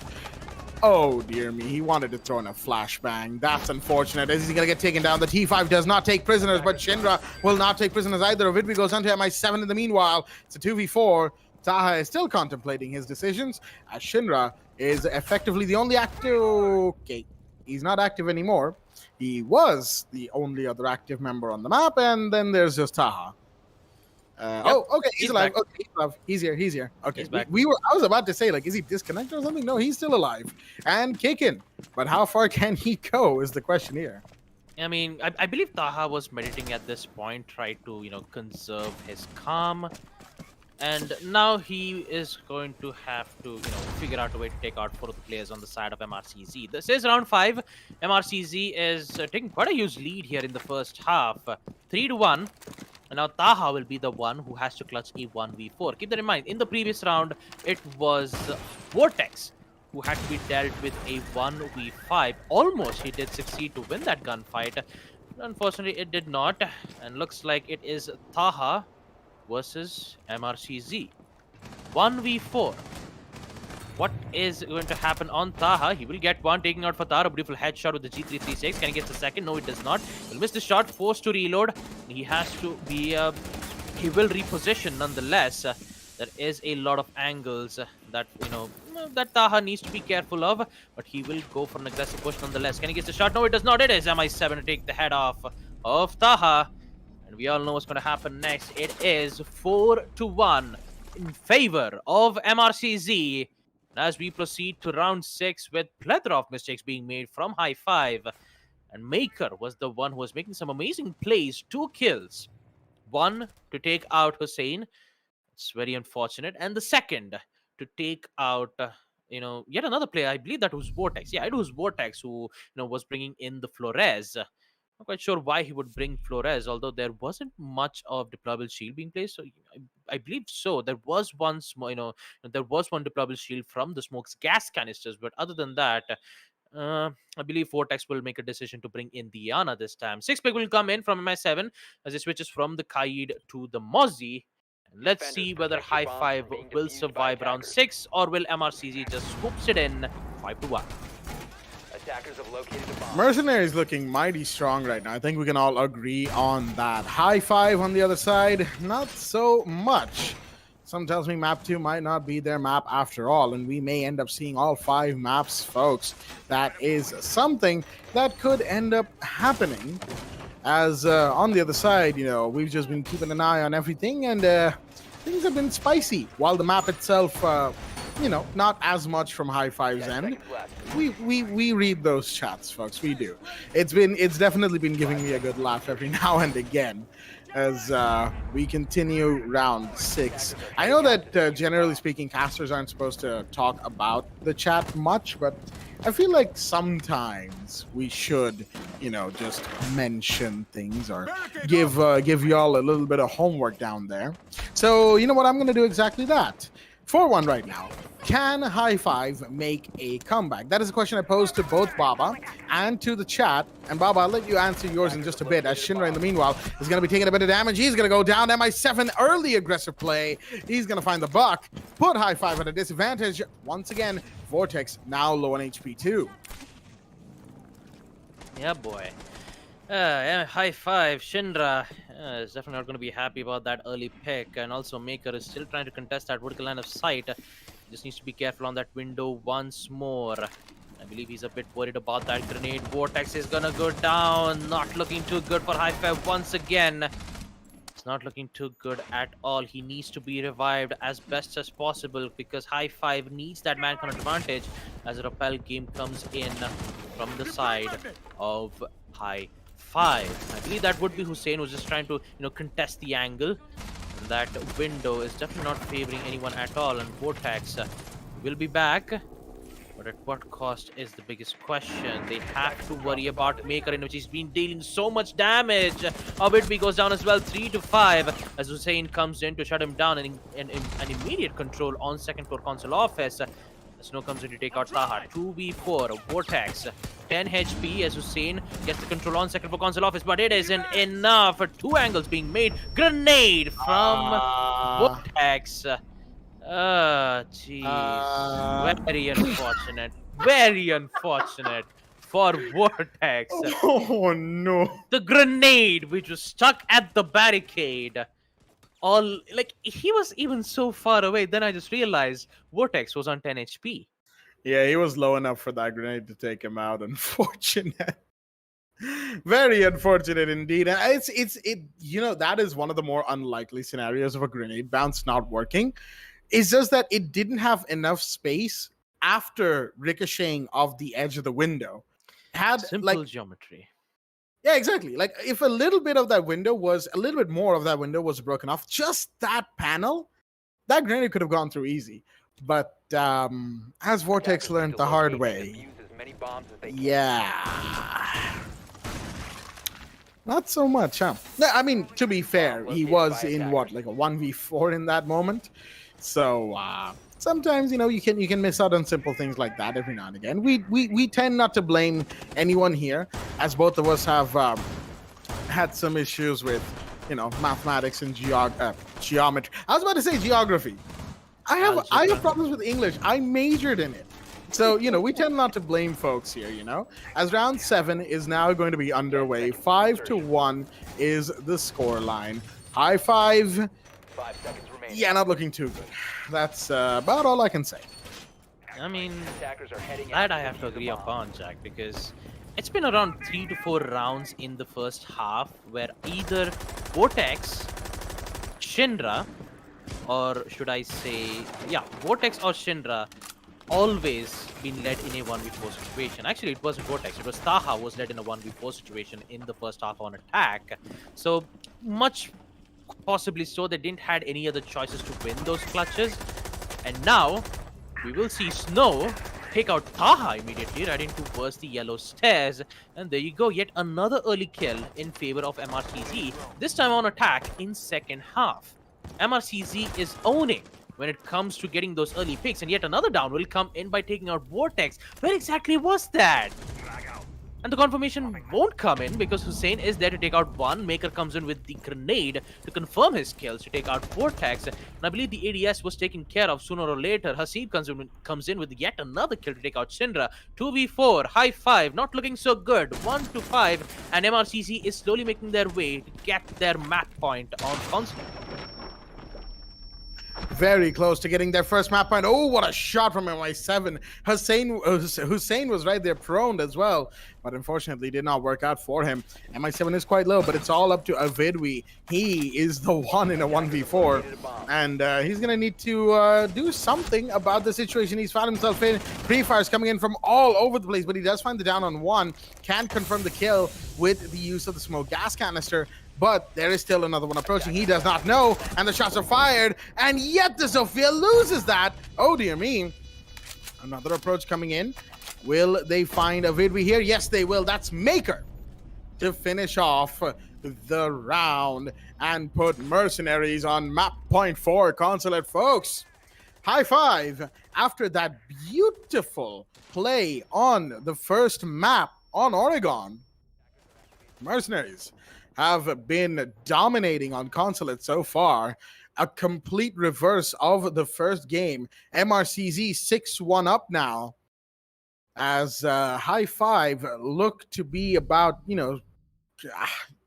Oh, dear me. He wanted to throw in a flashbang. That's unfortunate. Is he going to get taken down? The T5 does not take prisoners, but Shinra will not take prisoners either. Vidvi goes on to MI7 in the meanwhile. It's a 2v4. Taha is still contemplating his decisions, as Shinra is effectively the only active... Okay, he's not active anymore. He was the only other active member on the map, and then there's just Taha. Oh, okay, he's alive. Back. Okay, he's alive. He's here. Okay, He's back. I was about to say, like, is he disconnected or something? No, he's still alive and kicking. But how far can he go is the question here. I mean, I believe Taha was meditating at this point, tried to, conserve his calm. And now he is going to have to, figure out a way to take out 4 of the players on the side of MRCZ. This is round 5. MRCZ is taking quite a huge lead here in the first half. 3-1. And now Taha will be the one who has to clutch a 1v4. Keep that in mind. In the previous round, it was Vortex who had to be dealt with a 1v5. Almost he did succeed to win that gunfight. Unfortunately, it did not. And looks like it is Taha versus MRCZ. 1v4. What is going to happen on Taha? He will get one, taking out for Taha. A beautiful headshot with the G336. Can he get the second? No, it does not. He'll miss the shot, forced to reload. He has to be... he will reposition nonetheless. There is a lot of angles that, that Taha needs to be careful of. But he will go for an aggressive push nonetheless. Can he get the shot? No, it does not. It is MI7 to take the head off of Taha. And we all know what's going to happen next. It is 4-1 in favor of MRCZ. As we proceed to round 6 with plethora of mistakes being made from high five. And Maker was the one who was making some amazing plays. 2 kills. One to take out Hussein. It's very unfortunate. And the second to take out, yet another player. I believe that was Vortex. Yeah, it was Vortex who, was bringing in the Flores. Not quite sure why he would bring Flores, although there wasn't much of deployable shield being placed. So I believe so. There was one small, there was one deployable shield from the smokes gas canisters, but other than that, I believe Vortex will make a decision to bring in Diana this time. 6-pick will come in from MI7 as he switches from the Kaid to the Mozzie. And let's see whether High Five will survive round 6 or will MRCZ just swoops it in 5-1. Attackers have located a bomb. Mercenaries looking mighty strong right now. I think we can all agree on that. High five on the other side, not so much. Some tells me map 2 might not be their map after all, and we may end up seeing all 5 maps, folks. That is something that could end up happening. As on the other side, we've just been keeping an eye on everything, and things have been spicy. While the map itself, not as much from High Five's end. We read those chats, folks. We do. It's definitely been giving me a good laugh every now and again as we continue round 6. I know that generally speaking, casters aren't supposed to talk about the chat much, but I feel like sometimes we should, just mention things or give y'all a little bit of homework down there. So you know what? I'm going to do exactly that. 4-1 right now. Can High Five make a comeback? That is a question I posed to both Baba and to the chat. And Baba, I'll let you answer yours in just a bit, as Shinra, in the meanwhile, is going to be taking a bit of damage. He's going to go down. MI7, early aggressive play. He's going to find the buck. Put High Five at a disadvantage. Once again, Vortex now low on HP too. Yeah, boy. High Five, Shinra is definitely not going to be happy about that early pick. And also Maker is still trying to contest that vertical line of sight. Just needs to be careful on that window once more. I believe he's a bit worried about that grenade. Vortex is going to go down. Not looking too good for High Five once again. It's not looking too good at all. He needs to be revived as best as possible because High Five needs that man-count advantage as a rappel game comes in from the side of High Five. I believe that would be Hussein, who's just trying to, contest the angle. That window is definitely not favoring anyone at all, and Vortex will be back. But at what cost is the biggest question. They have to worry about Maker, in which he's been dealing so much damage. Abidby goes down as well, 3-5, as Hussein comes in to shut him down, and an immediate control on second floor console office. Snow comes in to take out Taha. 2v4, Vortex, 10 HP as Hussein gets the control on second floor console office, but it isn't enough. 2 angles being made. Grenade from Vortex. Jeez. Very unfortunate. Very unfortunate for Vortex. Oh no. The grenade which was stuck at the barricade. All like he was even so far away. Then I just realized Vortex was on 10 HP. Yeah, he was low enough for that grenade to take him out. Unfortunate. Very unfortunate indeed. And it's that is one of the more unlikely scenarios of a grenade bounce not working. It's just that it didn't have enough space after ricocheting off the edge of the window. Had Simple geometry. Yeah, exactly. Like if a little bit more of that window was broken off, just that panel, that grenade could have gone through easy. But as Vortex learned the hard way, yeah, not so much, huh? I mean, to be fair, he was in like a 1v4 in that moment. So sometimes you can miss out on simple things like that every now and again. We tend not to blame anyone here, as both of us have had some issues with mathematics and geometry. I was about to say geography. I have problems with English. I majored in it. So, we tend not to blame folks here, As round 7 is now going to be underway. 5-1 is the score line. High 5. 5 seconds remaining. Yeah, not looking too good. That's about all I can say. I mean, Attackers are heading that out I to have to defuse the agree bomb. upon, Jack, because it's been around 3 to 4 rounds in the first half where either Vortex, Shinra, or should I say, Vortex or Shinra always been led in a 1v4 situation. Actually, it wasn't Vortex, it was Taha was led in a 1v4 situation in the first half on attack. So much possibly so they didn't had any other choices to win those clutches. And now we will see Snow take out Taha immediately, riding towards the yellow stairs. And there you go, yet another early kill in favor of MRCZ, this time on attack in second half. MRCZ is owning when it comes to getting those early picks, and yet another down will come in by taking out Vortex. Where exactly was that? And the confirmation won't come in because Hussein is there to take out one. Maker comes in with the grenade to confirm his kills to take out Vortex. And I believe the ADS was taken care of sooner or later. Haseeb comes in with yet another kill to take out Syndra. 2v4, high 5, not looking so good. 1-5, and MRCC is slowly making their way to get their map point on console. Very close to getting their first map point. Oh, what a shot from MI7. Hussein was right there prone as well, but unfortunately did not work out for him. MI7 is quite low, but it's all up to Avidwi. He is the one in a 1v4, and he's going to need to do something about the situation he's found himself in. Pre-fires coming in from all over the place, but he does find the down on one. Can confirm the kill with the use of the smoke gas canister. But there is still another one approaching. He does not know, and the shots are fired, and yet the Sophia loses that. Oh, dear me. Another approach coming in. Will they find Avidwi here? Yes, they will. That's Maker to finish off the round and put Mercenaries on map point 4 Consulate, folks. High 5 after that beautiful play on the first map on Oregon. Mercenaries have been dominating on Consulate so far. A complete reverse of the first game. MRCZ 6-1 up now, as High 5 look to be about,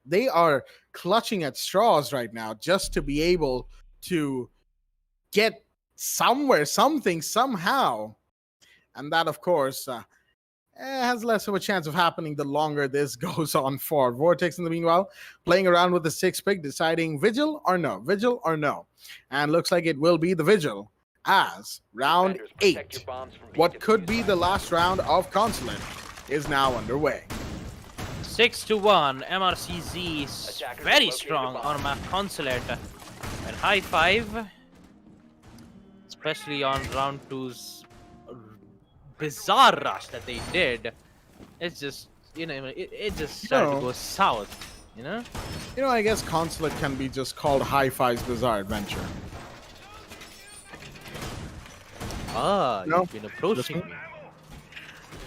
they are clutching at straws right now just to be able to get somewhere, something, somehow. And that, of course, has less of a chance of happening the longer this goes on for. Vortex, in the meanwhile, playing around with the 6th pick, deciding Vigil or no. And looks like it will be the Vigil, as round 8, what could be the last round of Consulate, is now underway. 6-1, MRCZ is very strong on map Consulate. And High 5, especially on round 2's bizarre rush that they did, it's just, it just started to know- go south, you know? I guess Consulate can be just called Hi-Fi's Bizarre Adventure. Ah, No, you've been approaching listen. me.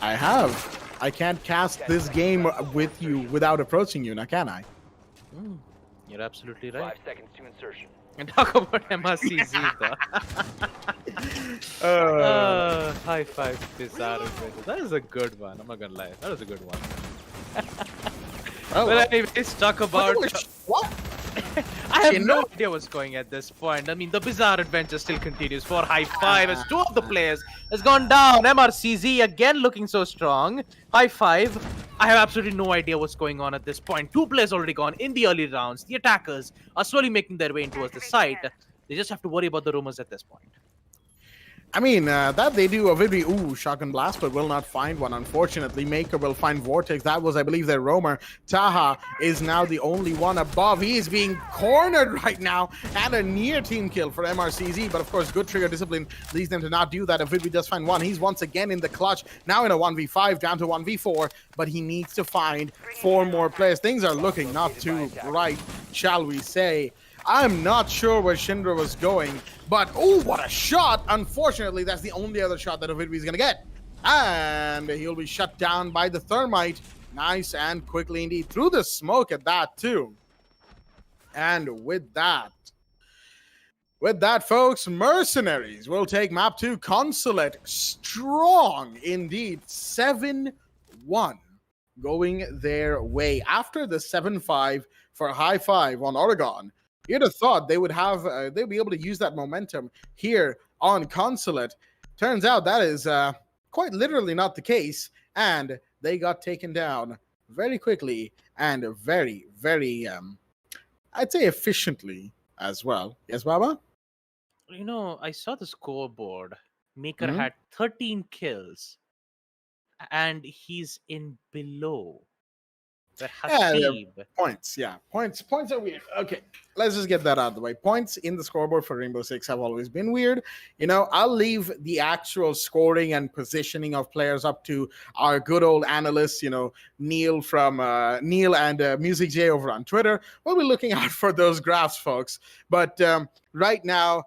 I have. I can't cast this game with you without approaching you, now can I? You're absolutely right. 5 seconds to insertion. And talk about MRCZ though. High five, bizarre adventure. That is a good one. I'm not gonna lie. That was a good one. Oh, Well, anyways, talk about. What? I have no idea what's going at this point. I mean, the bizarre adventure still continues for High Five as two of the players has gone down. MRCZ again looking so strong. High Five. I have absolutely no idea what's going on at this point. Two players already gone in the early rounds. The attackers are slowly making their way in towards the site. They just have to worry about the rumors at this point. I mean, that they do a very, shotgun blast, but will not find one. Unfortunately, Maker will find Vortex. That was, I believe, their roamer. Taha is now the only one above. He is being cornered right now, and a near team kill for MRCZ. But of course, good trigger discipline leads them to not do that. Avidvi does find one. He's once again in the clutch, now in a 1v5, down to 1v4, but he needs to find 4 more players. Things are looking not too bright, shall we say. I'm not sure where Shindra was going, but what a shot! Unfortunately, that's the only other shot that Avidvi is gonna get. And he'll be shut down by the thermite. Nice and quickly indeed. Through the smoke at that too. And with that, folks, Mercenaries will take map 2 Consulate. Strong indeed. 7-1 going their way. After the 7-5 for High Five on Oregon, you'd have thought they would have, they'd be able to use that momentum here on Consulate. Turns out that is quite literally not the case, and they got taken down very quickly and very, very, I'd say efficiently as well. Yes, Baba? I saw the scoreboard. Maker had 13 kills, and he's in below. Where Hasib. Points, yeah. Points are weird. Okay, let's just get that out of the way. Points in the scoreboard for Rainbow Six have always been weird. I'll leave the actual scoring and positioning of players up to our good old analysts, Neil from Neil and Music J over on Twitter. We'll be looking out for those graphs, folks. But right now,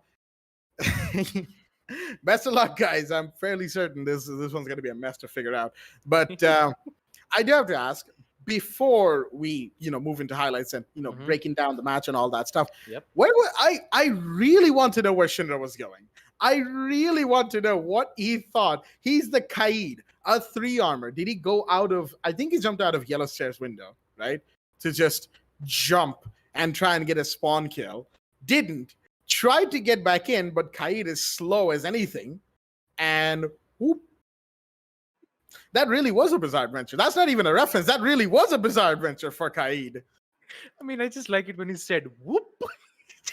best of luck, guys. I'm fairly certain this one's going to be a mess to figure out. But I do have to ask, before we move into highlights and breaking down the match and all that stuff, where I really want to know where Shinra was going. I really want to know what he thought. He's the Kaid, a 3 armor. Did he go out of, I think he jumped out of Yellow Stairs window, right, to just jump and try and get a spawn kill. Didn't. Tried to get back in, but Kaid is slow as anything, and whoop. That really was a bizarre adventure. That's not even a reference. That really was a bizarre adventure for Kaid. I mean, I just like it when he said whoop.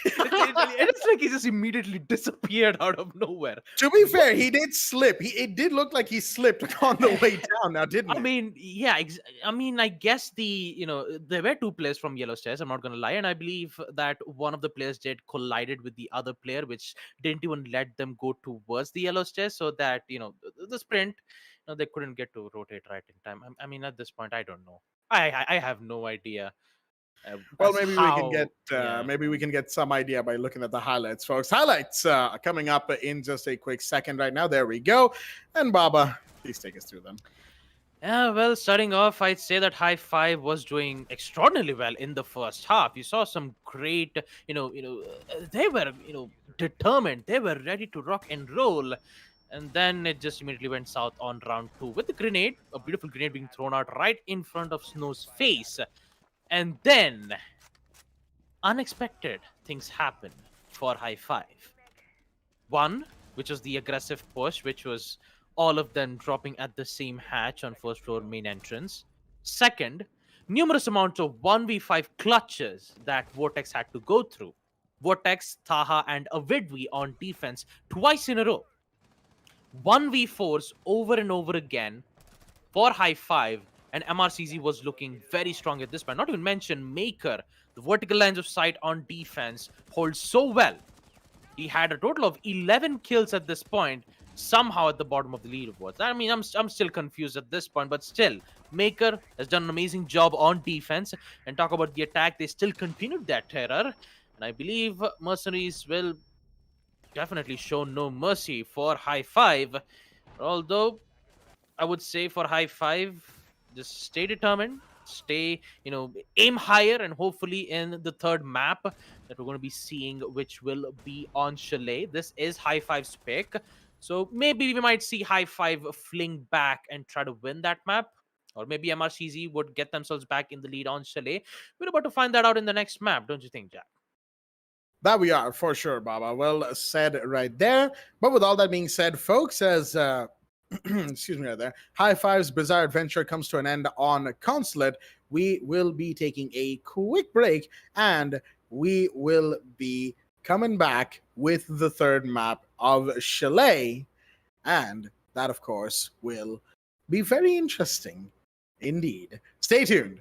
It's like he just immediately disappeared out of nowhere. To be fair, he did slip. It did look like he slipped on the way down now, didn't it? I mean, yeah. I guess there were 2 players from Yellow Stairs. I'm not going to lie. And I believe that one of the players did collided with the other player, which didn't even let them go towards the Yellow Stairs, so that, the sprint, they couldn't get to rotate right in time. I mean, at this point, I don't know. I have no idea. Well, maybe we can get some idea by looking at the highlights, folks. Highlights coming up in just a quick second right now. There we go. And Baba, please take us through them. Yeah, well, starting off, I'd say that High Five was doing extraordinarily well in the first half. You saw some great, they were, determined. They were ready to rock and roll. And then it just immediately went south on round 2 with a grenade, a beautiful grenade being thrown out right in front of Snow's face. And then, unexpected things happen for High Five. One, which was the aggressive push, which was all of them dropping at the same hatch on first floor main entrance. Second, numerous amounts of 1v5 clutches that Vortex had to go through. Vortex, Taha, and Avidvi on defense twice in a row. 1v4s over and over again for High Five, and MRCZ was looking very strong at this point. Not even mention Maker, the vertical lines of sight on defense holds so well. He had a total of 11 kills at this point, somehow at the bottom of the leaderboards. I mean, I'm still confused at this point, but still, Maker has done an amazing job on defense. And talk about the attack, they still continued their terror. And I believe Mercenaries will definitely show no mercy for High Five. Although I would say for High Five, just stay determined, stay, aim higher, and hopefully in the third map that we're going to be seeing, which will be on Chalet. This is High Five's pick. So maybe we might see High Five fling back and try to win that map. Or maybe MRCZ would get themselves back in the lead on Chalet. We're about to find that out in the next map, don't you think, Jack? That we are, for sure, Baba. Well said right there. But with all that being said, folks, as excuse me right there, High Five's bizarre adventure comes to an end on Consulate, we will be taking a quick break and we will be coming back with the third map of Chalet. And that, of course, will be very interesting indeed. Stay tuned.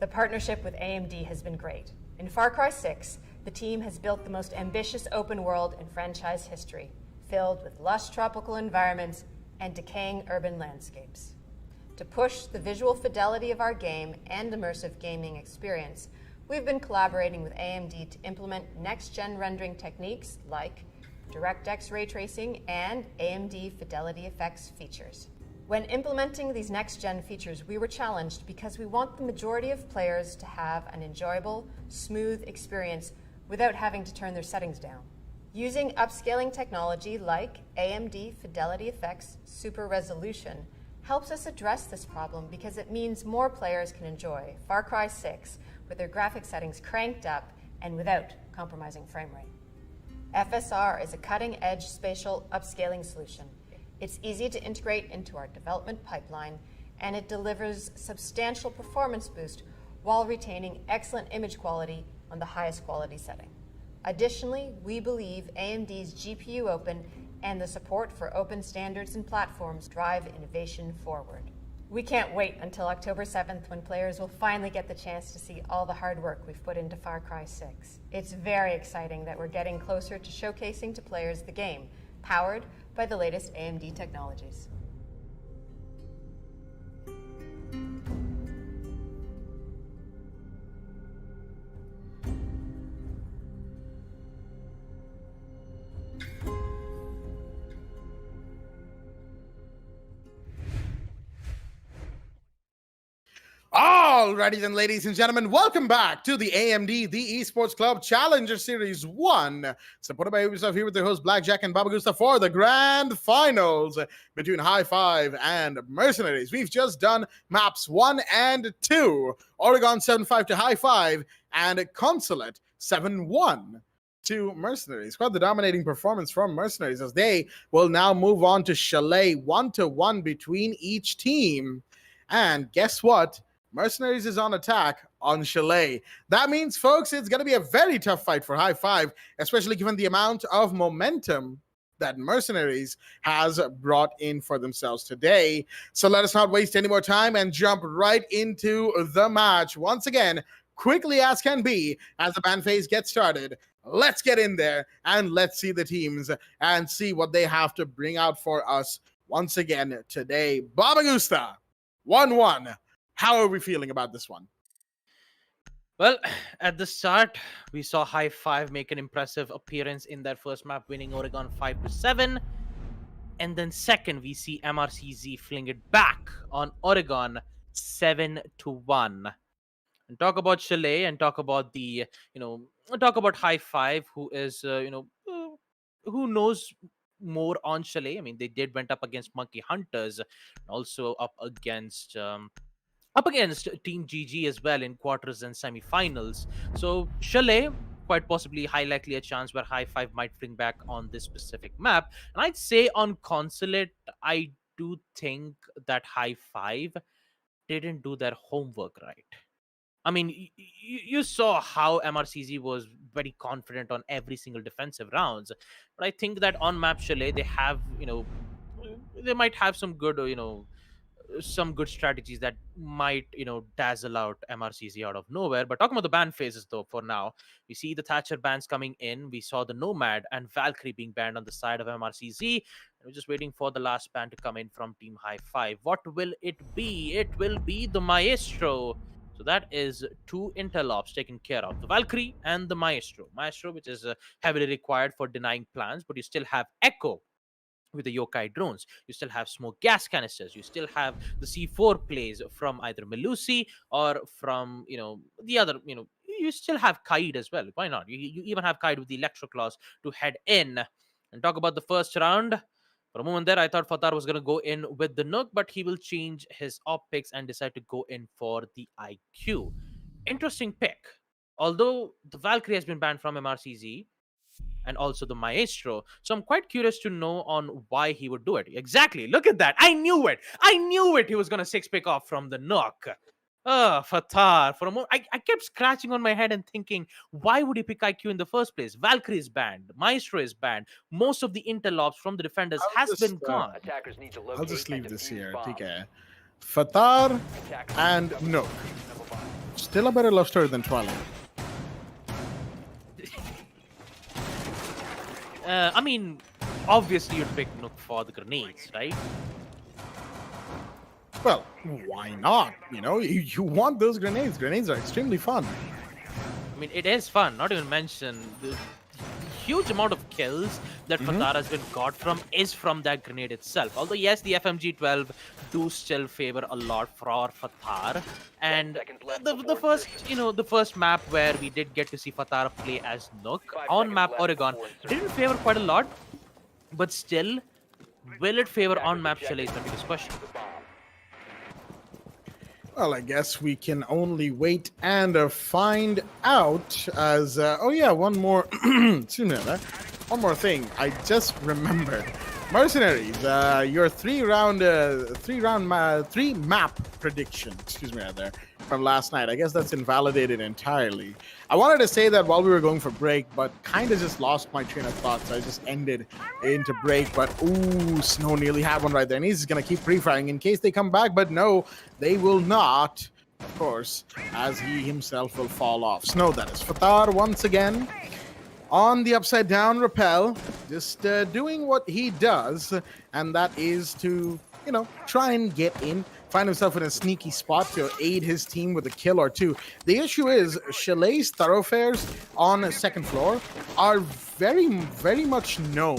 The partnership with AMD has been great. In Far Cry 6, the team has built the most ambitious open world in franchise history, filled with lush tropical environments and decaying urban landscapes. To push the visual fidelity of our game and immersive gaming experience, we've been collaborating with AMD to implement next-gen rendering techniques like DirectX ray tracing and AMD Fidelity Effects features. When implementing these next-gen features, we were challenged because we want the majority of players to have an enjoyable, smooth experience without having to turn their settings down. Using upscaling technology like AMD Fidelity Effects Super Resolution helps us address this problem because it means more players can enjoy Far Cry 6 with their graphic settings cranked up and without compromising frame rate. FSR is a cutting-edge spatial upscaling solution. It's easy to integrate into our development pipeline, and it delivers substantial performance boost while retaining excellent image quality on the highest quality setting. Additionally, we believe AMD's GPU Open and the support for open standards and platforms drive innovation forward. We can't wait until October 7th when players will finally get the chance to see all the hard work we've put into Far Cry 6. It's very exciting that we're getting closer to showcasing to players the game, powered by the latest AMD technologies. Alrighty then, ladies and gentlemen, welcome back to the AMD, the Esports Club Challenger Series 1, supported by Ubisoft, here with their hosts Blackjack and Baba Gusta for the grand finals between High Five and Mercenaries. We've just done maps 1 and 2, Oregon 7-5 to High Five, and Consulate 7-1 to Mercenaries. Quite the dominating performance from Mercenaries, as they will now move on to Chalet 1-1 between each team. And guess what? Mercenaries is on attack on Chalet. That means, folks, it's going to be a very tough fight for High Five, especially given the amount of momentum that Mercenaries has brought in for themselves today. So let us not waste any more time and jump right into the match. Once again, quickly as can be, as the ban phase gets started, let's get in there and let's see the teams and see what they have to bring out for us once again today. Baba Gusta, 1-1. How are we feeling about this one? Well, at the start, we saw High Five make an impressive appearance in their first map, winning Oregon 5-7. And then second, we see MRCZ fling it back on Oregon 7-1. And talk about Chalet and talk about talk about High Five, who is, who knows more on Chalet. I mean, they did went up against Monkey Hunters, also up against Team GG as well in quarters and semifinals. So Chalet, quite possibly high likely a chance where High Five might bring back on this specific map. And I'd say on Consulate, I do think that High Five didn't do their homework right. I mean, you saw how MRCZ was very confident on every single defensive rounds, but I think that on map Chalet they have, they might have some good, some good strategies that might, dazzle out MRCZ out of nowhere. But talking about the ban phases, though, for now, we see the Thatcher bans coming in. We saw the Nomad and Valkyrie being banned on the side of MRCZ. We're just waiting for the last ban to come in from Team High Five. What will it be? It will be the Maestro. So that is two intel ops taken care of, the Valkyrie and the Maestro. Maestro, which is heavily required for denying plans, but you still have Echo with the yokai drones. You still have smoke gas canisters. You still have the C4 plays from either Melusi or from, the other, you still have Kaid as well. Why not? You even have Kaid with the Electro Claws to head in and talk about the first round. For a moment there, I thought Fatar was going to go in with the Nook, but he will change his optics and decide to go in for the IQ. Interesting pick. Although the Valkyrie has been banned from MRCZ, and also the Maestro. So I'm quite curious to know on why he would do it. Exactly. Look at that. I knew it. I knew it. He was going to 6-pick off from the Nook. Fatar. For a moment, I kept scratching on my head and thinking, why would he pick IQ in the first place? Valkyrie is banned. Maestro is banned. Most of the intel ops from the defenders has been gone. Attackers need to locate I'll just leave and this defuse here. bombs. TK. Fatar Attackers and need to Nook. number 5. Still a better love story than Twilight. I mean, obviously you'd pick Nook for the grenades, right? Well, why not? You want those grenades. Grenades are extremely fun. I mean, it is fun. Not even mention the huge amount of kills that Fatar has been got from is from that grenade itself. Although yes, the FMG-12 do still favor a lot for Fatar. And the first map where we did get to see Fatar play as Nook on map Oregon didn't favor quite a lot, but still, will it favor on map Chalet is the biggest question. Well, I guess we can only wait and find out. As one more. Excuse me, one more thing. I just remembered. Mercenaries, your three map prediction. Excuse me, there from last night. I guess that's invalidated entirely. I wanted to say that while we were going for break, but kind of just lost my train of thought, so I just ended into break. But ooh, Snow nearly had one right there, and he's just gonna keep pre-firing in case they come back. But no, they will not, of course, as he himself will fall off. Snow, that is. Fatar once again on the upside down rappel, just doing what he does, and that is to, try and get in, find himself in a sneaky spot to aid his team with a kill or two. The issue is Chalet's thoroughfares on the second floor are very, very much known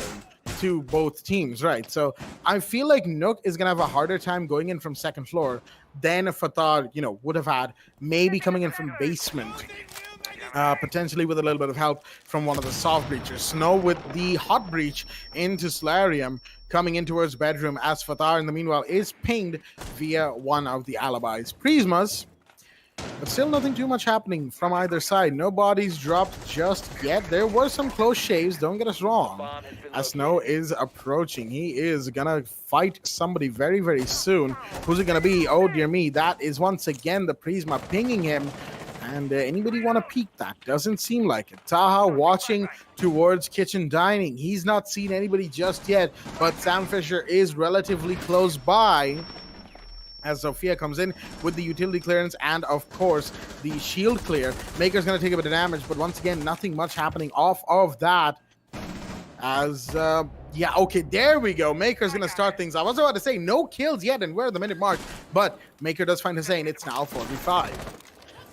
to both teams, right? So I feel like Nook is going to have a harder time going in from second floor than Fatar, would have had, maybe coming in from basement. Potentially with a little bit of help from one of the soft breachers. Snow with the hot breach into Solarium, coming in towards bedroom as Fatar in the meanwhile is pinged via one of the alibis. Prismas, but still nothing too much happening from either side. No bodies dropped just yet. There were some close shaves, don't get us wrong. As Snow is approaching, he is gonna fight somebody very, very soon. Who's it gonna be? Oh dear me, that is once again the Prisma pinging him. And anybody want to peek that? Doesn't seem like it. Taha watching towards kitchen dining. He's not seen anybody just yet, but Sam Fisher is relatively close by as Sophia comes in with the utility clearance and, of course, the shield clear. Maker's going to take a bit of damage, but once again, nothing much happening off of that. As, okay, there we go. Maker's going to start things. I was about to say no kills yet, and we're at the minute mark, but Maker does find Hussein. It's now 45.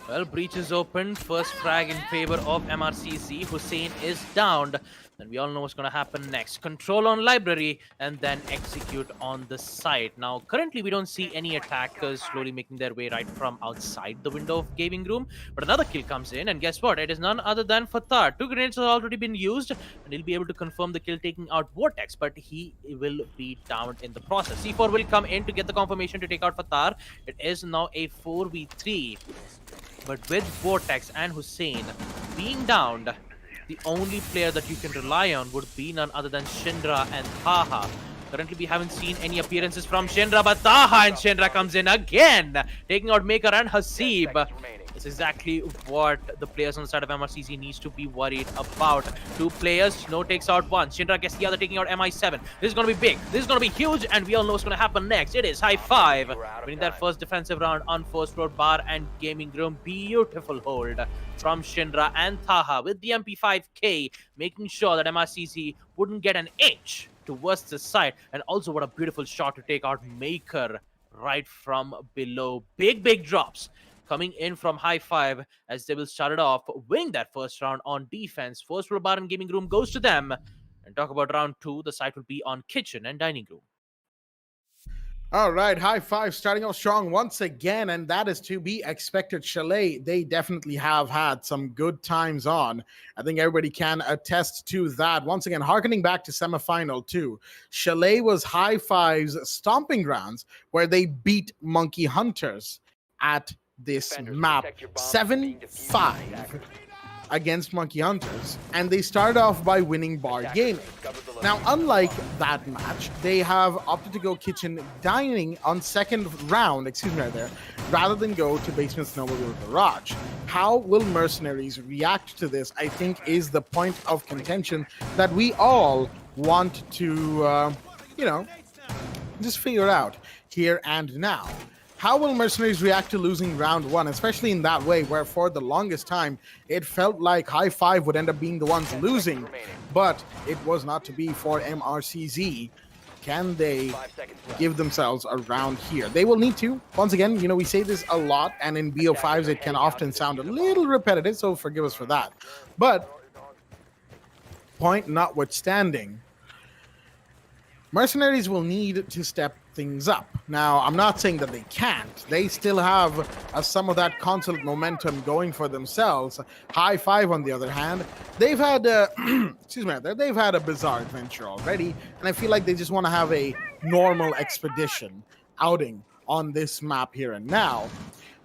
Well, breach is open. First frag in favor of MRCZ. Hussein is downed. And we all know what's going to happen next. Control on library and then execute on the site. Now, currently, we don't see any attackers slowly making their way right from outside the window of gaming room. But another kill comes in, and guess what? It is none other than Fatar. 2 grenades have already been used, and he'll be able to confirm the kill, taking out Vortex, but he will be downed in the process. C4 will come in to get the confirmation to take out Fatar. It is now a 4v3. But with Vortex and Hussein being downed, the only player that you can rely on would be none other than Shindra and Taha. Currently, we haven't seen any appearances from Shindra, but Taha and Shindra comes in again, taking out Maker and Hasib. That's exactly what the players on the side of MRCZ needs to be worried about. 2 players, no takes out one. Shindra gets the other, taking out MI7. This is going to be big. This is going to be huge, and we all know what's going to happen next. It is High Five winning that first defensive round on first floor bar and gaming room. Beautiful hold from Shindra and Taha with the MP5K, making sure that MRCZ wouldn't get an inch towards the side. And also, what a beautiful shot to take out Maker right from below. Big drops coming in from High Five as they will start it off, winning that first round on defense. First floor bar and gaming room goes to them. And talk about round 2, the site will be on kitchen and dining room. All right, High Five starting off strong once again, and that is to be expected. Chalet, they definitely have had some good times on. I think everybody can attest to that. Once again, harkening back to semifinal 2, Chalet was High Five's stomping grounds where they beat Monkey Hunters at this map 7-5 against Monkey Hunters, and they started off by winning bar gaming. Now, unlike that match, they have opted to go kitchen dining on second round, rather than go to basement snowmobile garage. How will Mercenaries react to this, I think, is the point of contention that we all want to, just figure out here and now. How will Mercenaries react to losing round 1, especially in that way where for the longest time it felt like High Five would end up being the ones losing, but it was not to be for MRCZ. Can they give themselves a round here? They will need to. Once again, we say this a lot, and in BO5s it can often sound a little repetitive, so forgive us for that. But point notwithstanding, Mercenaries will need to step things up. Now, I'm not saying that they can't. They still have some of that consolate momentum going for themselves. High Five, on the other hand, they've had they've had a bizarre adventure already, and I feel like they just want to have a normal expedition outing on this map here and now.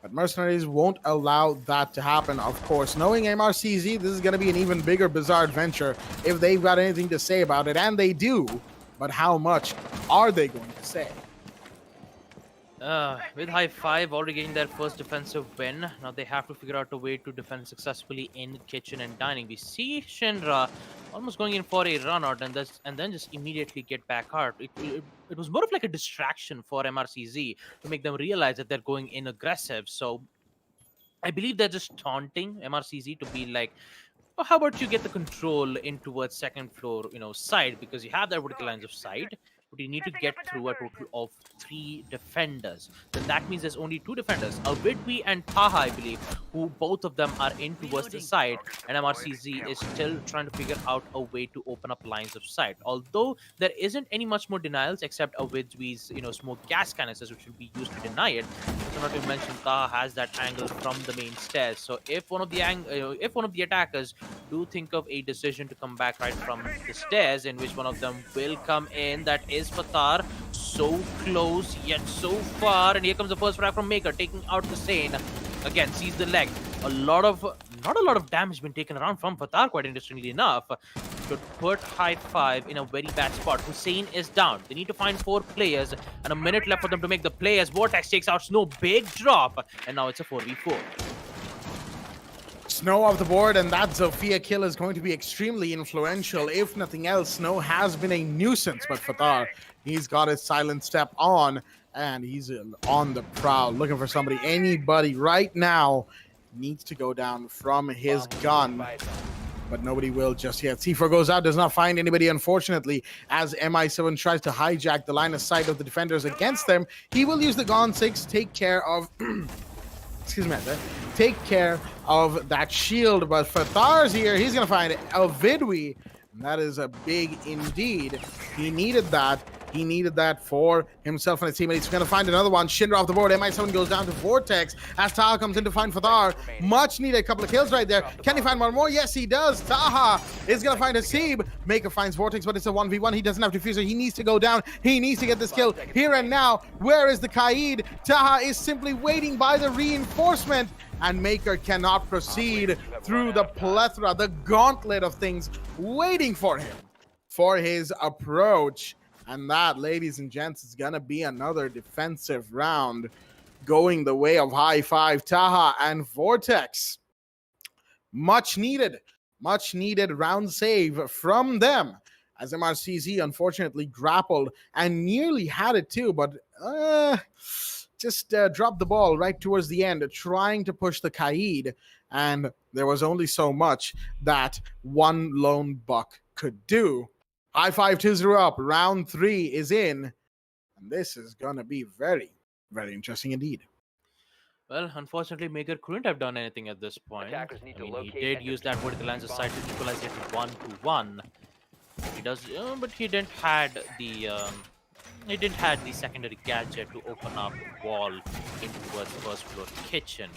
But Mercenaries won't allow that to happen, of course. Knowing MRCZ, this is going to be an even bigger bizarre adventure if they've got anything to say about it, and they do. But how much are they going to say? With High Five already getting their first defensive win, now they have to figure out a way to defend successfully in kitchen and dining. We see Shendra almost going in for a run out and then just immediately get back out. It was more of like a distraction for MRCZ to make them realize that they're going in aggressive. So I believe they're just taunting MRCZ to be like, oh, how about you get the control in towards second floor, side, because you have their vertical lines of sight, but you need to get through a total of 3 defenders. Then that means there's only 2 defenders, Avidwi and Taha, I believe, who both of them are in towards the side, and MRCZ is still trying to figure out a way to open up lines of sight. Although there isn't any much more denials except Avidwi's, smoke gas canisters, which will be used to deny it. So not to mention Taha has that angle from the main stairs. So if one of the attackers do think of a decision to come back right from the stairs, in which one of them will come in, that is Fatar. So close yet so far, and here comes the first frag from Maker, taking out Hussein. Again, sees the leg. Not a lot of damage been taken around from Fatar, quite interestingly enough. Could put High Five in a very bad spot. Hussein is down. They need to find 4 players, and a minute left for them to make the play as Vortex takes out Snow. Big drop, and now it's a 4v4. Snow off the board, and that Zofia kill is going to be extremely influential. If nothing else, Snow has been a nuisance, but Fatar, he's got his silent step on, and he's on the prowl, looking for somebody. Anybody right now needs to go down from his gun, but nobody will just yet. C4 goes out, does not find anybody, unfortunately, as MI7 tries to hijack the line of sight of the defenders against them. He will use the Gon 6, take care of excuse me, take care of that shield. But for Thar's here, he's gonna find a Vidwi. And that is a big indeed. He needed that. He needed that for himself and his teammate. He's going to find another one. Shinra off the board. MI7 goes down to Vortex as Taha comes in to find Fathar. Much needed. A couple of kills right there. Can he find one more? Yes, he does. Taha is going to find Hasib. Maker finds Vortex, but it's a 1v1. He doesn't have diffuser. He needs to go down. He needs to get this kill here and now. Where is the Kaid? Taha is simply waiting by the reinforcement. And Maker cannot proceed through the plethora, the gauntlet of things waiting for him for his approach. And that, ladies and gents, is going to be another defensive round going the way of High Five, Taha, and Vortex. Much needed round save from them as MRCZ unfortunately grappled and nearly had it too, but just dropped the ball right towards the end, trying to push the Kaid, and there was only so much that one lone buck could do. High Five 2-0 up. Round 3 is in. And this is going to be very, very interesting indeed. Well, unfortunately, Maker couldn't have done anything at this point. He did use that vertical lines aside to equalize it to 1-1. He does, but he didn't had the secondary gadget to open up wall into towards first floor kitchen,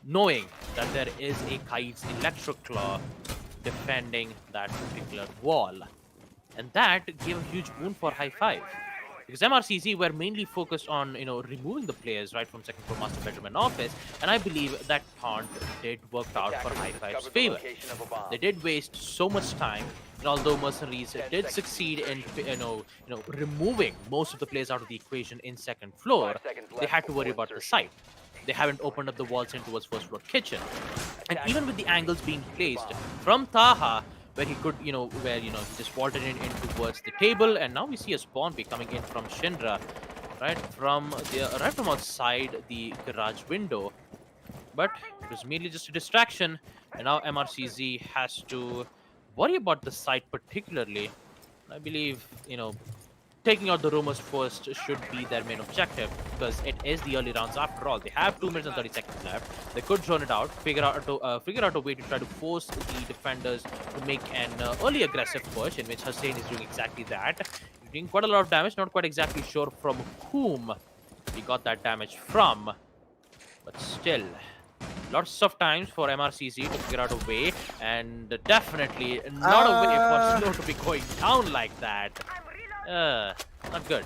knowing that there is a Kaid's Electroclaw defending that particular wall. And that gave a huge boon for High Five. Because MRCZ were mainly focused on, removing the players right from second floor master bedroom and office. And I believe that taunt did work out for High Five's favor. They did waste so much time. And although Mercenariez did succeed in, removing most of the players out of the equation in second floor, they had to worry about the site. They haven't opened up the walls in towards first floor kitchen. And even with the angles being placed from Taha, where he could, he just vaulted in towards the table, and now we see a spawn be coming in from Shinra, right from outside the garage window. But it was merely just a distraction, and now MRCZ has to worry about the site particularly. I believe, taking out the rumors first should be their main objective, because it is the early rounds after all. They have 2 minutes and 30 seconds left. They could drone it out, figure out a way to try to force the defenders to make an early aggressive push, in which Hussein is doing exactly that. He's doing quite a lot of damage, not quite exactly sure from whom he got that damage from, but still. Lots of times for MRCZ to figure out a way, and definitely not a way for Snow to be going down like that. Not good.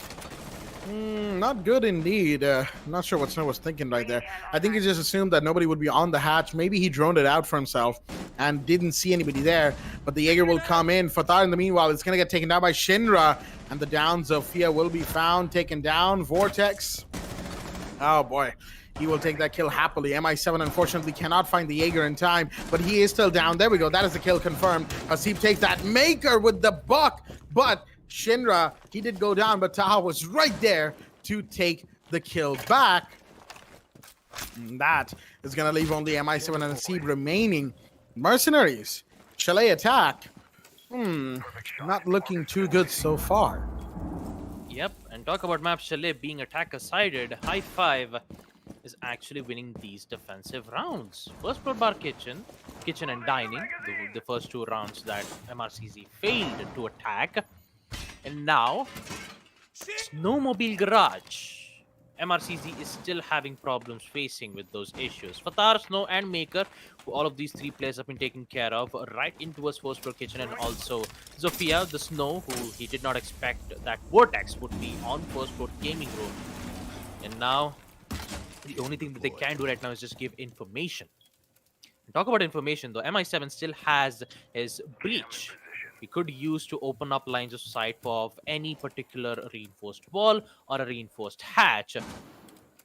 Not good indeed. Not sure what Snow was thinking right there. I think he just assumed that nobody would be on the hatch. Maybe he droned it out for himself and didn't see anybody there. But the Jaeger will come in. Fathar, in the meanwhile, is going to get taken down by Shinra. And the down Zofia will be found, taken down. Vortex. Oh, boy. He will take that kill happily. MI7 unfortunately cannot find the Jaeger in time, but he is still down. There we go. That is the kill confirmed. Hasib takes that. Maker with the buck, but Shinra, he did go down, but Taha was right there to take the kill back. And that is going to leave only MI7 and Hasib remaining. Mercenariez, Chalet attack. Not looking too good so far. Yep, and talk about map Chalet being attacker-sided. High Five is actually winning these defensive rounds. First floor bar kitchen and dining, the first 2 rounds that MRCZ failed to attack. And now, Snowmobile Garage. MRCZ is still having problems facing with those issues. Fathar, Snow, and Maker, all of these 3 players have been taken care of right into his first floor kitchen, and also Zofia, the Snow, who he did not expect that Vortex would be on first floor gaming room. And now, the only thing that they can do right now is just give information. Talk about information though, MI7 still has his breach. He could use to open up lines of sight for any particular reinforced wall or a reinforced hatch.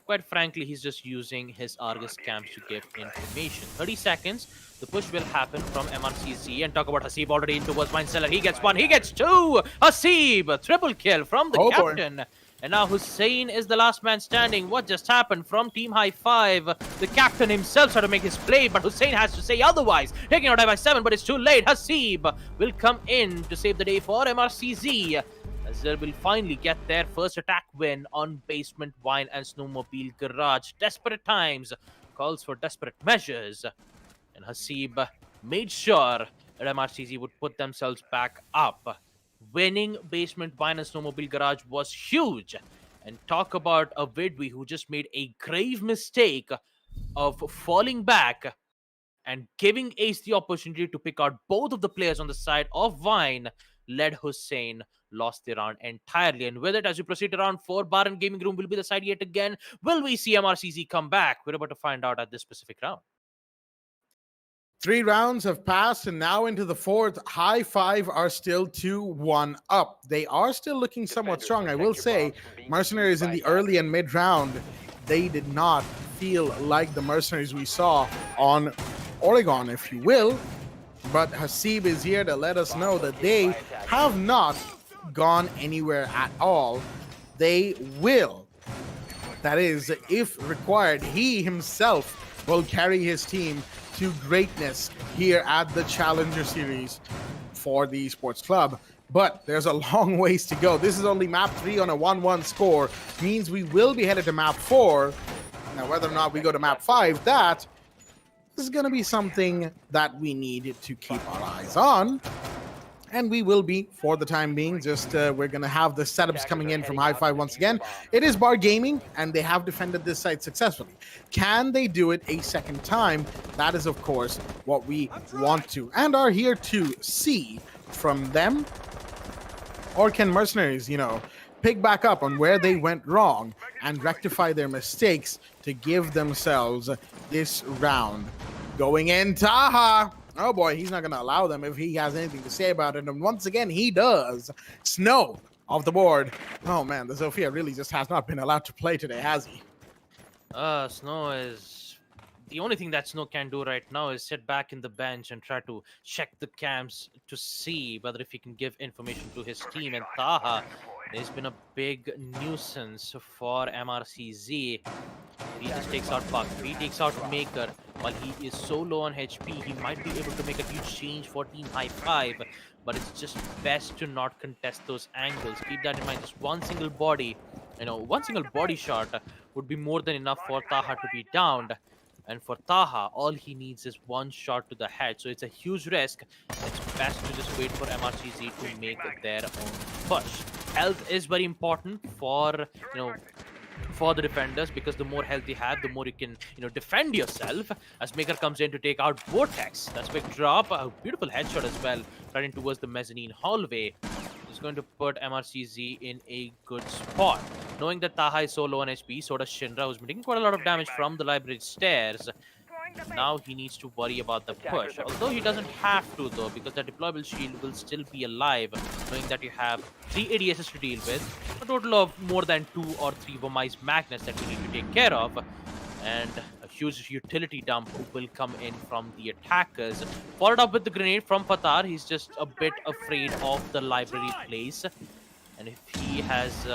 Quite frankly, he's just using his Argus camps to give information. 30 seconds, the push will happen from MRCZ. And talk about Hasib already in towards Mine Cellar. He gets 1, he gets 2! Hasib, triple kill from the captain. Boy. And now Hussein is the last man standing. What just happened from Team High Five? The captain himself tried to make his play, but Hussein has to say otherwise. Taking out MI7, but it's too late. Hasib will come in to save the day for MRCZ, as they will finally get their first attack win on Basement Wine and Snowmobile Garage. Desperate times calls for desperate measures. And Hasib made sure that MRCZ would put themselves back up. Winning basement wine and snowmobile garage was huge. And talk about a Vidwi who just made a grave mistake of falling back and giving Ace the opportunity to pick out both of the players on the side of Vine. Led Hussein lost the round entirely. And with it, as we proceed to round 4, Bar and Gaming Room will be the side yet again. Will we see MRCZ come back? We're about to find out at this specific round. 3 rounds have passed, and now into the 4th. High Five are still 2-1 up. They are still looking somewhat strong. I will say, Mercenariez in the early and mid round, they did not feel like the Mercenariez we saw on Oregon, if you will. But Hasib is here to let us know that they have not gone anywhere at all. They will. That is, if required, he himself will carry his team to greatness here at the Challenger Series for the Esports Club. But there's a long ways to go. This is only map 3 on a 1-1 score. Means we will be headed to map 4. Now, whether or not we go to map 5, that is going to be something that we need to keep our eyes on. And we will be, for the time being, just we're going to have the setups coming in from High Five once again. It is Bar Gaming, and they have defended this site successfully. Can they do it a second time? That is, of course, what we want to and are here to see from them. Or can Mercenariez, pick back up on where they went wrong and rectify their mistakes to give themselves this round? Going in, Taha. Oh boy, he's not going to allow them if he has anything to say about it. And once again, he does. Snow off the board. Oh man, the Zofia really just has not been allowed to play today, has he? Snow is... The only thing that Snow can do right now is sit back in the bench and try to check the cams to see whether if he can give information to his team. And Taha has been a big nuisance for MRCZ. He just takes out Buck. He takes out Maker. While he is so low on HP, he might be able to make a huge change for Team High Five. But it's just best to not contest those angles. Keep that in mind. Just one single body, one single body shot would be more than enough for Taha to be downed. And for Taha, all he needs is one shot to the head. So it's a huge risk. It's best to just wait for MRCZ to make their own push. Health is very important for, for the defenders, because the more health you have, the more you can, defend yourself. As Maker comes in to take out Vortex. That's a big drop. A beautiful headshot as well, right in towards the mezzanine hallway. Is going to put MRCZ in a good spot. Knowing that Taha is so low on HP, so does Shinra, who's been taking quite a lot of damage from the library stairs. Now he needs to worry about the push. Although he doesn't have to, though, because the deployable shield will still be alive, knowing that you have 3 ADSs to deal with, a total of more than 2 or 3 Vomize Magnets that we need to take care of, and a huge utility dump will come in from the attackers. Followed up with the grenade from Fatar. He's just a bit afraid of the library place, and if he has...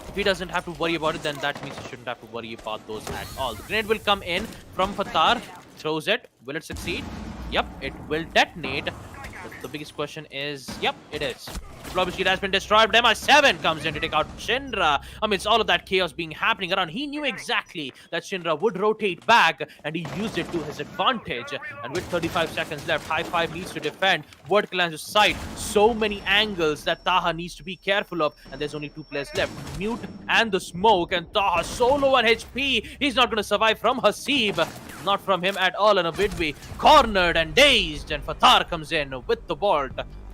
if he doesn't have to worry about it, then that means he shouldn't have to worry about those at all. The grenade will come in from Fatar. Throws it. Will it succeed? Yep, it will detonate. But the biggest question is, yep, it is. Deployable shield has been destroyed, but MI7 comes in to take out Shinra. Amidst all of that chaos being happening around, he knew exactly that Shinra would rotate back, and he used it to his advantage. And with 35 seconds left, High Five needs to defend. Vertical lines of sight. So many angles that Taha needs to be careful of, and there's only 2 players left. Mute and the smoke, and Taha so low on HP. He's not going to survive from Hasib. Not from him at all, and a Vidwi cornered and dazed, and Fatar comes in with the vault.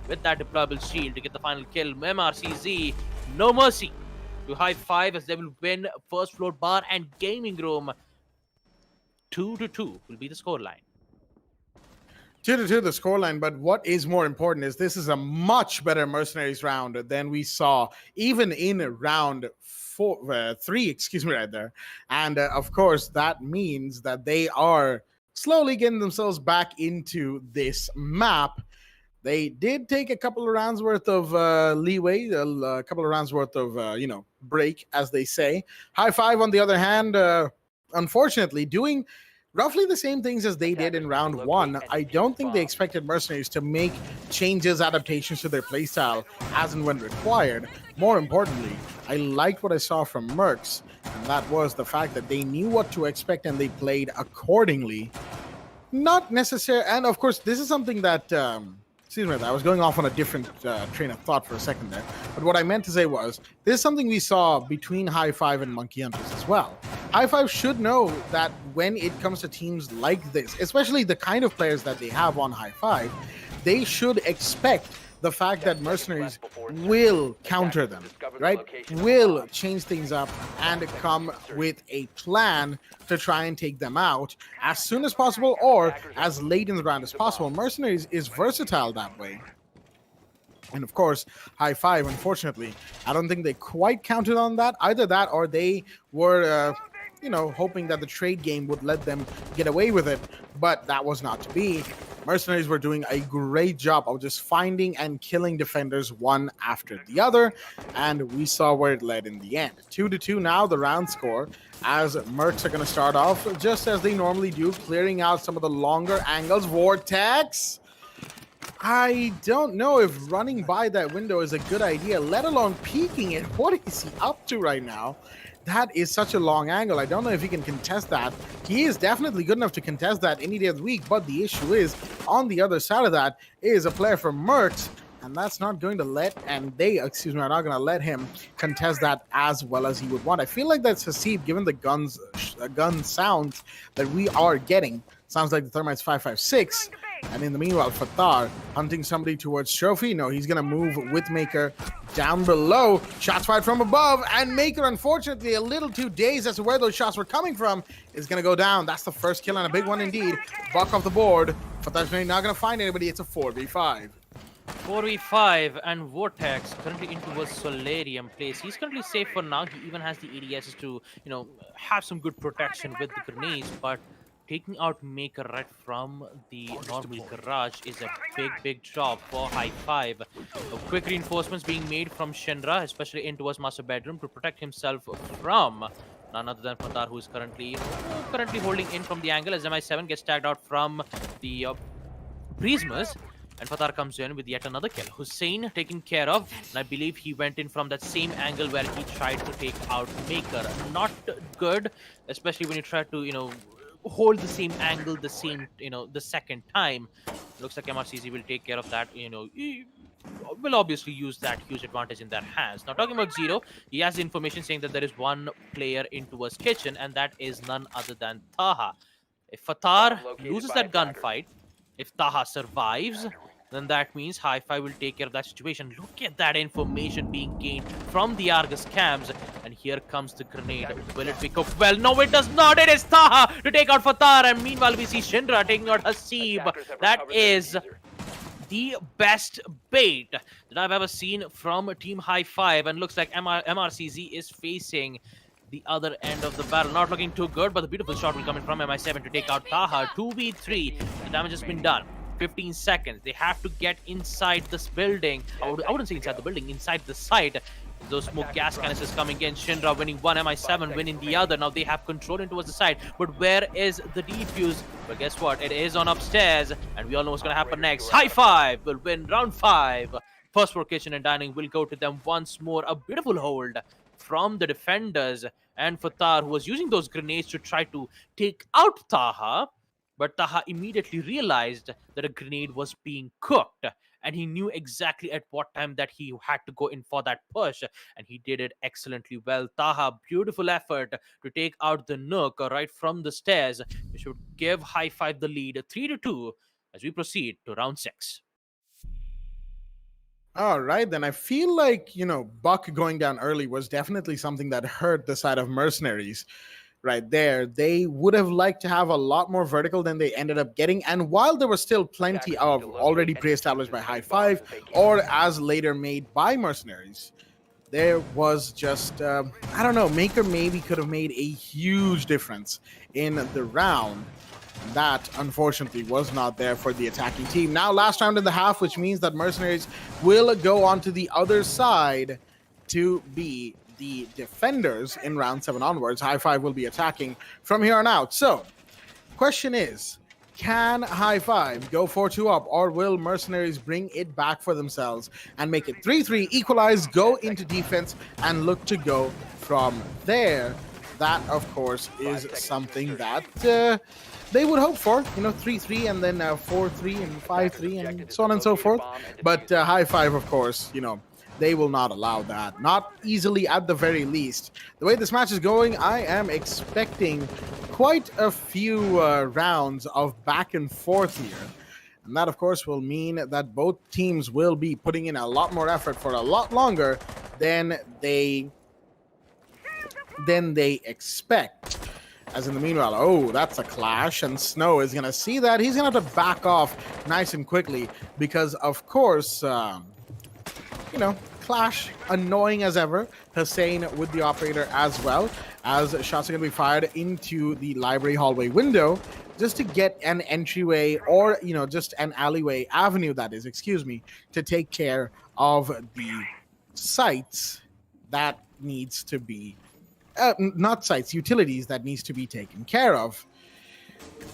With that deployable shield to get the final kill. MRCZ, no mercy to High Five, as they will win first floor bar and gaming room. 2-2 will be the scoreline. 2-2 the scoreline, but what is more important is this is a much better Mercenariez round than we saw even in round 3, excuse me, right there. And of course, that means that they are slowly getting themselves back into this map. They did take a couple of rounds worth of leeway, a couple of rounds worth of, break, as they say. High Five, on the other hand, unfortunately, doing roughly the same things as they did in round 1. I don't think they expected Mercenariez to make changes, adaptations to their playstyle as and when required. More importantly, I liked what I saw from Mercs And that was the fact that they knew what to expect and they played accordingly. Not necessary, and of course, this is something that, excuse me, I was going off on a different train of thought for a second there. But what I meant to say was, this is something we saw between High Five and Monkey Hunters as well. High Five should know that when it comes to teams like this, especially the kind of players that they have on High Five, they should expect the fact that Mercenaries will counter them, right? Will change things up and come with a plan to try and take them out as soon as possible or as late in the round as possible. Mercenaries is versatile that way. And of course, High Five, unfortunately, I don't think they quite counted on that. Either that or they were, hoping that the trade game would let them get away with it, but that was not to be. Mercenaries were doing a great job of just finding and killing defenders one after the other, and we saw where it led in the end. 2-2 now, the round score, as Mercs are going to start off just as they normally do, clearing out some of the longer angles. Vortex! I don't know if running by that window is a good idea, let alone peeking it. What is he up to right now? That is such a long angle. I don't know if he can contest that. He is definitely good enough to contest that any day of the week, but the issue is, on the other side of that is a player from Mercs, and that's not going to let, and they, are not going to let him contest that as well as he would want. I feel like that's Hasib, given the gun sounds that we are getting. Sounds like the Thermite's 5.56. And in the meanwhile, Fatar hunting somebody towards Trophy. No, he's going to move with Maker down below. Shots fired from above. And Maker, unfortunately, a little too dazed as to where those shots were coming from, is going to go down. That's the first kill and a big one indeed. Buck off the board. Fatar's not going to find anybody. It's a 4v5. 4v5 and Vortex currently into a Solarium place. He's currently safe for now. He even has the ADSs to, have some good protection with the grenades, but taking out Maker right from the normal garage is a big job for High Five. Quick reinforcements being made from Shendra, especially in towards master bedroom, to protect himself from none other than Fatar, who is currently holding in from the angle as MI7 gets tagged out from the Prismas. And Fatar comes in with yet another kill. Hussein taken care of, and I believe he went in from that same angle where he tried to take out Maker. Not good, especially when you try to, hold the same angle the second time. Looks like MRCZ will take care of that. He will obviously use that huge advantage in their hands. Now, talking about Zero, he has information saying that there is one player into his kitchen, and that is none other than Taha. If Fatar loses that gunfight, if Taha survives, then that means High Five will take care of that situation. Look at that information being gained from the Argus cams. And here comes the grenade. Will it pick up? Well, no, it does not. It is Taha to take out Fatar. And meanwhile, we see Shendra taking out Hasib. That is the best bait that I've ever seen from Team High Five. And looks like MRCZ is facing the other end of the barrel. Not looking too good, but the beautiful shot will come in from MI7 to take out Taha. 2v3. The damage has been done. 15 seconds. They have to get inside this building. I wouldn't say inside the building, inside the site. Those smoke gas canisters coming in. Shendra winning one, MI7 winning the other. Now they have control in towards the side. But where is the defuse? But guess what? It is on upstairs. And we all know what's going to happen next. High Five will win round 5. First floor kitchen and dining will go to them once more. A beautiful hold from the defenders. And Fatar, who was using those grenades to try to take out Taha. But Taha immediately realized that a grenade was being cooked. And he knew exactly at what time that he had to go in for that push. And he did it excellently well. Taha, beautiful effort to take out the Nook right from the stairs. We should give High Five the lead 3-2 as we proceed to round 6. All right, then I feel like, Buck going down early was definitely something that hurt the side of Mercenaries. Right there, they would have liked to have a lot more vertical than they ended up getting. And while there was still plenty of already pre-established by High Five or as later made by Mercenaries, there was just, I don't know, Maker maybe could have made a huge difference in the round. That, unfortunately, was not there for the attacking team. Now, last round in the half, which means that Mercenaries will go on to the other side to be the defenders in round 7 onwards. High Five will be attacking from here on out. So, question is, can High Five go 4-2 up, or will Mercenaries bring it back for themselves and make it 3-3, equalize, go into defense, and look to go from there? that, of course, is something that they would hope for. 3-3 and then 4-3 and 5-3 and so on and so forth. But High Five, of course, they will not allow that. Not easily, at the very least. The way this match is going, I am expecting quite a few rounds of back and forth here. And that, of course, will mean that both teams will be putting in a lot more effort for a lot longer than they expect. As in the meanwhile, oh, that's a clash, and Snow is going to see that. He's going to have to back off nice and quickly because, of course, clash, annoying as ever. Hussein with the operator as well, as shots are going to be fired into the library hallway window just to get an entryway or, just an alleyway avenue, that is, to take care of the sites that needs to be not sites, utilities that needs to be taken care of.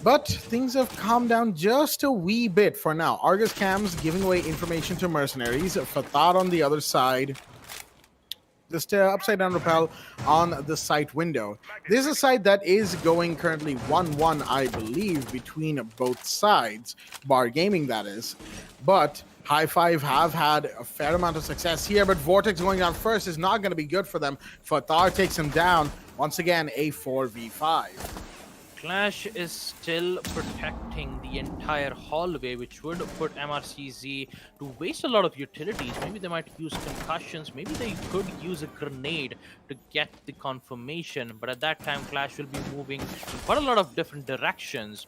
But things have calmed down just a wee bit for now. Argus Cams giving away information to Mercenariez. Fathad on the other side. Just upside down rappel on the site window. This is a site that is going currently 1-1, I believe, between both sides. Bar Gaming, that is. But High Five have had a fair amount of success here, but Vortex going down first is not going to be good for them. Fathar takes him down. Once again, a 4v5. Clash is still protecting the entire hallway, which would put MRCZ to waste a lot of utilities. Maybe they might use concussions. Maybe they could use a grenade to get the confirmation. But at that time, Clash will be moving in quite a lot of different directions.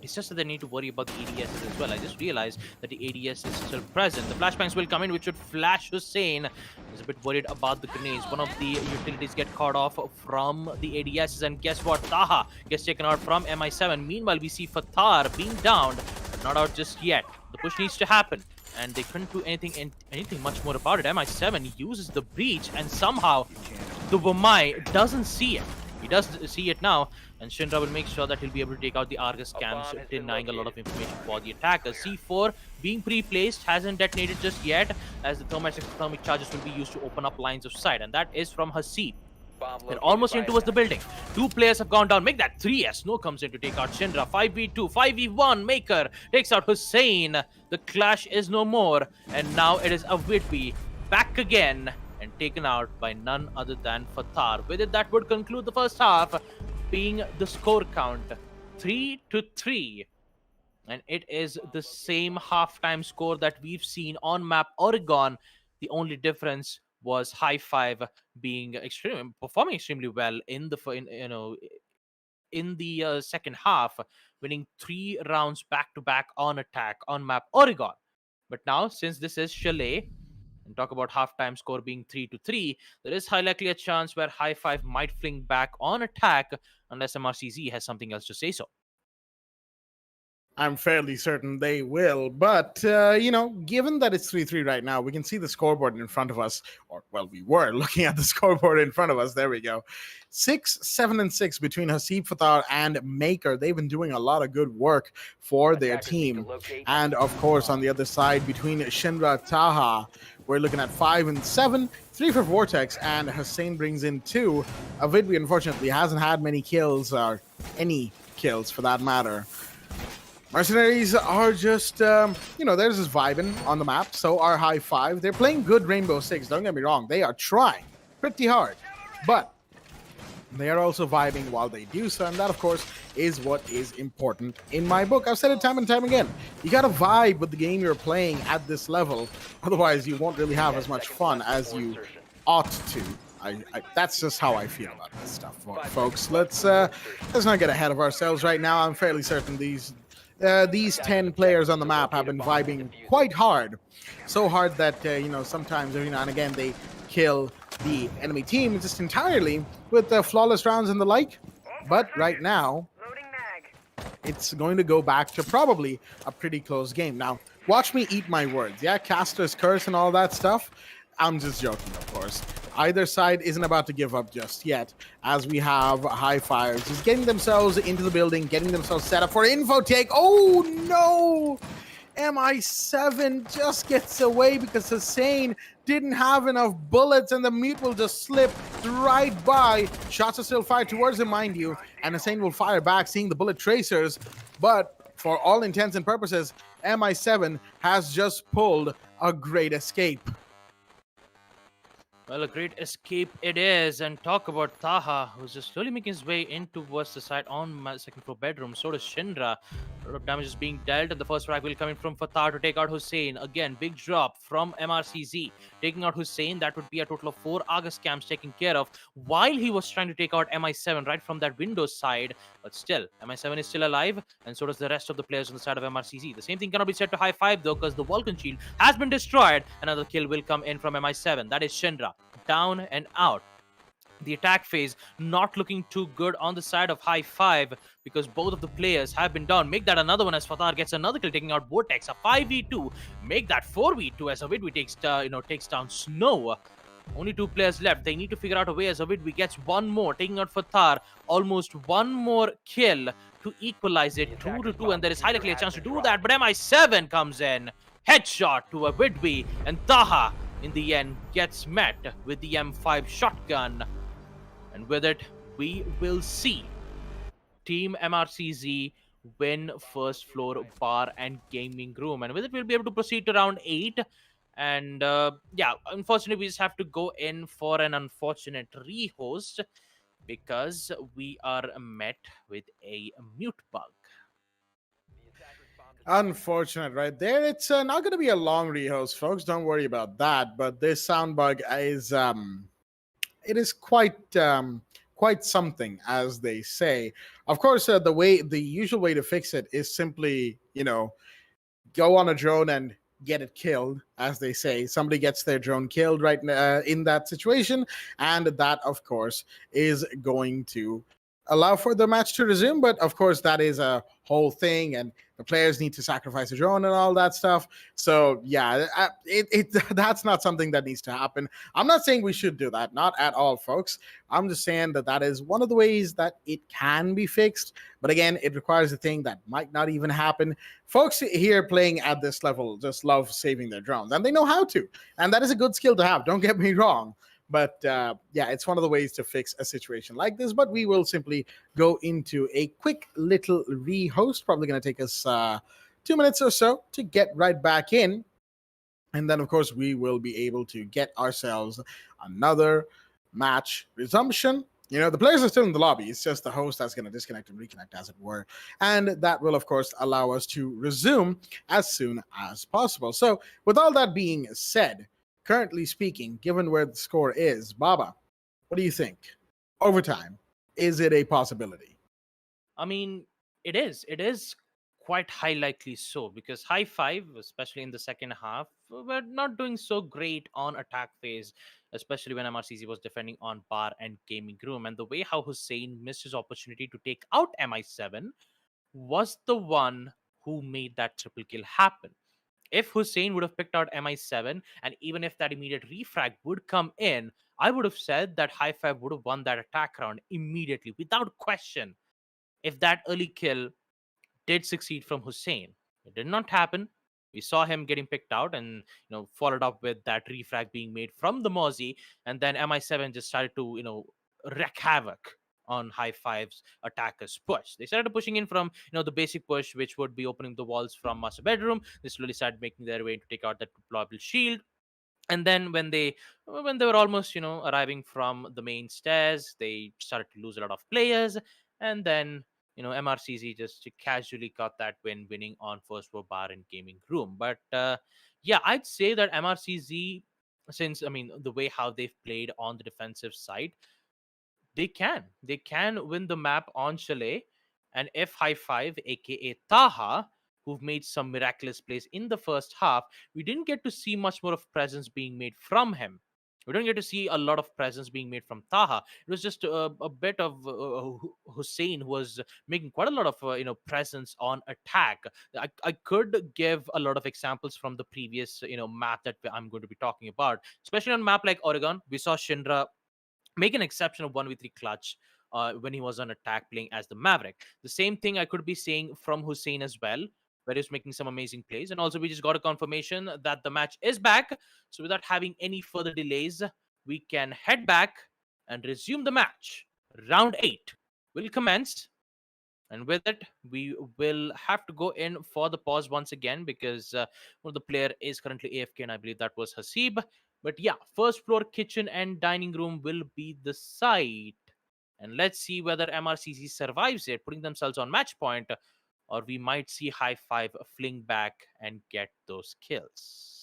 It's just that they need to worry about the ADS as well. I just realized that the ADS is still present. The flashbangs will come in, which should flash Hussein. He's a bit worried about the grenades. One of the utilities get caught off from the ADSs, and guess what? Taha gets taken out from MI7. Meanwhile, we see Fathar being downed, but not out just yet. The push needs to happen, and they couldn't do anything much more about it. MI7 uses the breach, and somehow the Wamai doesn't see it. He does see it now, and Shinra will make sure that he'll be able to take out the Argus cams, denying a lot of information for the attacker. C4 being pre-placed, hasn't detonated just yet, as the thermic charges will be used to open up lines of sight, and that is from Hasib. They're almost in towards the building. Two players have gone down. Make that 3S. Snow comes in to take out Shinra. 5v2, 5v1. Maker takes out Hussein. The clash is no more, and now it is Awidwi back again, and taken out by none other than Fathar. With it, that would conclude the first half, being the score count 3-3. And it is the same halftime score that we've seen on map Oregon. The only difference was High Five being performing extremely well in the second half, winning 3 rounds back to back on attack on map Oregon. But now, since this is Chalet, and talk about halftime score being 3-3, there is highly likely a chance where High Five might fling back on attack unless MRCZ has something else to say so. I'm fairly certain they will, but, given that it's 3-3 right now, we can see the scoreboard in front of us, or, well, we were looking at the scoreboard in front of us, there we go. 6, 7, and 6 between Hasib, Fathar, and Maker. They've been doing a lot of good work for their team. And, of course, on the other side, between Shinra, Taha, we're looking at 5 and 7, 3 for Vortex, and Hussein brings in 2. Awidwi, unfortunately, hasn't had many kills, or any kills for that matter. Mercenaries are just, they're just vibing on the map. So are High Five. They're playing good Rainbow Six. Don't get me wrong. They are trying pretty hard. But they are also vibing while they do so. And that, of course, is what is important in my book. I've said it time and time again. You got to vibe with the game you're playing at this level. Otherwise, you won't really have as much fun as you ought to. That's just how I feel about this stuff, folks. Let's not get ahead of ourselves right now. I'm fairly certain these 10 players on the map have been vibing quite hard. So hard that, sometimes every now and again they kill the enemy team just entirely with flawless rounds and the like. But right now, it's going to go back to probably a pretty close game. Now, watch me eat my words. Yeah, Caster's Curse and all that stuff. I'm just joking, of course. Either side isn't about to give up just yet, as we have High Fires just getting themselves into the building, getting themselves set up for info take. Oh, no! MI7 just gets away because Hussein didn't have enough bullets and the mute will just slip right by. Shots are still fired towards him, mind you, and Hussein will fire back, seeing the bullet tracers. But for all intents and purposes, MI7 has just pulled a great escape. Well, a great escape it is. And talk about Taha, who's just slowly making his way in towards the side on my second floor bedroom. So does Shindra. A lot of damage is being dealt, and the first frag will come in from Fatah to take out Hussein. Again, big drop from MRCZ. Taking out Hussein, that would be a total of 4 Argus camps taken care of while he was trying to take out MI7 right from that Windows side. But still, MI7 is still alive, and so does the rest of the players on the side of MRCZ. The same thing cannot be said to High 5 though, because the Vulcan shield has been destroyed. Another kill will come in from MI7. That is Shindra. Down and out. The attack phase not looking too good on the side of High 5 because both of the players have been down. Make that another one as Fatar gets another kill, taking out Vortex. A 5v2. Make that 4v2 as Avidwi takes down Snow. Only 2 players left. They need to figure out a way as Avidwi gets one more, taking out Fatar. Almost one more kill to equalize it 2-2, and there is highly likely a chance to do that. But MI7 comes in. Headshot to Avidwi, and Taha in the end gets met with the M5 shotgun. And with it, we will see Team MRCZ win first floor bar and gaming room. And with it, we'll be able to proceed to round 8. And yeah, unfortunately, we just have to go in for an unfortunate rehost because we are met with a mute bug. Unfortunate, right there. It's not going to be a long rehost, folks. Don't worry about that. But this sound bug is it is quite something, as they say. Of course, the usual way to fix it is simply, go on a drone and get it killed, as they say. Somebody gets their drone killed right in that situation, and that, of course, is going to allow for the match to resume. But of course, that is a whole thing, and the players need to sacrifice a drone and all that stuff. So yeah, that's not something that needs to happen. I'm not saying we should do that, not at all, folks. I'm just saying that is one of the ways that it can be fixed. But again, it requires a thing that might not even happen. Folks here playing at this level just love saving their drones, and they know how to. And that is a good skill to have. Don't get me wrong. But yeah, it's one of the ways to fix a situation like this. But we will simply go into a quick little rehost. Probably going to take us 2 minutes or so to get right back in. And then, of course, we will be able to get ourselves another match resumption. The players are still in the lobby. It's just the host that's going to disconnect and reconnect, as it were. And that will, of course, allow us to resume as soon as possible. So with all that being said, currently speaking, given where the score is, Baba, what do you think? Overtime, is it a possibility? I mean, it is. It is quite high likely so because High 5, especially in the second half, were not doing so great on attack phase, especially when MRCZ was defending on bar and gaming room. And the way how Hussein missed his opportunity to take out MI7 was the one who made that triple kill happen. If Hussein would have picked out MI7, and even if that immediate refrag would come in, I would have said that High 5 would have won that attack round immediately, without question, if that early kill did succeed from Hussein. It did not happen. We saw him getting picked out and followed up with that refrag being made from the Mozzie, and then MI7 just started to wreak havoc on High 5's attackers push. They started pushing in from the basic push, which would be opening the walls from master bedroom. They slowly started making their way to take out that deployable shield. And then when they were almost arriving from the main stairs, they started to lose a lot of players. And then MRCZ just casually got that win, winning on first floor bar and gaming room. But yeah, I'd say that MRCZ, since the way how they've played on the defensive side, they can win the map on Chalet. And if High 5, aka Taha, who've made some miraculous plays in the first half, we didn't get to see much more of presence being made from him. We don't get to see a lot of presence being made from Taha. It was just a bit of Hussein, who was making quite a lot of presence on attack. I could give a lot of examples from the previous map that I'm going to be talking about, especially on a map like Oregon. We saw Shindra make an exception of 1v3 clutch when he was on attack playing as the Maverick. The same thing I could be saying from Hussein as well. where he's making some amazing plays. And also, we just got a confirmation that the match is back. So without having any further delays, we can head back and resume the match. Round 8 will commence. And with it, we will have to go in for the pause once again because the player is currently AFK, and I believe that was Hasib. But yeah, first floor kitchen and dining room will be the site. And let's see whether MRCC survives it, putting themselves on match point, or we might see High Five fling back and get those kills.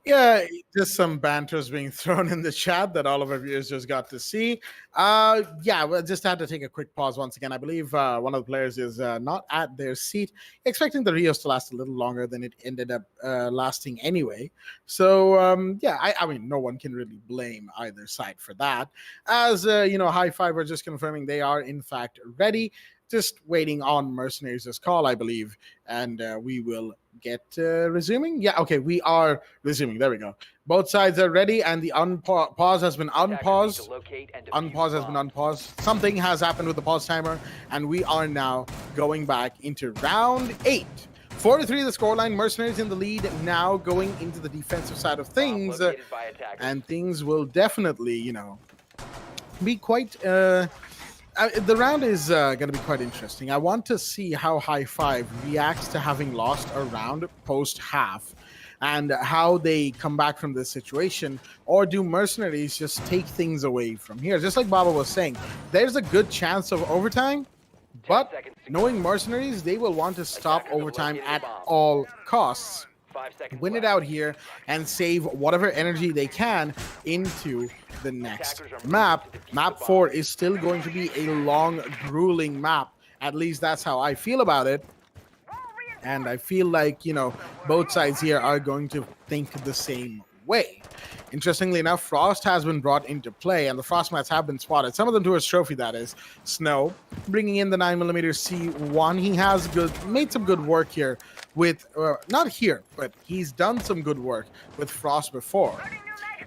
Yeah, just some banters being thrown in the chat that all of our viewers just got to see. Yeah, well, just had to take a quick pause once again. I believe one of the players is not at their seat, expecting the Rios to last a little longer than it ended up lasting anyway. So, yeah, I mean, no one can really blame either side for that. As, High Five are just confirming they are, in fact, ready. Just waiting on Mercenariez' call, I believe, and we will get resuming. Yeah, okay, we are resuming. There we go. Both sides are ready, and the pause has been unpaused. Unpause has been unpaused. Something has happened with the pause timer, and we are now going back into round 8. 4-3 the scoreline. Mercenariez in the lead, now going into the defensive side of things, and things will definitely, be quite. The round is going to be quite interesting. I want to see how High Five reacts to having lost a round post-half and how they come back from this situation. Or do Mercenariez just take things away from here? Just like Baba was saying, there's a good chance of overtime, but knowing Mercenariez, they will want to stop overtime at all costs. Win it out here and save whatever energy they can into the next map. Map 4 is still going to be a long, grueling map. At least that's how I feel about it. And I feel like, both sides here are going to think the same way. Interestingly enough, Frost has been brought into play, and the Frost mats have been spotted. Some of them towards Trophy, that is. Snow, bringing in the 9mm C1. He has made some good work here with, not here, but he's done some good work with Frost before.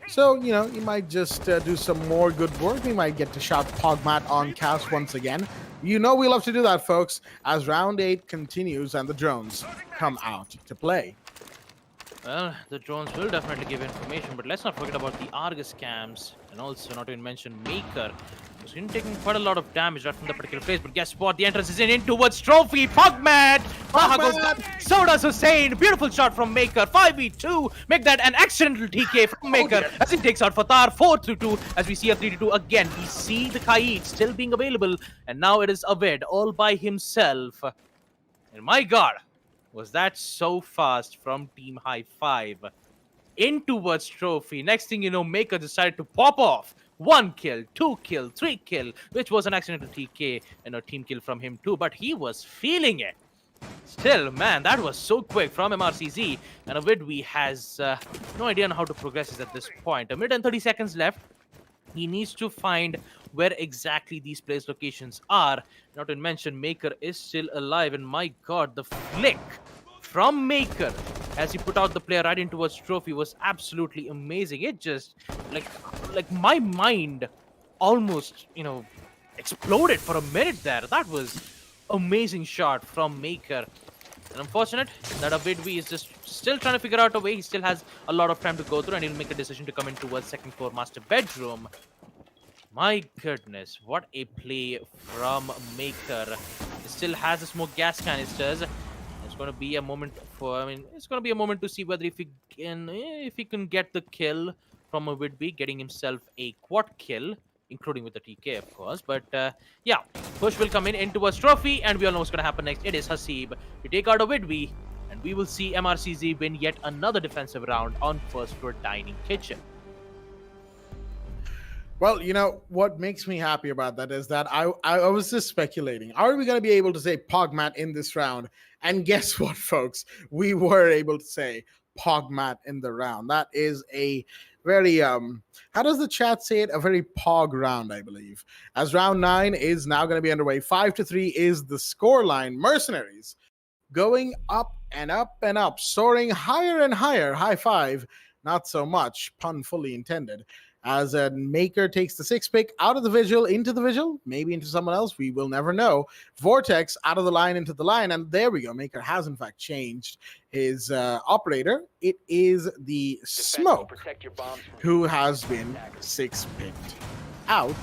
So, you might just do some more good work. We might get to shout Pogmat on cast once again. We love to do that, folks, as round 8 continues and the drones come out to play. Well, the drones will definitely give information, but let's not forget about the Argus cams, and also not to mention Maker, who's been taking quite a lot of damage right from the particular place. But guess what? The entrance is in towards Trophy. Pugmat! Goes down. So does Hussein. Beautiful shot from Maker. 5v2. Make that an accidental TK from Maker as he takes out Fatar. 4-2 as we see a 3-2 again. We see the Kaid still being available, and now it is Aved all by himself. And my god, was that so fast from Team High Five in towards Trophy. Next thing you know, Maker decided to pop off. 1 kill, 2 kill, 3 kill, which was an accidental TK and a team kill from him too, but he was feeling it. Still, man, that was so quick from MRCZ, and Avidwi has no idea on how to progress at this point. A minute and 30 seconds left. He needs to find where exactly these place locations are. Not to mention, Maker is still alive, and my god, the flick from Maker as he put out the player right in towards Trophy was absolutely amazing. It just, like my mind almost, exploded for a minute there. That was amazing shot from Maker. And unfortunate that Avidwi is just still trying to figure out a way. He still has a lot of time to go through, and he'll make a decision to come in towards second floor master bedroom. My goodness, what a play from Maker. He still has the smoke gas canisters. It's going to be a moment it's going to be a moment to see whether if he can get the kill from Avidwi, getting himself a quad kill, including with the TK, of course. But yeah, push will come in towards Trophy, and we all know what's going to happen next. It is Hasib to take out Avidwi, and we will see MRCZ win yet another defensive round on first floor dining kitchen. Well, what makes me happy about that is that I was just speculating. Are we going to be able to say Pogmat in this round? And guess what, folks? We were able to say Pogmat in the round. That is a very, how does the chat say it? A very Pog round, I believe. As round 9 is now going to be underway. 5-3 is the scoreline. Mercenariez going up and up and up, soaring higher and higher. High Five, not so much. Pun fully intended. as a Maker takes the 6 pick out of the Vigil, into the Vigil, maybe into someone else. We will never know. Vortex out of the line into the line, and there we go. Maker has in fact changed his operator. It is the Smoke Protect your bombs from who has been 6 picked out,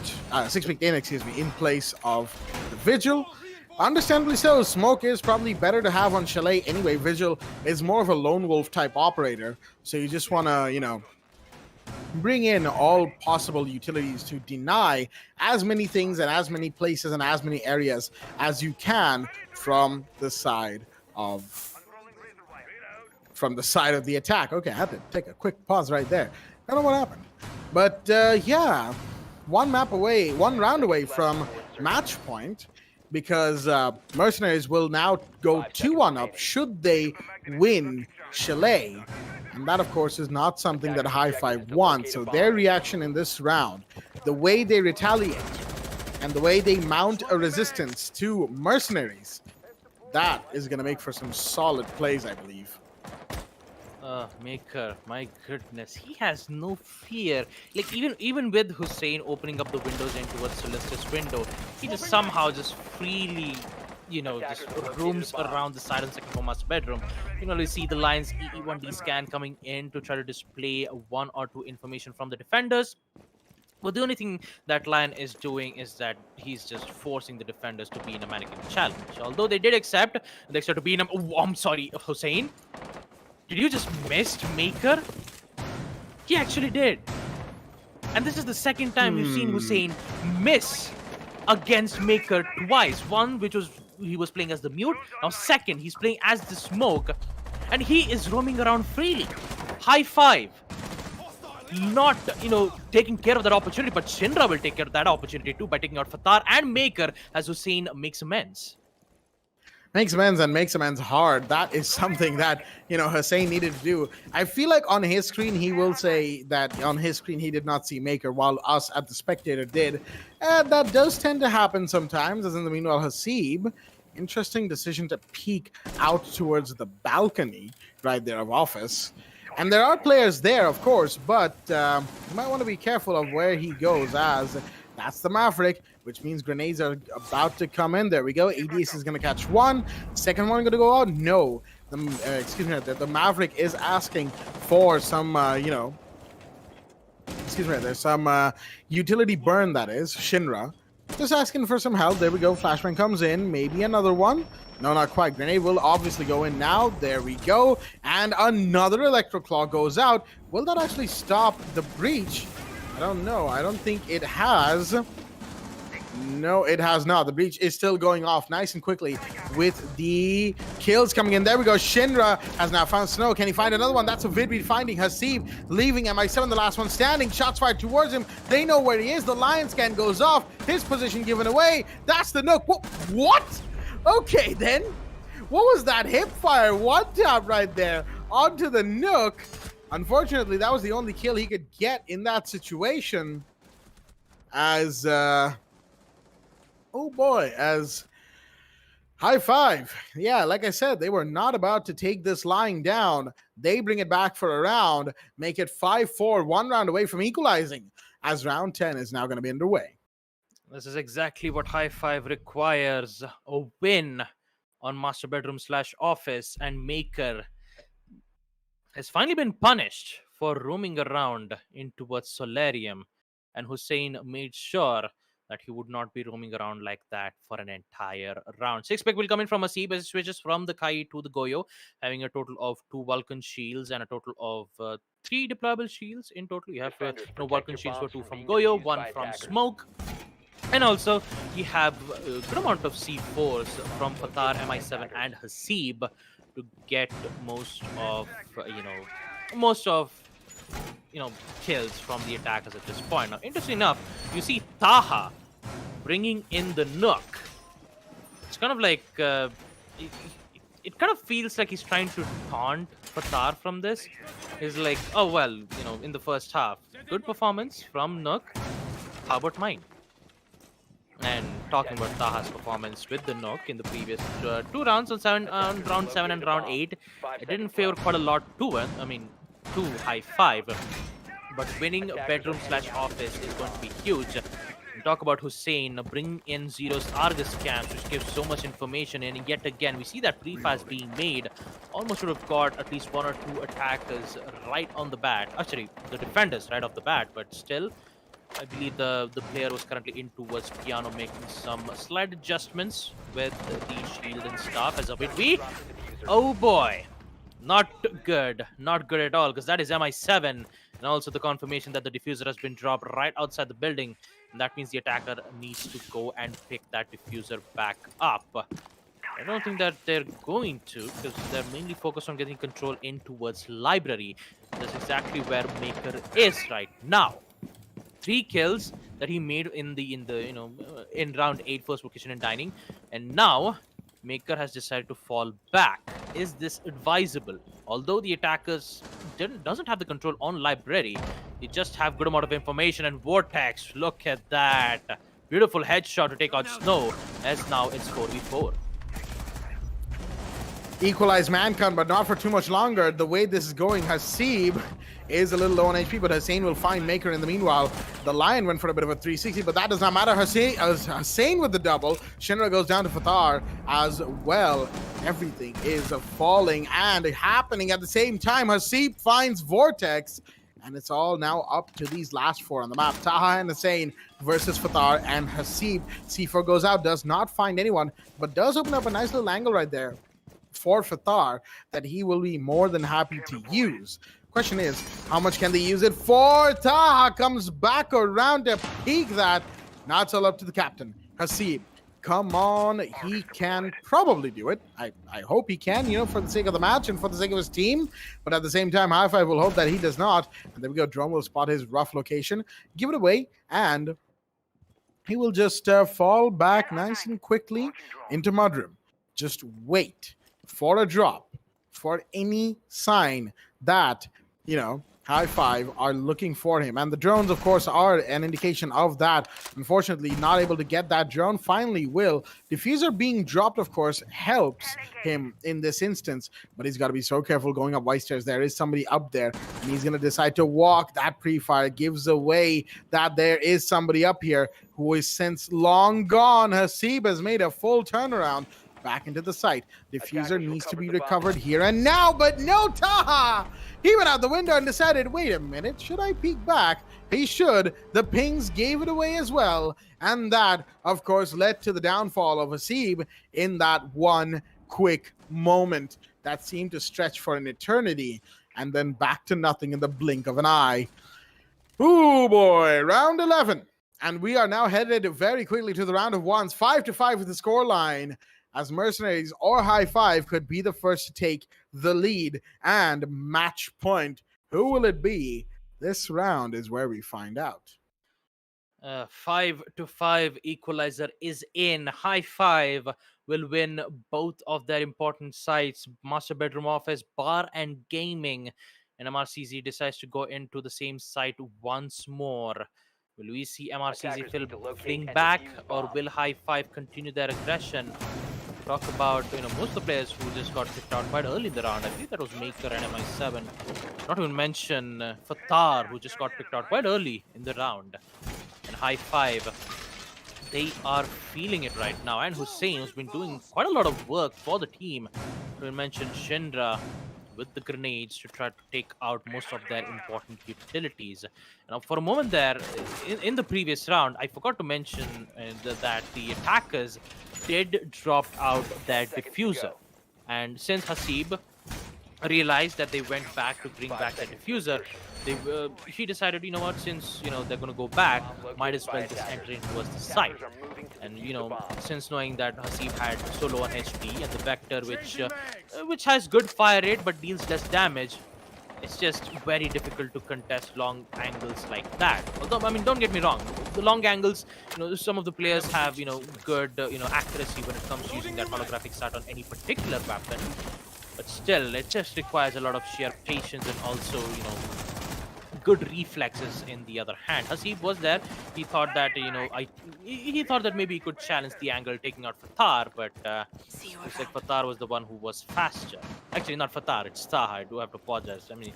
6 picked in, excuse me, in place of the Vigil. Understandably so. Smoke is probably better to have on Chalet anyway. Vigil is more of a lone wolf type operator, so you just want to, bring in all possible utilities to deny as many things and as many places and as many areas as you can from the side of the attack. Okay, I had to take a quick pause right there. I don't know what happened, but yeah, one round away from match point, because Mercenaries will now go 2-1 up should they win Chalet. And that, of course, is not something that High Five wants. So their reaction in this round, the way they retaliate, and the way they mount a resistance to Mercenaries, that is going to make for some solid plays, I believe. Maker, my goodness, he has no fear. Like even with Hussein opening up the windows in towards Celestis' window, he just somehow just freely, just roams around the side of the second master bedroom. You see the Lions EE1D scan coming in to try to display one or two information from the defenders. But the only thing that Lion is doing is that he's just forcing the defenders to be in a mannequin challenge. Although they did accept to be in a... Oh, I'm sorry, Hussein. Did you just miss Maker? He actually did. And this is the second time we've seen Hussein miss against Maker twice. One, which was he was playing as the Mute. Now second, he's playing as the Smoke. And he is roaming around freely. High Five. Not, taking care of that opportunity, but Shinra will take care of that opportunity too by taking out Fatar and Maker as Hussein makes amends. Makes amends hard. That is something that, Hussein needed to do. I feel like on his screen, he will say that on his screen, he did not see Maker, while us at the spectator did. And that does tend to happen sometimes, as in the meanwhile, Hasib, interesting decision to peek out towards the balcony right there of office. And there are players there, of course, but you might want to be careful of where he goes, as that's the Maverick, which means grenades are about to come in. There we go. ADS is going to catch one. Second one going to go out? No. The Maverick is asking for some, there's some utility burn, that is. Shinra. Just asking for some help. There we go. Flashbang comes in. Maybe another one. No, not quite. Grenade will obviously go in now. There we go. And another Electroclaw goes out. Will that actually stop the breach? I don't know. I don't think it has. No, it has not. The breach is still going off nice and quickly with the kills coming in. There we go. Shinra has now found Snow. Can he find another one? That's a Vidbeat finding Hasib, leaving MI7, the last one standing. Shots fired towards him. They know where he is. The Lion scan goes off. His position given away. That's the Nook. What? Okay, then. What was that hip fire? One tap right there onto the Nook. Unfortunately, that was the only kill he could get in that situation. As, oh boy, as High Five. Yeah, like I said, they were not about to take this lying down. They bring it back for a round, make it 5-4, one round away from equalizing, as round 10 is now going to be underway. This is exactly what High Five requires. A win on Master Bedroom / Office, and Maker has finally been punished for roaming around in towards Solarium, and Hussein made sure that he would not be roaming around like that for an entire round. 6 pick will come in from Asib as it switches from the Kai to the Goyo, having a total of 2 Vulcan shields and a total of 3 deployable shields in total. You have Vulcan shields for 2 from Goyo, 1 from Smoke. And also, you have a good amount of C4s from Fatar, MI7, and Hasib to get most of kills from the attackers at this point. Now, interesting enough, you see Taha bringing in the Nook. It's kind of like it kind of feels like he's trying to taunt Fatar from this. He's like, oh well, in the first half, good performance from Nook. How about mine? And talking about Taha's performance with the Nook in the previous 2 rounds on round 7 and round 8, it didn't favor quite a lot to High Five. but winning bedroom/office is going to be huge. Talk about Hussein bringing in Zero's Argus camps, which gives so much information, and yet again we see that pre-fires being made. Almost would have got at least 1 or 2 attackers right on the bat. Actually, the defenders right off the bat, but still, I believe the player was currently in towards piano, making some slight adjustments with the shield and stuff. As a bit we, oh boy, not good, not good at all, because that is MI7, and also the confirmation that the diffuser has been dropped right outside the building. And that means the attacker needs to go and pick that diffuser back up. I don't think that they're going to, because they're mainly focused on getting control in towards library. That's exactly where Maker is right now. 3 kills that he made in the in round 8 first location and dining, and now Maker has decided to fall back. Is this advisable? Although the attackers doesn't have the control on library, they just have good amount of information. And Vortex, look at that. Beautiful headshot to take out Snow, as now it's 4v4. Equalize man count, but not for too much longer. The way this is going, Hasib is a little low on HP, but Hussein will find Maker in the meanwhile. The Lion went for a bit of a 360, but that does not matter. Hussein with the double. Shinra goes down to Fathar as well. Everything is falling and happening at the same time. Hasib finds Vortex, and it's all now up to these last 4 on the map. Taha and Hussein versus Fathar and Hasib. C4 goes out, does not find anyone, but does open up a nice little angle right there for Fathar that he will be more than happy to use. Question is, how much can they use it for? Taha comes back around to peek that. Now it's all up to the captain, Hasib. Come on, he can probably do it. I hope he can, for the sake of the match and for the sake of his team. But at the same time, High Five will hope that he does not. And there we go, Drone will spot his rough location, give it away, and he will just fall back nice and quickly into Mudroom. Just wait for a drop, for any sign that, High Five are looking for him. And the drones, of course, are an indication of that. Unfortunately, not able to get that drone. Finally will. Diffuser being dropped, of course, helps him in this instance, but he's got to be so careful going up white stairs. There is somebody up there, and he's going to decide to walk. That pre-fire gives away that there is somebody up here who is since long gone. Hasib has made a full turnaround back into the site. Diffuser needs to be recovered here and now, but no, Taha! He went out the window and decided, wait a minute, should I peek back? He should. The pings gave it away as well, and that, of course, led to the downfall of Hasib in that one quick moment that seemed to stretch for an eternity, and then back to nothing in the blink of an eye. Ooh boy, round 11. And we are now headed very quickly to the round of ones. 5-5 with the scoreline, as Mercenaries or High Five could be the first to take the lead and match point. Who will it be? This round is where we find out. 5-5 equalizer is in. High Five will win both of their important sites, Master Bedroom Office, Bar and Gaming, and MRCZ decides to go into the same site once more. Will we see MRCZ fling back, or will High Five continue their aggression? Talk about most of the players who just got kicked out quite early in the round. I think that was Maker and MI7. Not to even mention Fathar, who just got picked out quite early in the round. And High Five, they are feeling it right now. And Hussein, who's been doing quite a lot of work for the team. Not to mention Shindra with the grenades to try to take out most of their important utilities. Now, for a moment there, in the previous round, I forgot to mention that the attackers did drop out their diffuser. And since Hasib realized that they went back to bring back the diffuser, he decided, since they're going to go back, might as well just enter in towards the site. And since knowing that Hasib had so low on HP and the Vector, which has good fire rate but deals less damage, it's just very difficult to contest long angles like that. Although, don't get me wrong, the long angles, some of the players have good accuracy when it comes to using that holographic start on any particular weapon. But still, it just requires a lot of sheer patience and also good reflexes in the other hand. Hasib was there. He thought that, he thought that maybe he could challenge the angle taking out Fatar, but looks like Fatar was the one who was faster. Actually, not Fatar, it's Taha. I do have to apologize. I mean,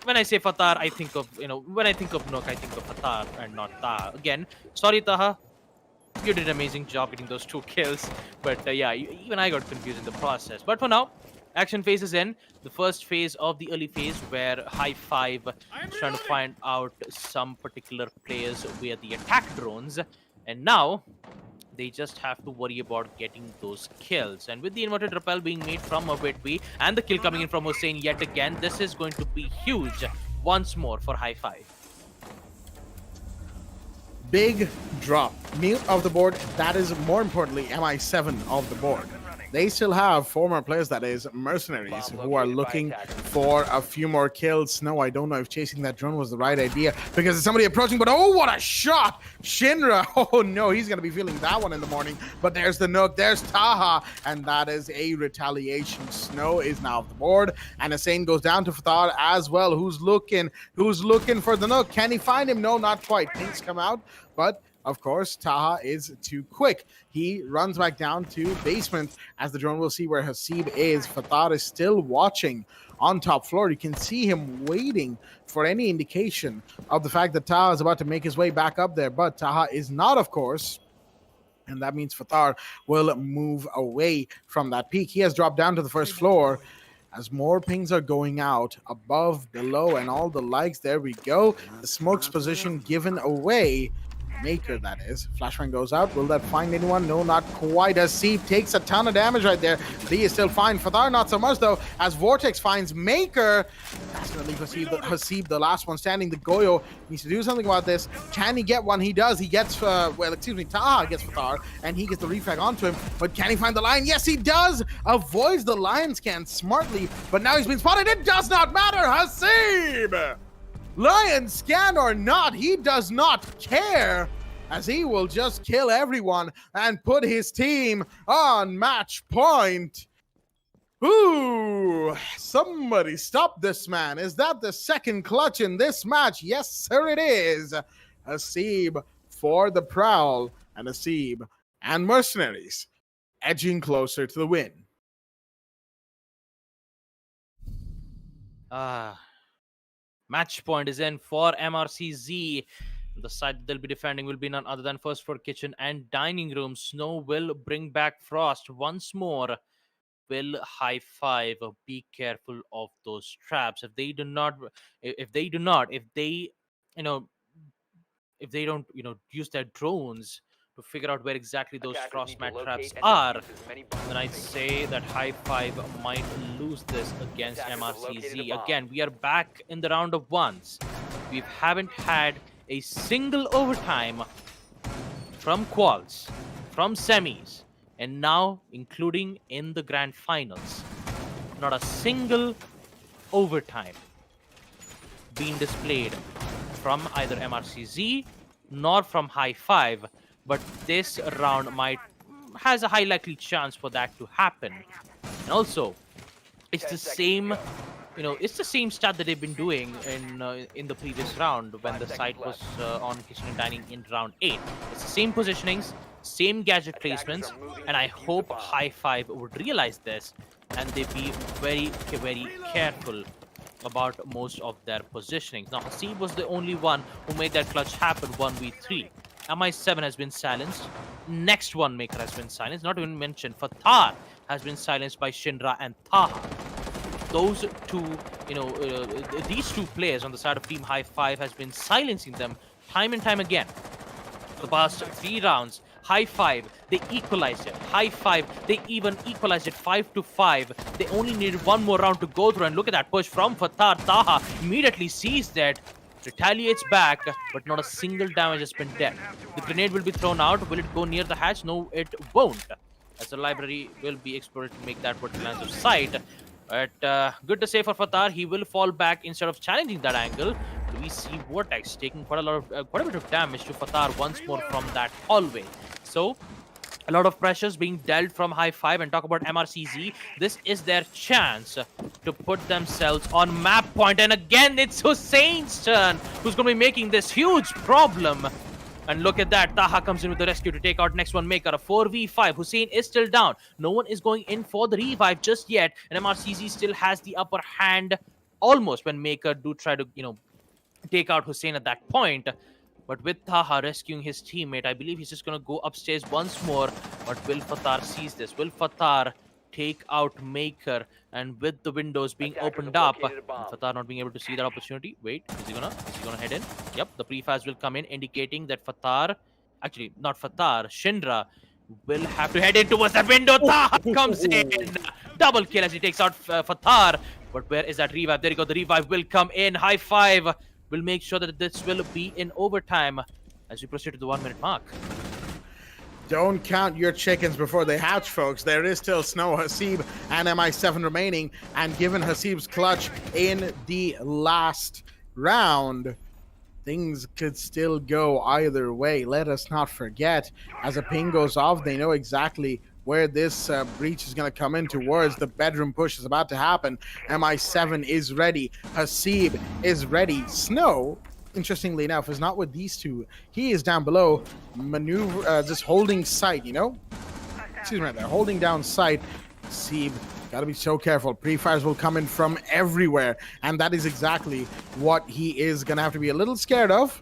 when I say Fatar, I think of, when I think of Nook, I think of Fatar and not Taha. Again, sorry Taha, you did an amazing job getting those 2 kills, but yeah, even I got confused in the process. But for now, action phase is in. The first phase of the early phase where High Five is trying to find out some particular players via the attack drones, and now they just have to worry about getting those kills. And with the inverted rappel being made from a bit B and the kill coming in from Hussein yet again, this is going to be huge once more for High Five. Big drop. Mute of the board. That is, more importantly, MI7 of the board. They still have 4 more players, that is, Mercenariez, who are looking for a few more kills. No, I don't know if chasing that drone was the right idea because there's somebody approaching, but oh, what a shot! Shinra, oh no, he's going to be feeling that one in the morning. But there's the Nook, there's Taha, and that is a retaliation. Snow is now off the board, and Hussein goes down to Fatar as well, who's looking for the Nook. Can he find him? No, not quite. Pinks come out, but of course, Taha is too quick. He runs back down to basement as the drone will see where Hasib is. Fatar is still watching on top floor. You can see him waiting for any indication of the fact that Taha is about to make his way back up there, but Taha is not, of course. And that means Fatar will move away from that peak. He has dropped down to the first floor as more pings are going out above, below, and all the likes. There we go. The smoke's position given away. Maker, that is. Flashbang goes out. Will that find anyone? No, not quite. Hasib takes a ton of damage right there. He is still fine. Fatar not so much though, as Vortex finds Maker. That's gonna leave Hasib, the last one standing. The Goyo needs to do something about this. Can he get one? He does. He gets, Taha gets Fatar, and he gets the refrag onto him. But can he find the lion? Yes, he does. Avoids the lion scan smartly, but now he's been spotted. It does not matter. Hasib! Lion scan or not, he does not care, as he will just kill everyone and put his team on match point. Ooh, somebody stop this man. Is that the second clutch in this match? Yes, sir, it is. Hasib for the Prowl, and Hasib and Mercenariez edging closer to the win. Match point is in for MRCZ. The side that they'll be defending will be none other than first floor kitchen and dining room. Snow will bring back Frost once more. Will High Five be careful of those traps? If they don't, use their drones to figure out where exactly those frostmat traps are, then I'd say that High Five might lose this against MRCZ. Again, we are back in the round of ones. We haven't had a single overtime from quals, from semis, and now including in the grand finals. Not a single overtime being displayed from either MRCZ nor from High Five. But this round has a high likely chance for that to happen. And also, it's the same, it's the same stat that they've been doing in the previous round when the site was on kitchen and dining in round 8. It's the same positionings, same gadget placements, and I hope High Five would realize this and they be very, very careful about most of their positionings. Now, Hasib was the only one who made that clutch happen 1v3. MI7 has been silenced. Next one Maker has been silenced. Not even mentioned, Fatar has been silenced by Shinra and Taha. Those two, these two players on the side of Team High Five has been silencing them time and time again. For the past 3 rounds, High Five, they equalized it. High Five, they even equalized it 5-5. They only needed one more round to go through, and look at that push from Fatar. Taha immediately sees that, retaliates back, but not a single damage has been dealt. The grenade will be thrown out. Will it go near the hatch? No, it won't, as the library will be explored to make that vertical lines of sight. But good to say for Fatar, he will fall back instead of challenging that angle. We see Vortex taking quite a bit of damage to Fatar once more from that hallway. So A lot of pressures being dealt from High Five, and talk about MRCZ. This is their chance to put themselves on map point. And again, it's Hussein's turn, who's going to be making this huge problem. And look at that. Taha comes in with the rescue to take out next one Maker. A 4v5. Hussein is still down. No one is going in for the revive just yet. And MRCZ still has the upper hand almost when Maker do try to, take out Hussein at that point. But with Taha rescuing his teammate, I believe he's just going to go upstairs once more. But will Fatar sees this? Will Fatar take out Maker? And with the windows being Attackers opened have up, located a bomb. Fatar not being able to see that opportunity. Wait, is he gonna head in? Yep, the prefires will come in, indicating that Fatar, actually not Fatar, Shindra will have to head in towards that window. Taha comes in, double kill as he takes out Fatar. But where is that revive? There you go. The revive will come in. High Five will make sure that this will be in overtime as we proceed to the 1 minute mark. Don't count your chickens before they hatch, folks. There is still Snow, Hasib, and MI7 remaining. And given Hasib's clutch in the last round, things could still go either way. Let us not forget, as a ping goes off, they know exactly where this breach is going to come in towards. The bedroom push is about to happen. MI7 is ready. Hasib is ready. Snow, interestingly enough, is not with these two. He is down below, just holding sight, Excuse me, they're holding down sight. Hasib, gotta be so careful. Pre-fires will come in from everywhere, and that is exactly what he is gonna have to be a little scared of,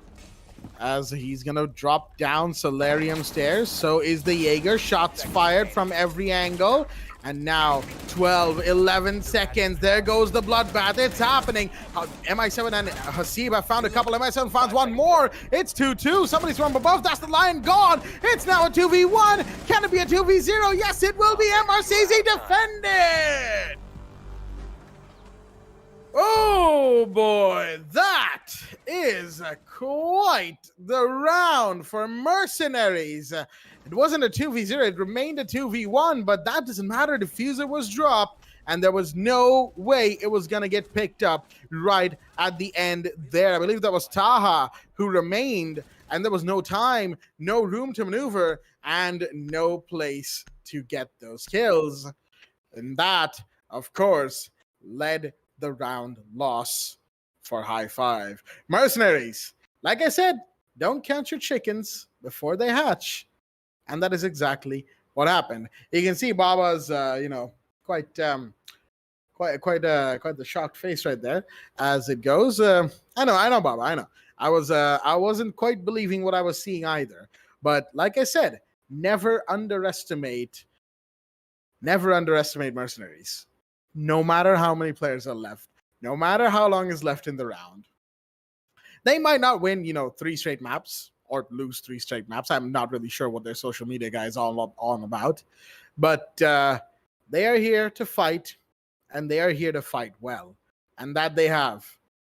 as he's gonna drop down Solarium stairs. So is the Jaeger. Shots fired from every angle. And now 12, 11 seconds. There goes the bloodbath. It's happening. MI7 and Hasib have found a couple. MI7 finds one more. It's 2-2. Somebody's from above. That's the lion gone. It's now a 2v1. Can it be a 2v0? Yes, it will be. MRCZ defended. Oh boy, that is quite the round for Mercenaries. It wasn't a 2v0, it remained a 2v1, but that doesn't matter. Diffuser was dropped, and there was no way it was going to get picked up right at the end there. I believe that was Taha who remained, and there was no time, no room to maneuver, and no place to get those kills. And that, of course, led the round loss for High Five. Mercenaries, like I said, don't count your chickens before they hatch. And that is exactly what happened. You can see Baba's, quite the shocked face right there as it goes. I know, Baba. I know. I wasn't quite believing what I was seeing either. But like I said, never underestimate Mercenaries. No matter how many players are left, no matter how long is left in the round, they might not win, 3 straight maps or lose 3 straight maps. I'm not really sure what their social media guy is all on about. But they are here to fight, and they are here to fight well. And that they have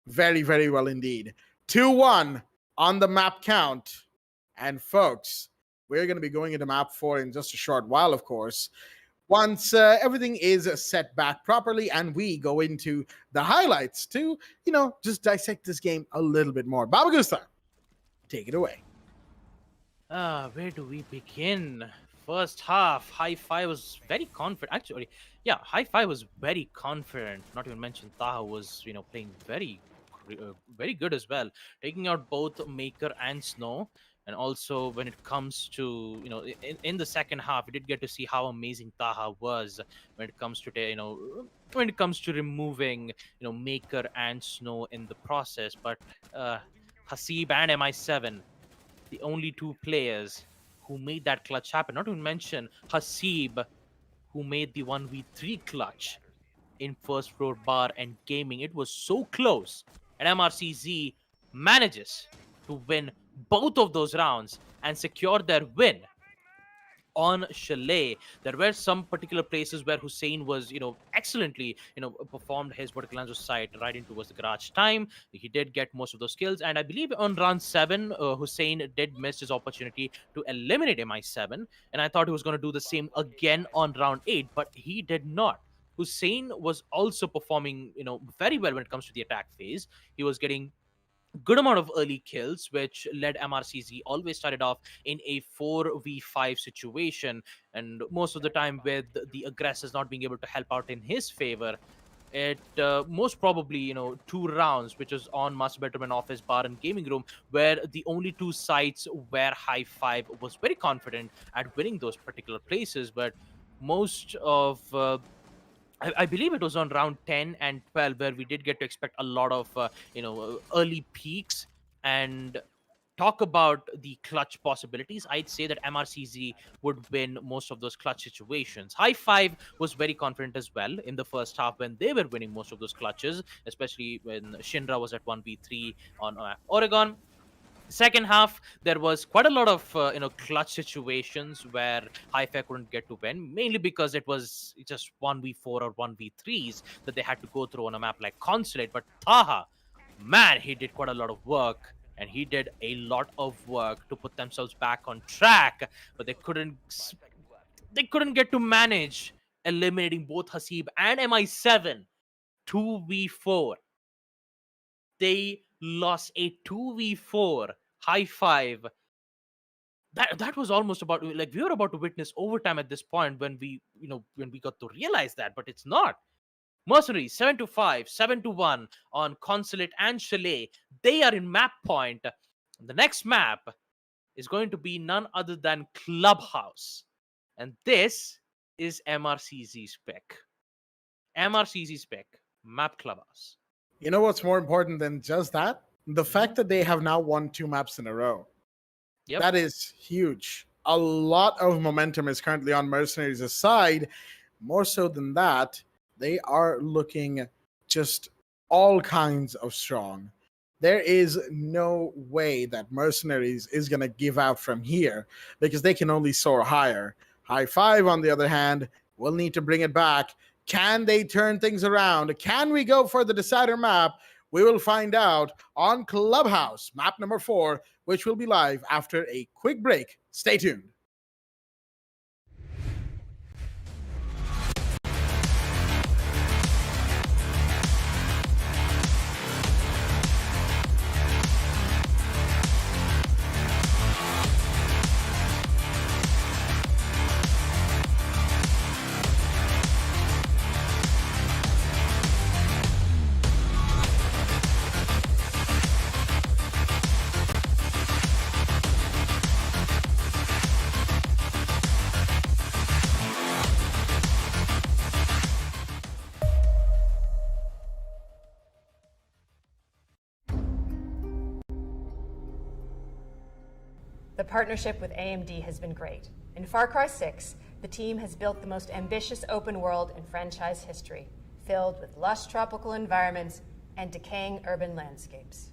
very, very well indeed. 2-1 on the map count. And folks, we're going to be going into map 4 in just a short while, of course. Once everything is set back properly and we go into the highlights to, just dissect this game a little bit more. Baba Gusta, take it away. Where do we begin? First half, High Five was very confident. Actually, yeah, High Five was very confident. Not even mention Taha was, playing very, very good as well, taking out both Maker and Snow. And also, when it comes to, in the second half, we did get to see how amazing Taha was when it comes to, removing, Maker and Snow in the process. But Hasib and MI7, the only 2 players who made that clutch happen. Not to mention Hasib, who made the 1v3 clutch in first floor bar and gaming. It was so close. And MRCZ manages to win both of those rounds and secure their win on Chalet. There were some particular places where Hussein was, excellently, performed his vertical lines of sight right into was the garage time. He did get most of those kills. And I believe on round 7, Hussein did miss his opportunity to eliminate MI7. And I thought he was going to do the same again on round 8, but he did not. Hussein was also performing, very well when it comes to the attack phase. He was getting good amount of early kills, which led MRCZ always started off in a 4v5 situation, and most of the time with the aggressors not being able to help out in his favor. It most probably, 2 rounds, which was on master bedroom and office, bar and gaming room, were the only 2 sites where High Five was very confident at winning those particular places. But most of I believe it was on round 10 and 12 where we did get to expect a lot of early peaks. And talk about the clutch possibilities, I'd say that MRCZ would win most of those clutch situations. High Five was very confident as well in the first half when they were winning most of those clutches, especially when Shinra was at 1v3 on Oregon. Second half, there was quite a lot of clutch situations where Hi-Fi couldn't get to win, mainly because it was just 1v4 or 1v3s that they had to go through on a map like Consulate. But Taha, man, he did quite a lot of work, and he did a lot of work to put themselves back on track, but they couldn't get to manage eliminating both Hasib and MI7 2v4. They lost a 2v4. High Five. That was almost about, like, we were about to witness overtime at this point when we got to realize that, but it's not. Mercenaries 7-5, 7-1 on Consulate and Chalet. They are in map point. The next map is going to be none other than Clubhouse, and this is MRCZ's pick. MRCZ's pick, map Clubhouse. You know what's more important than just that? The fact that they have now won 2 maps in a row. Yep. That is huge. A lot of momentum is currently on Mercenaries' side. More so than that, they are looking just all kinds of strong. There is no way that Mercenaries is going to give out from here because they can only soar higher. High Five, on the other hand, will need to bring it back. Can they turn things around? Can we go for the decider map? We will find out on Clubhouse, map number 4, which will be live after a quick break. Stay tuned. The partnership with AMD has been great. In Far Cry 6, the team has built the most ambitious open world in franchise history, filled with lush tropical environments and decaying urban landscapes.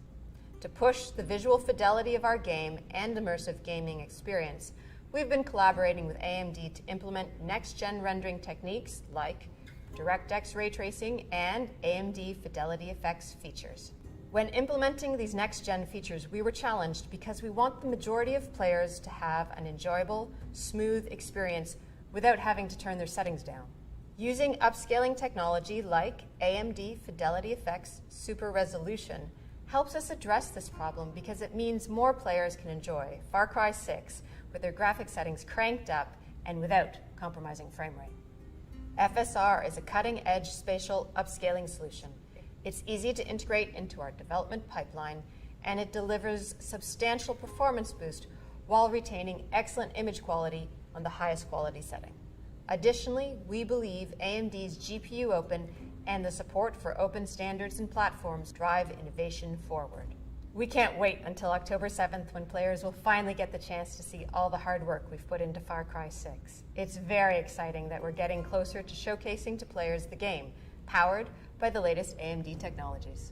To push the visual fidelity of our game and immersive gaming experience, we've been collaborating with AMD to implement next-gen rendering techniques like DirectX ray tracing and AMD Fidelity Effects features. When implementing these next-gen features, we were challenged because we want the majority of players to have an enjoyable, smooth experience without having to turn their settings down. Using upscaling technology like AMD Fidelity Effects Super Resolution helps us address this problem because it means more players can enjoy Far Cry 6 with their graphic settings cranked up and without compromising frame rate. FSR is a cutting-edge spatial upscaling solution. It's easy to integrate into our development pipeline, and it delivers substantial performance boost while retaining excellent image quality on the highest quality setting. Additionally, we believe AMD's GPU Open and the support for open standards and platforms drive innovation forward. We can't wait until October 7th when players will finally get the chance to see all the hard work we've put into Far Cry 6. It's very exciting that we're getting closer to showcasing to players the game, powered by the latest AMD technologies.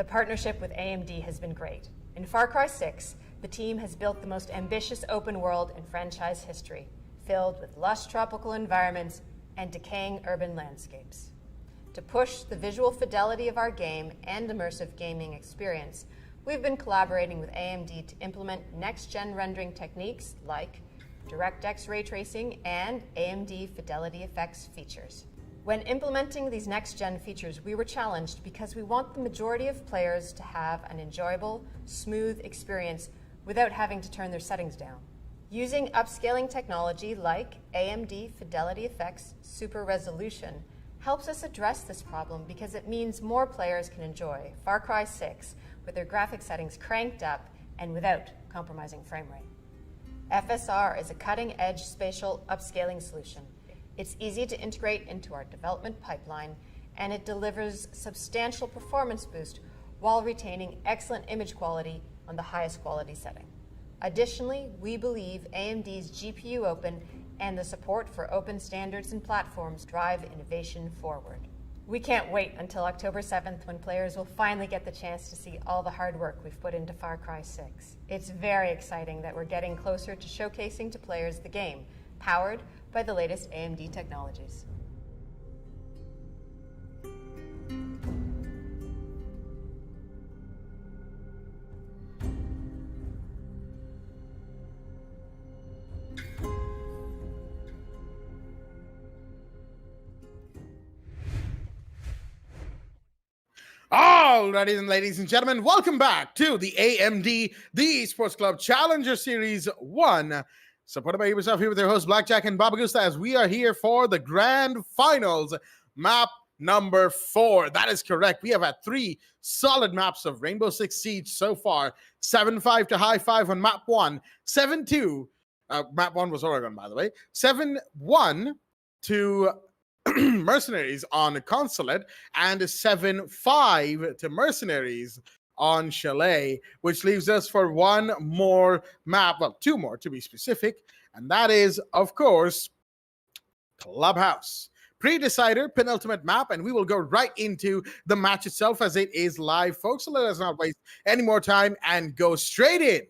The partnership with AMD has been great. In Far Cry 6, the team has built the most ambitious open world in franchise history, filled with lush tropical environments and decaying urban landscapes. To push the visual fidelity of our game and immersive gaming experience, we've been collaborating with AMD to implement next-gen rendering techniques like DirectX ray tracing and AMD Fidelity Effects features. When implementing these next-gen features, we were challenged because we want the majority of players to have an enjoyable, smooth experience without having to turn their settings down. Using upscaling technology like AMD Fidelity Effects Super Resolution helps us address this problem because it means more players can enjoy Far Cry 6 with their graphic settings cranked up and without compromising frame rate. FSR is a cutting-edge spatial upscaling solution. It's easy to integrate into our development pipeline, and it delivers substantial performance boost while retaining excellent image quality on the highest quality setting. Additionally, we believe AMD's GPU Open and the support for open standards and platforms drive innovation forward. We can't wait until October 7th when players will finally get the chance to see all the hard work we've put into Far Cry 6. It's very exciting that we're getting closer to showcasing to players the game, powered by the latest AMD technologies. Alrighty then, ladies and gentlemen, welcome back to the AMD, the Esports Club Challenger Series 1, supported by Ubisoft, here with your host Blackjack and Babagusta, as we are here for the grand finals, map number 4. That is correct. We have had 3 solid maps of Rainbow Six Siege so far. 7-5 to High 5 on map 1, 7-2, map 1 was Oregon, by the way, 7-1 to Mercenaries on Consulate, and 7-5 to Mercenaries on Chalet, which leaves us for one more map, well, 2 more to be specific, and that is, of course, Clubhouse. Pre-decider, penultimate map, and we will go right into the match itself as it is live, folks. So let us not waste any more time and go straight in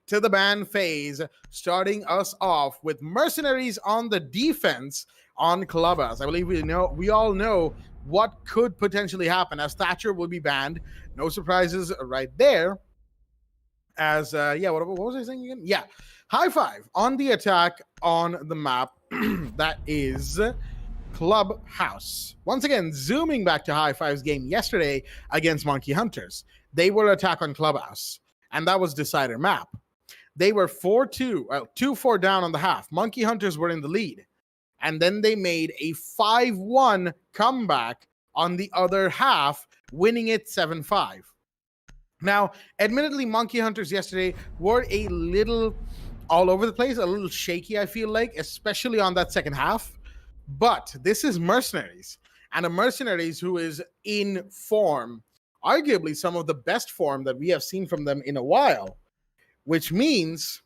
to the ban phase, starting us off with Mercenaries on the defense on Clubhouse. I believe we all know what could potentially happen, as Thatcher will be banned. No surprises right there. As what was I saying again? Yeah, High 5 on the attack on the map. That is Clubhouse. Once again, zooming back to High 5's game yesterday against Monkey Hunters, they were attack on Clubhouse, and that was decider map. They were 4-2, 2-4 down on the half. Monkey Hunters were in the lead. And then they made a 5-1 comeback on the other half, winning it 7-5. Now, admittedly, Monkey Hunters yesterday were a little all over the place, a little shaky, I feel like, especially on that second half. But this is Mercenaries, and a Mercenaries who is in form, arguably some of the best form that we have seen from them in a while, which means,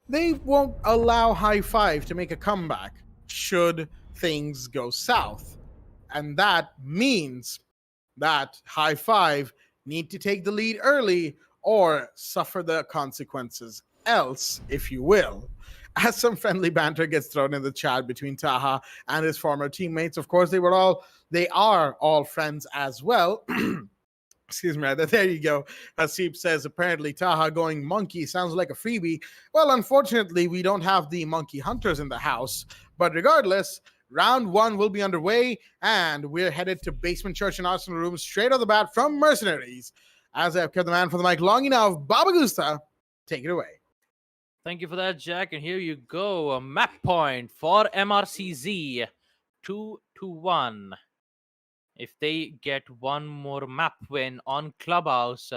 they won't allow High 5 to make a comeback should things go south. And that means that High 5 need to take the lead early or suffer the consequences else, if you will. As some friendly banter gets thrown in the chat between Taha and his former teammates, of course, they are all friends as well. Excuse me, there you go. Hasib says, apparently Taha going monkey sounds like a freebie. Well, unfortunately, we don't have the Monkey Hunters in the house. But regardless, round 1 will be underway, and we're headed to Basement Church and Arsenal Room straight off the bat from Mercenaries. As I've kept the man for the mic long enough, Babagusta, take it away. Thank you for that, Jack. And here you go. A map point for MRCZ. 2-1. If they get one more map win on Clubhouse,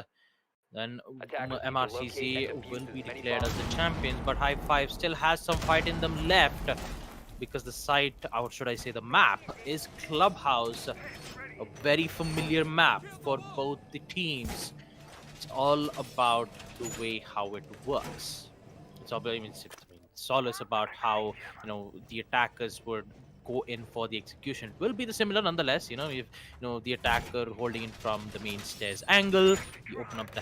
then MRCZ will be declared as the champions. But High 5 still has some fight in them left, because the site, or should I say the map, is Clubhouse. A very familiar map for both the teams. It's all about the way how it works. It's all about how the attackers would go in for the execution. It will be the similar nonetheless. You know, if the attacker holding in from the main stairs angle, you open up the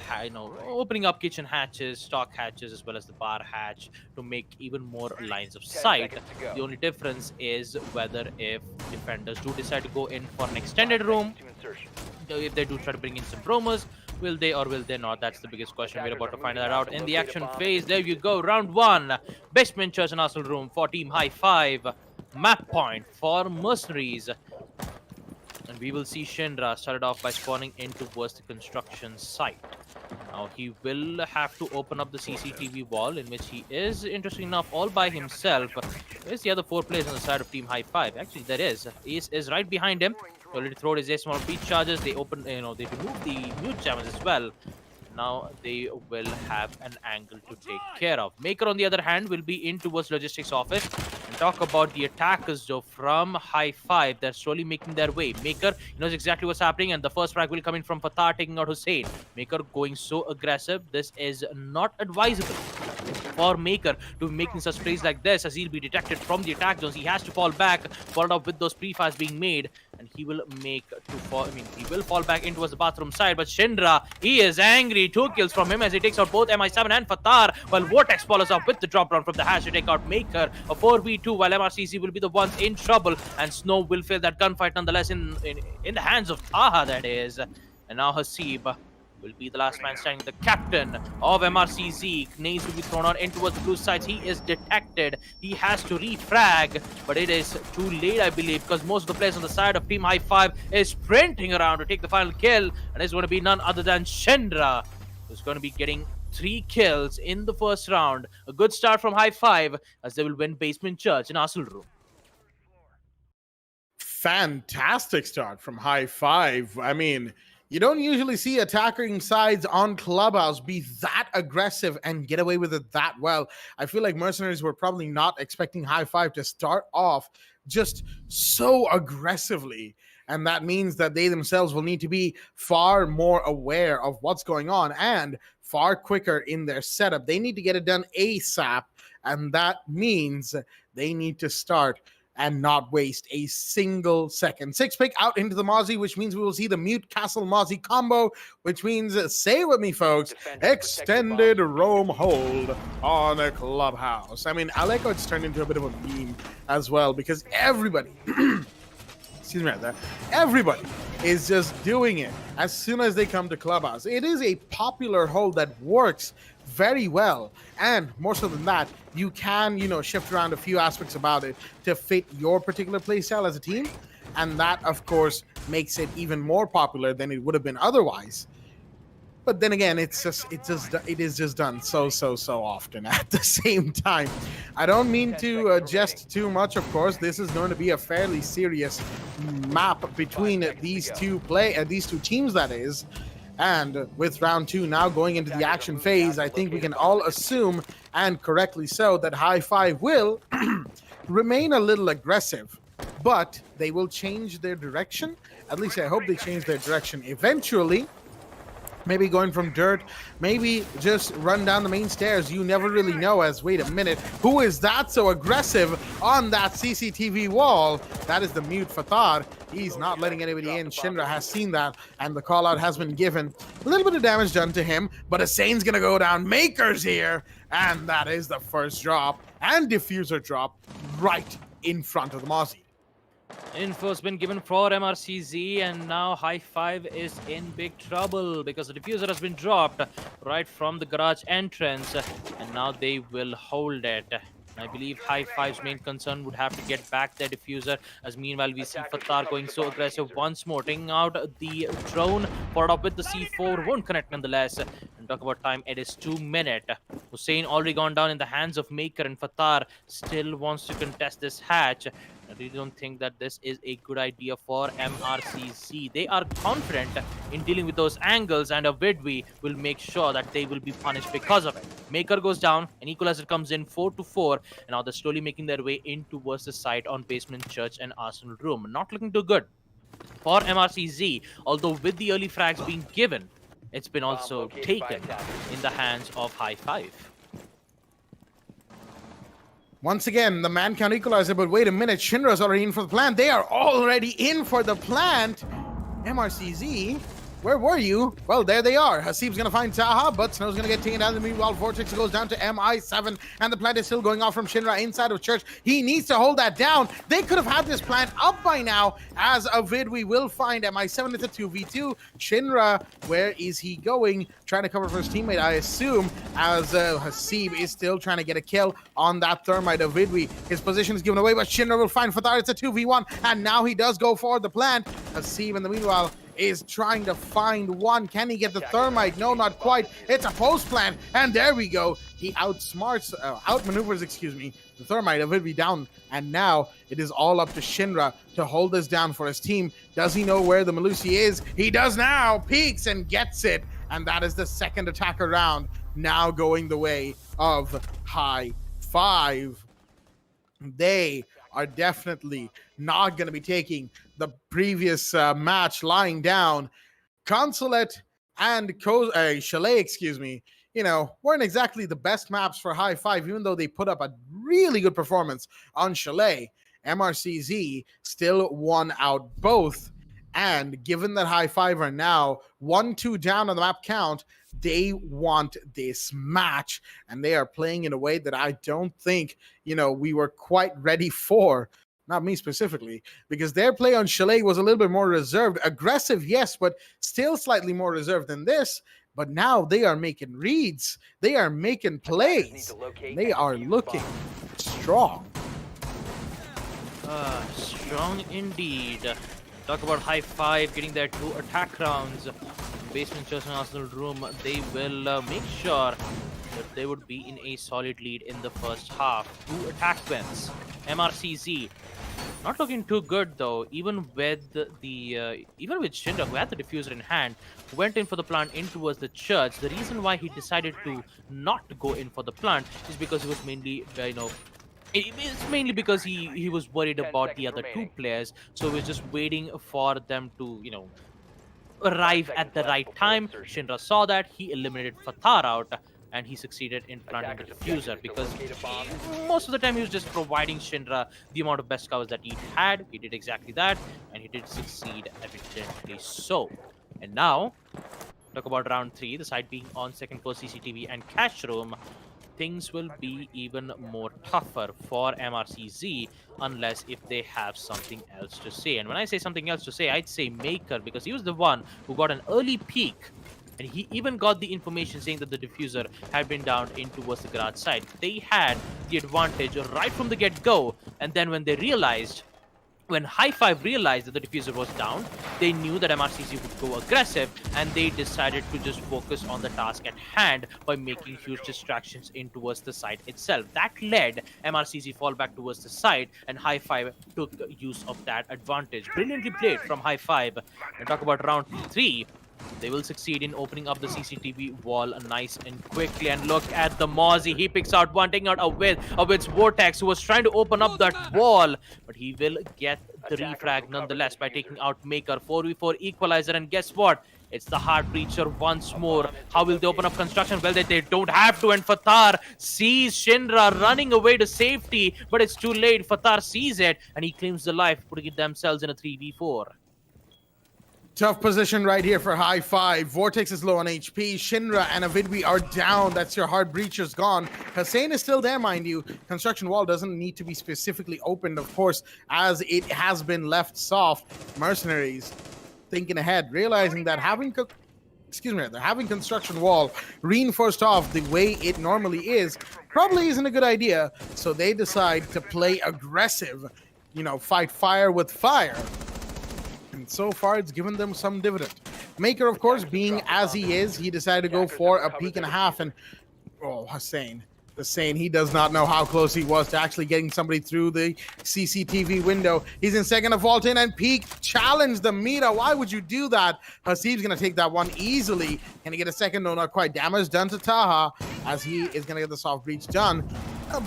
opening up kitchen hatches, stock hatches, as well as the bar hatch to make even more lines of 10 sight. seconds to go. The only difference is whether if defenders do decide to go in for an extended 5 room, seconds to insertion. if they do try to bring in some promos, will they or will they not? That's the biggest question. We're about to find that out in the action phase. There you go, round 1. Basement Church and Arsenal Room for Team High 5. Map point for Mercenaries. And we will see Shinra started off by spawning in towards the construction site. Now he will have to open up the CCTV wall, in which he is, interesting enough, all by himself. Where's the other 4 players on the side of Team High 5? Actually, there is. Ace is right behind him. He already thrown his ace amount of beat charges. They open, they remove the mute jammers as well. Now they will have an angle to take care of. Maker, on the other hand, will be in towards logistics office. And talk about the attackers, though, from High 5. They're slowly making their way. Maker knows exactly what's happening, and the first frag will come in from Fatar, taking out Hussein. Maker going so aggressive. This is not advisable for Maker to be making such plays like this, as he'll be detected from the attack zones. He has to fall back, followed up with those pre-fires being made, and he will he will fall back into the bathroom side. But Shinra, he is angry. 2 kills from him as he takes out both MI7 and Fatar, while Vortex follows up with the drop round from the hash to take out Maker. A 4v2, while MRCC will be the ones in trouble, and Snow will fail that gunfight nonetheless in the hands of Taha, that is. And now Hasib will be the last man standing, the captain of MRCZ. Nays will be thrown on in towards the blue sides. He is detected. He has to refrag, but it is too late, I believe, because most of the players on the side of Team High 5 is sprinting around to take the final kill, and it's going to be none other than Shendra, who's going to be getting 3 kills in the first round. A good start from High 5, as they will win Basement Church in Arsenal Room. Fantastic start from High 5. I mean, you don't usually see attacking sides on Clubhouse be that aggressive and get away with it that well. I feel like Mercenaries were probably not expecting High 5 to start off just so aggressively. And that means that they themselves will need to be far more aware of what's going on and far quicker in their setup. They need to get it done ASAP. And that means they need to start and not waste a single second. 6 pick out into the Mozzie, which means we will see the Mute Castle Mozzie combo, which means, say it with me, folks, extended roam hold on a Clubhouse. I mean, I like how it's turned into a bit of a meme as well, because everybody, excuse me right there, everybody is just doing it as soon as they come to Clubhouse. It is a popular hold that works very well, and more so than that, you can shift around a few aspects about it to fit your particular playstyle as a team, and that of course makes it even more popular than it would have been otherwise. But then again, it is just done so often at the same time. I don't mean to jest too much, of course. This is going to be a fairly serious map between these two teams, that is. And with round 2 now going into the action phase, I think we can all assume, and correctly so, that High 5 will remain a little aggressive, but they will change their direction. At least I hope they change their direction eventually. Maybe going from dirt, maybe just run down the main stairs. You never really know, as, wait a minute, who is that so aggressive on that CCTV wall? That is the Mute Fatar. He's not letting anybody in. Shinra has seen that, and the call out has been given. A little bit of damage done to him, but Hussein's gonna go down. Maker's here, and that is the first drop and diffuser drop right in front of the Mozzie. Info's been given for MRCZ, and now High 5 is in big trouble because the diffuser has been dropped right from the garage entrance, and now they will hold it. I believe High 5's main concern would have to get back their diffuser, as meanwhile we see Fatar going so aggressive once more, taking out the drone, followed up with the C4, won't connect nonetheless. And talk about time, it is 2 minutes. Hussein already gone down in the hands of Maker, and Fatar still wants to contest this hatch. I really don't think that this is a good idea for MRCC. They are confident in dealing with those angles, and a Vidwi will make sure that they will be punished because of it. Maker goes down, and Equalizer comes in 4-4, and now they're slowly making their way in towards the site on Basement Church and Arsenal Room. Not looking too good for MRCZ, although with the early frags being given, it's been also taken in the hands of High 5. Once again, the man count equalizer, but wait a minute, Shinra's already in for the plant. They are already in for the plant. MRCZ, where were you? Well, there they are. Hasib's gonna find Taha, but Snow's gonna get taken out. Meanwhile, Vortex goes down to MI7, and the plant is still going off from Shinra inside of Church. He needs to hold that down. They could have had this plant up by now. As a vid, we will find MI7. It's a 2v2. Shinra, where is he going? Trying to cover for his teammate, I assume, as Hasib is still trying to get a kill on that thermite of Vidwi. His position is given away, but Shinra will find Fathar. It's a 2v1, and now he does go for the plant. Hasib, in the meanwhile, is trying to find one. Can he get the thermite? No, not quite. It's a post plant, and there we go. He outmaneuvers, the thermite of Vidwi down, and now it is all up to Shinra to hold this down for his team. Does he know where the Malusi is? He does now. Peeks and gets it, and that is the second attack around, now going the way of High Five. They are definitely not going to be taking the previous match lying down. Consulate and Chalet, weren't exactly the best maps for High Five, even though they put up a really good performance on Chalet. MRCZ still won out both. And given that High Five are now 1-2 down on the map count, they want this match, and they are playing in a way that I don't think, we were quite ready for. Not me specifically, because their play on Chalet was a little bit more reserved. Aggressive, yes, but still slightly more reserved than this. But now they are making reads. They are making plays. They are looking strong. Strong indeed. Talk about High Five getting their 2 attack rounds. Basement Church and Arsenal room, they will make sure that they would be in a solid lead in the first half. 2 attack wins. MRCZ not looking too good though. Even with Shinra, who had the diffuser in hand, went in for the plant in towards the church. The reason why he decided to not go in for the plant is because he was mainly, it's mainly because he was worried about the other 2 players. So he was just waiting for them to, arrive at the right time. Shinra saw that. He eliminated Fathar out, and he succeeded in planting the diffuser because most of the time he was just providing Shinra the amount of best covers that he had. He did exactly that, and he did succeed evidently so. And now, talk about round 3, the side being on second for CCTV and cash room. Things will be even more tougher for MRCZ unless if they have something else to say. And when I say something else to say, I'd say Maker, because he was the one who got an early peek. And he even got the information saying that the diffuser had been down in towards the garage side. They had the advantage right from the get-go. And then when High Five realized that the diffuser was down, they knew that MRCZ would go aggressive, and they decided to just focus on the task at hand by making huge distractions in towards the site itself. That led MRCZ fall back towards the site, and High Five took use of that advantage. Brilliantly played from High Five. And talk about round 3. They will succeed in opening up the CCTV wall nice and quickly. And look at the Mozzie. He picks out one, taking out Awid's Vortex, who was trying to open up that wall. But he will get the refrag nonetheless by taking out Maker. 4v4 equalizer. And guess what? It's the hard breacher once more. How will they open up construction? Well, they don't have to. And Fathar sees Shinra running away to safety. But it's too late. Fathar sees it, and he claims the life, putting themselves in a 3v4. Tough position right here for High Five. Vortex is low on HP. Shinra and Avidwi are down. That's your hard breachers gone. Hussein is still there, mind you. Construction wall doesn't need to be specifically opened, of course, as it has been left soft. Mercenaries thinking ahead, realizing that having construction wall reinforced off the way it normally is probably isn't a good idea. So they decide to play aggressive, fight fire with fire. And so far, it's given them some dividend. Maker, of course, being as he is, he decided to go for a peek and a half. And, Hussein, he does not know how close he was to actually getting somebody through the CCTV window. He's in second to vault in, and peek challenged the Mira. Why would you do that? Hasib's going to take that one easily. Can he get a second? No, not quite. Damage done to Taha, as he is going to get the soft breach done.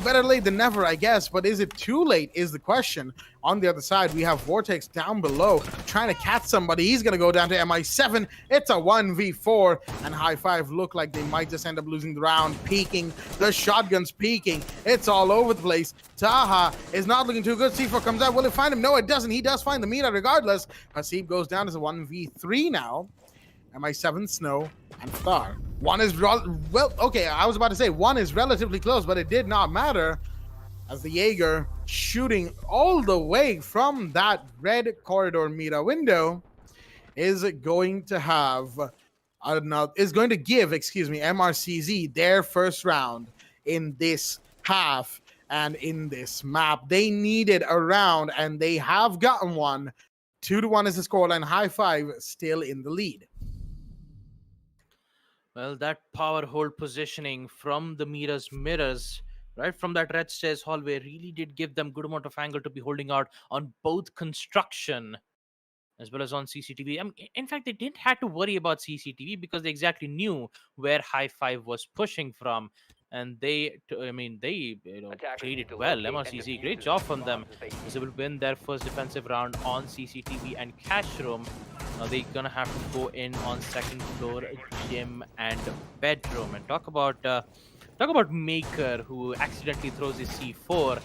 Better late than never, I guess, but is it too late is the question. On the other side, we have Vortex down below trying to catch somebody. He's going to go down to MI7. It's a 1v4, and High Five look like they might just end up losing the round. Peeking, the shotgun's peeking. It's all over the place. Taha is not looking too good. C4 comes out. Will it find him? No, it doesn't. He does find the Mira regardless. Hasib goes down as a 1v3 now. MI7, Snow, and Star. One is, well, okay, I was about to say one is relatively close, but it did not matter as the Jaeger shooting all the way from that red corridor Mira window is going to have, is going to give, MRCZ their first round in this half and in this map. They needed a round and they have gotten one. 2-1 is the scoreline. High Five still in the lead. Well, that power hold positioning from the mirrors, right from that red stairs hallway, really did give them good amount of angle to be holding out on both construction as well as on CCTV. I mean, in fact, they didn't have to worry about CCTV because they exactly knew where High Five was pushing from, and they played it well. MRCZ, great job from them. They will win their first defensive round on CCTV and cash room. Now they're gonna have to go in on second floor gym and bedroom and talk about Maker, who accidentally throws his C4.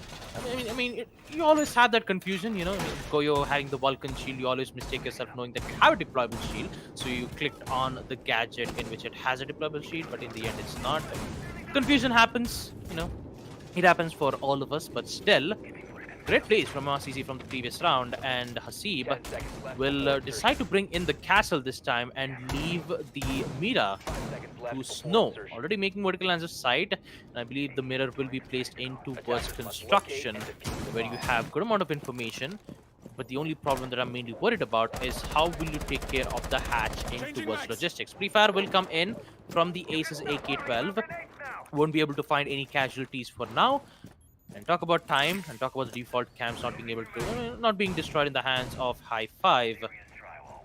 You always have that confusion, you know. Goyo having the Vulcan shield, you always mistake yourself knowing that you have a deployable shield, so you clicked on the gadget in which it has a deployable shield, but in the end it's not. Confusion happens, you know. It happens for all of us, but still, great plays from RCC from the previous round, and Hasib will decide to bring in the castle this time and leave the Mira to Snow, already making vertical lines of sight, and I believe the mirror will be placed in towards construction, where you have good amount of information, but the only problem that I'm mainly worried about is how will you take care of the hatch in towards logistics. Pre-fire will come in from the Ace's AK-12, won't be able to find any casualties for now. And talk about time, and talk about the default cams not being destroyed in the hands of High Five.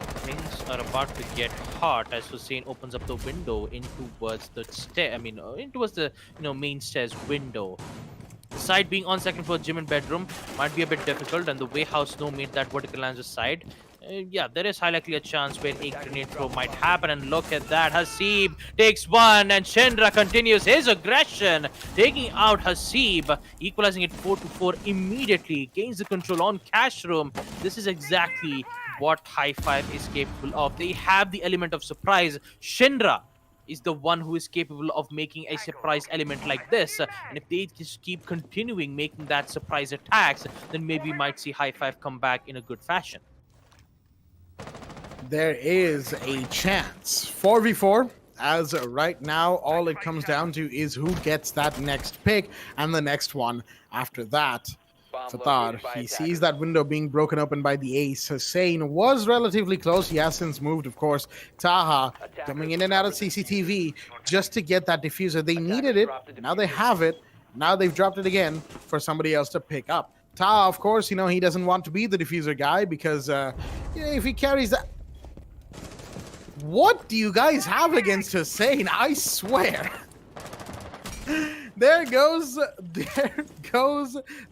Things are about to get hot as Hussein opens up the window in towards the in towards the main stairs window. The side being on second floor gym and bedroom might be a bit difficult, and the way how Snow made that vertical lines aside, yeah, there is high likely a chance where a grenade throw might happen. And look at that, Hasib takes one, and Shendra continues his aggression, taking out Hasib, equalizing it 4-4 immediately, gains the control on cash room. This is exactly what High Five is capable of. They have the element of surprise. Shendra is the one who is capable of making a surprise element like this, and if they just keep continuing making that surprise attacks, then maybe we might see High Five come back in a good fashion. There is a chance. 4v4, as right now, all it comes down to is who gets that next pick, and the next one after that. Fatar, he sees that window being broken open by the ace. Hussein was relatively close. He has since moved, of course. Taha coming in and out of CCTV just to get that diffuser. They needed it. Now they have it. Now they've dropped it again for somebody else to pick up. Taha, of course, he doesn't want to be the diffuser guy because if he carries that... What do you guys have against Hussein? I swear. There goes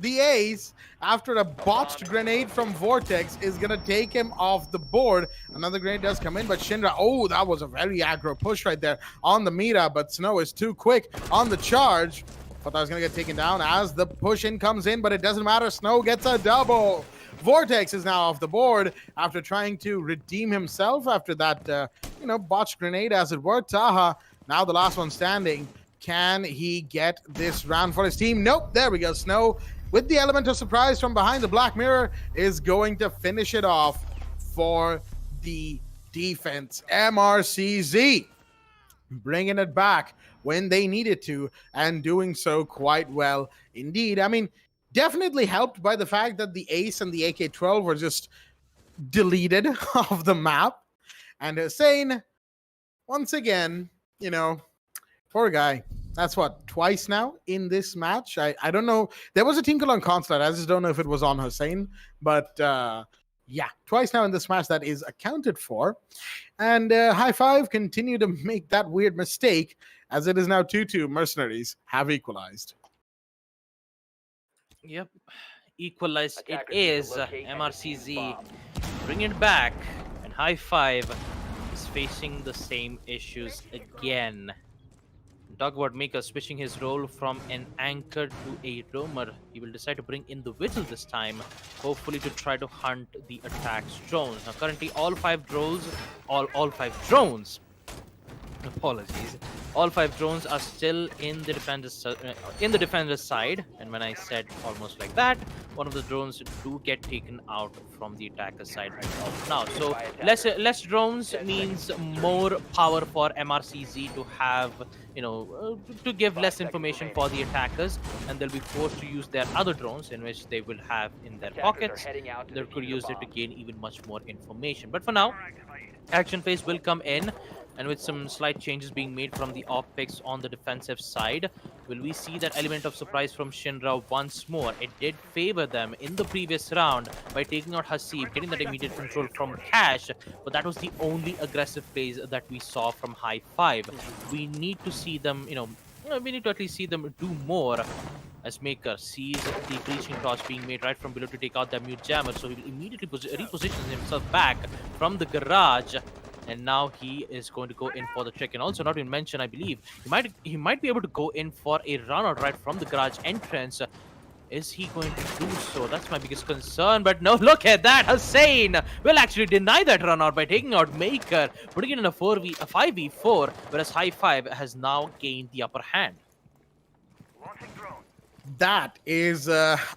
the ace after a botched grenade from Vortex is going to take him off the board. Another grenade does come in, but Shinra, oh, that was a very aggro push right there on the Mira, but Snow is too quick on the charge. Thought I was going to get taken down as the push in comes in, but it doesn't matter. Snow gets a double. Vortex is now off the board after trying to redeem himself after that, botched grenade, as it were. Taha, now the last one standing. Can he get this round for his team? Nope. There we go. Snow, with the element of surprise from behind the black mirror, is going to finish it off for the defense. MRCZ bringing it back when they needed to, and doing so quite well indeed. I mean, definitely helped by the fact that the ace and the AK-12 were just deleted off the map. And Hussein, once again, poor guy. That's what, twice now in this match? I don't know. There was a team kill on Consulate. I just don't know if it was on Hussein. But yeah, twice now in this match that is accounted for. And High Five continue to make that weird mistake, as it is now 2-2. Mercenaries have equalized. Yep, equalized it Attackers need to is. locate and defuse MRCZ bomb. bring it back, and High Five is facing the same issues again. Talk about Maker switching his role from an anchor to a roamer. He will decide to bring in the Vigil this time, hopefully to try to hunt the attack's drones. Now, currently, all five drones. Apologies. All five drones are still in the defender's side, and when I said almost like that, one of the drones do get taken out from the attacker's side right now. So less drones means more power for MRCZ to have, to give less information for the attackers, and they'll be forced to use their other drones, in which they will have in their Attackers are pockets. heading out to They could defuse use the it to bomb. gain even much more information. But for now, action phase will come in, and with some slight changes being made from the optics on the defensive side, will we see that element of surprise from Shinra once more? It did favor them in the previous round by taking out Hasib, getting that immediate control from Cash, but that was the only aggressive plays that we saw from High Five. We need to see them, we need to at least see them do more, as Maker sees the breaching torch being made right from below to take out the mute jammer, so he will immediately reposition himself back from the garage, and now he is going to go in for the trick. And also, not to mention, I believe he might be able to go in for a run out right from the garage entrance. Is he going to do so? That's my biggest concern. But no, look at that. Hussein will actually deny that run out by taking out Maker, putting it in a 5v4, whereas High Five has now gained the upper hand. That is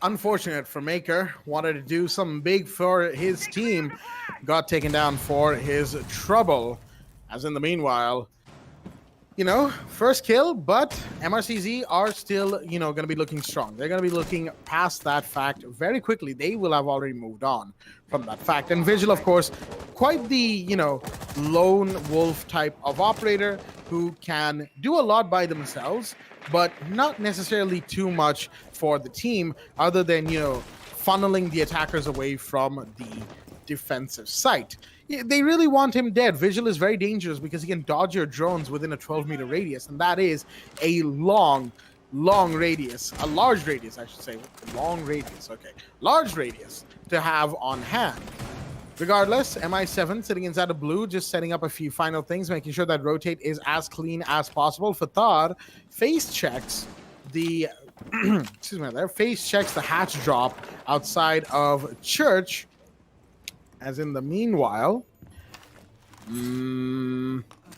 unfortunate for Maker. Wanted to do something big for his team. Got taken down for his trouble. As in the meanwhile, first kill, but MRCZ are still, going to be looking strong. They're going to be looking past that fact very quickly. They will have already moved on from that fact. And Vigil, of course, quite the, lone wolf type of operator who can do a lot by themselves, but not necessarily too much for the team other than, funneling the attackers away from the defensive site. They really want him dead. Vigil is very dangerous because he can dodge your drones within a 12-meter radius, and that is a long radius, a large radius, I should say. Long radius, okay. Large radius to have on hand. Regardless, MI7 sitting inside of blue, just setting up a few final things, making sure that rotate is as clean as possible. Fatar face checks the face checks the hatch drop outside of church. As in the meanwhile,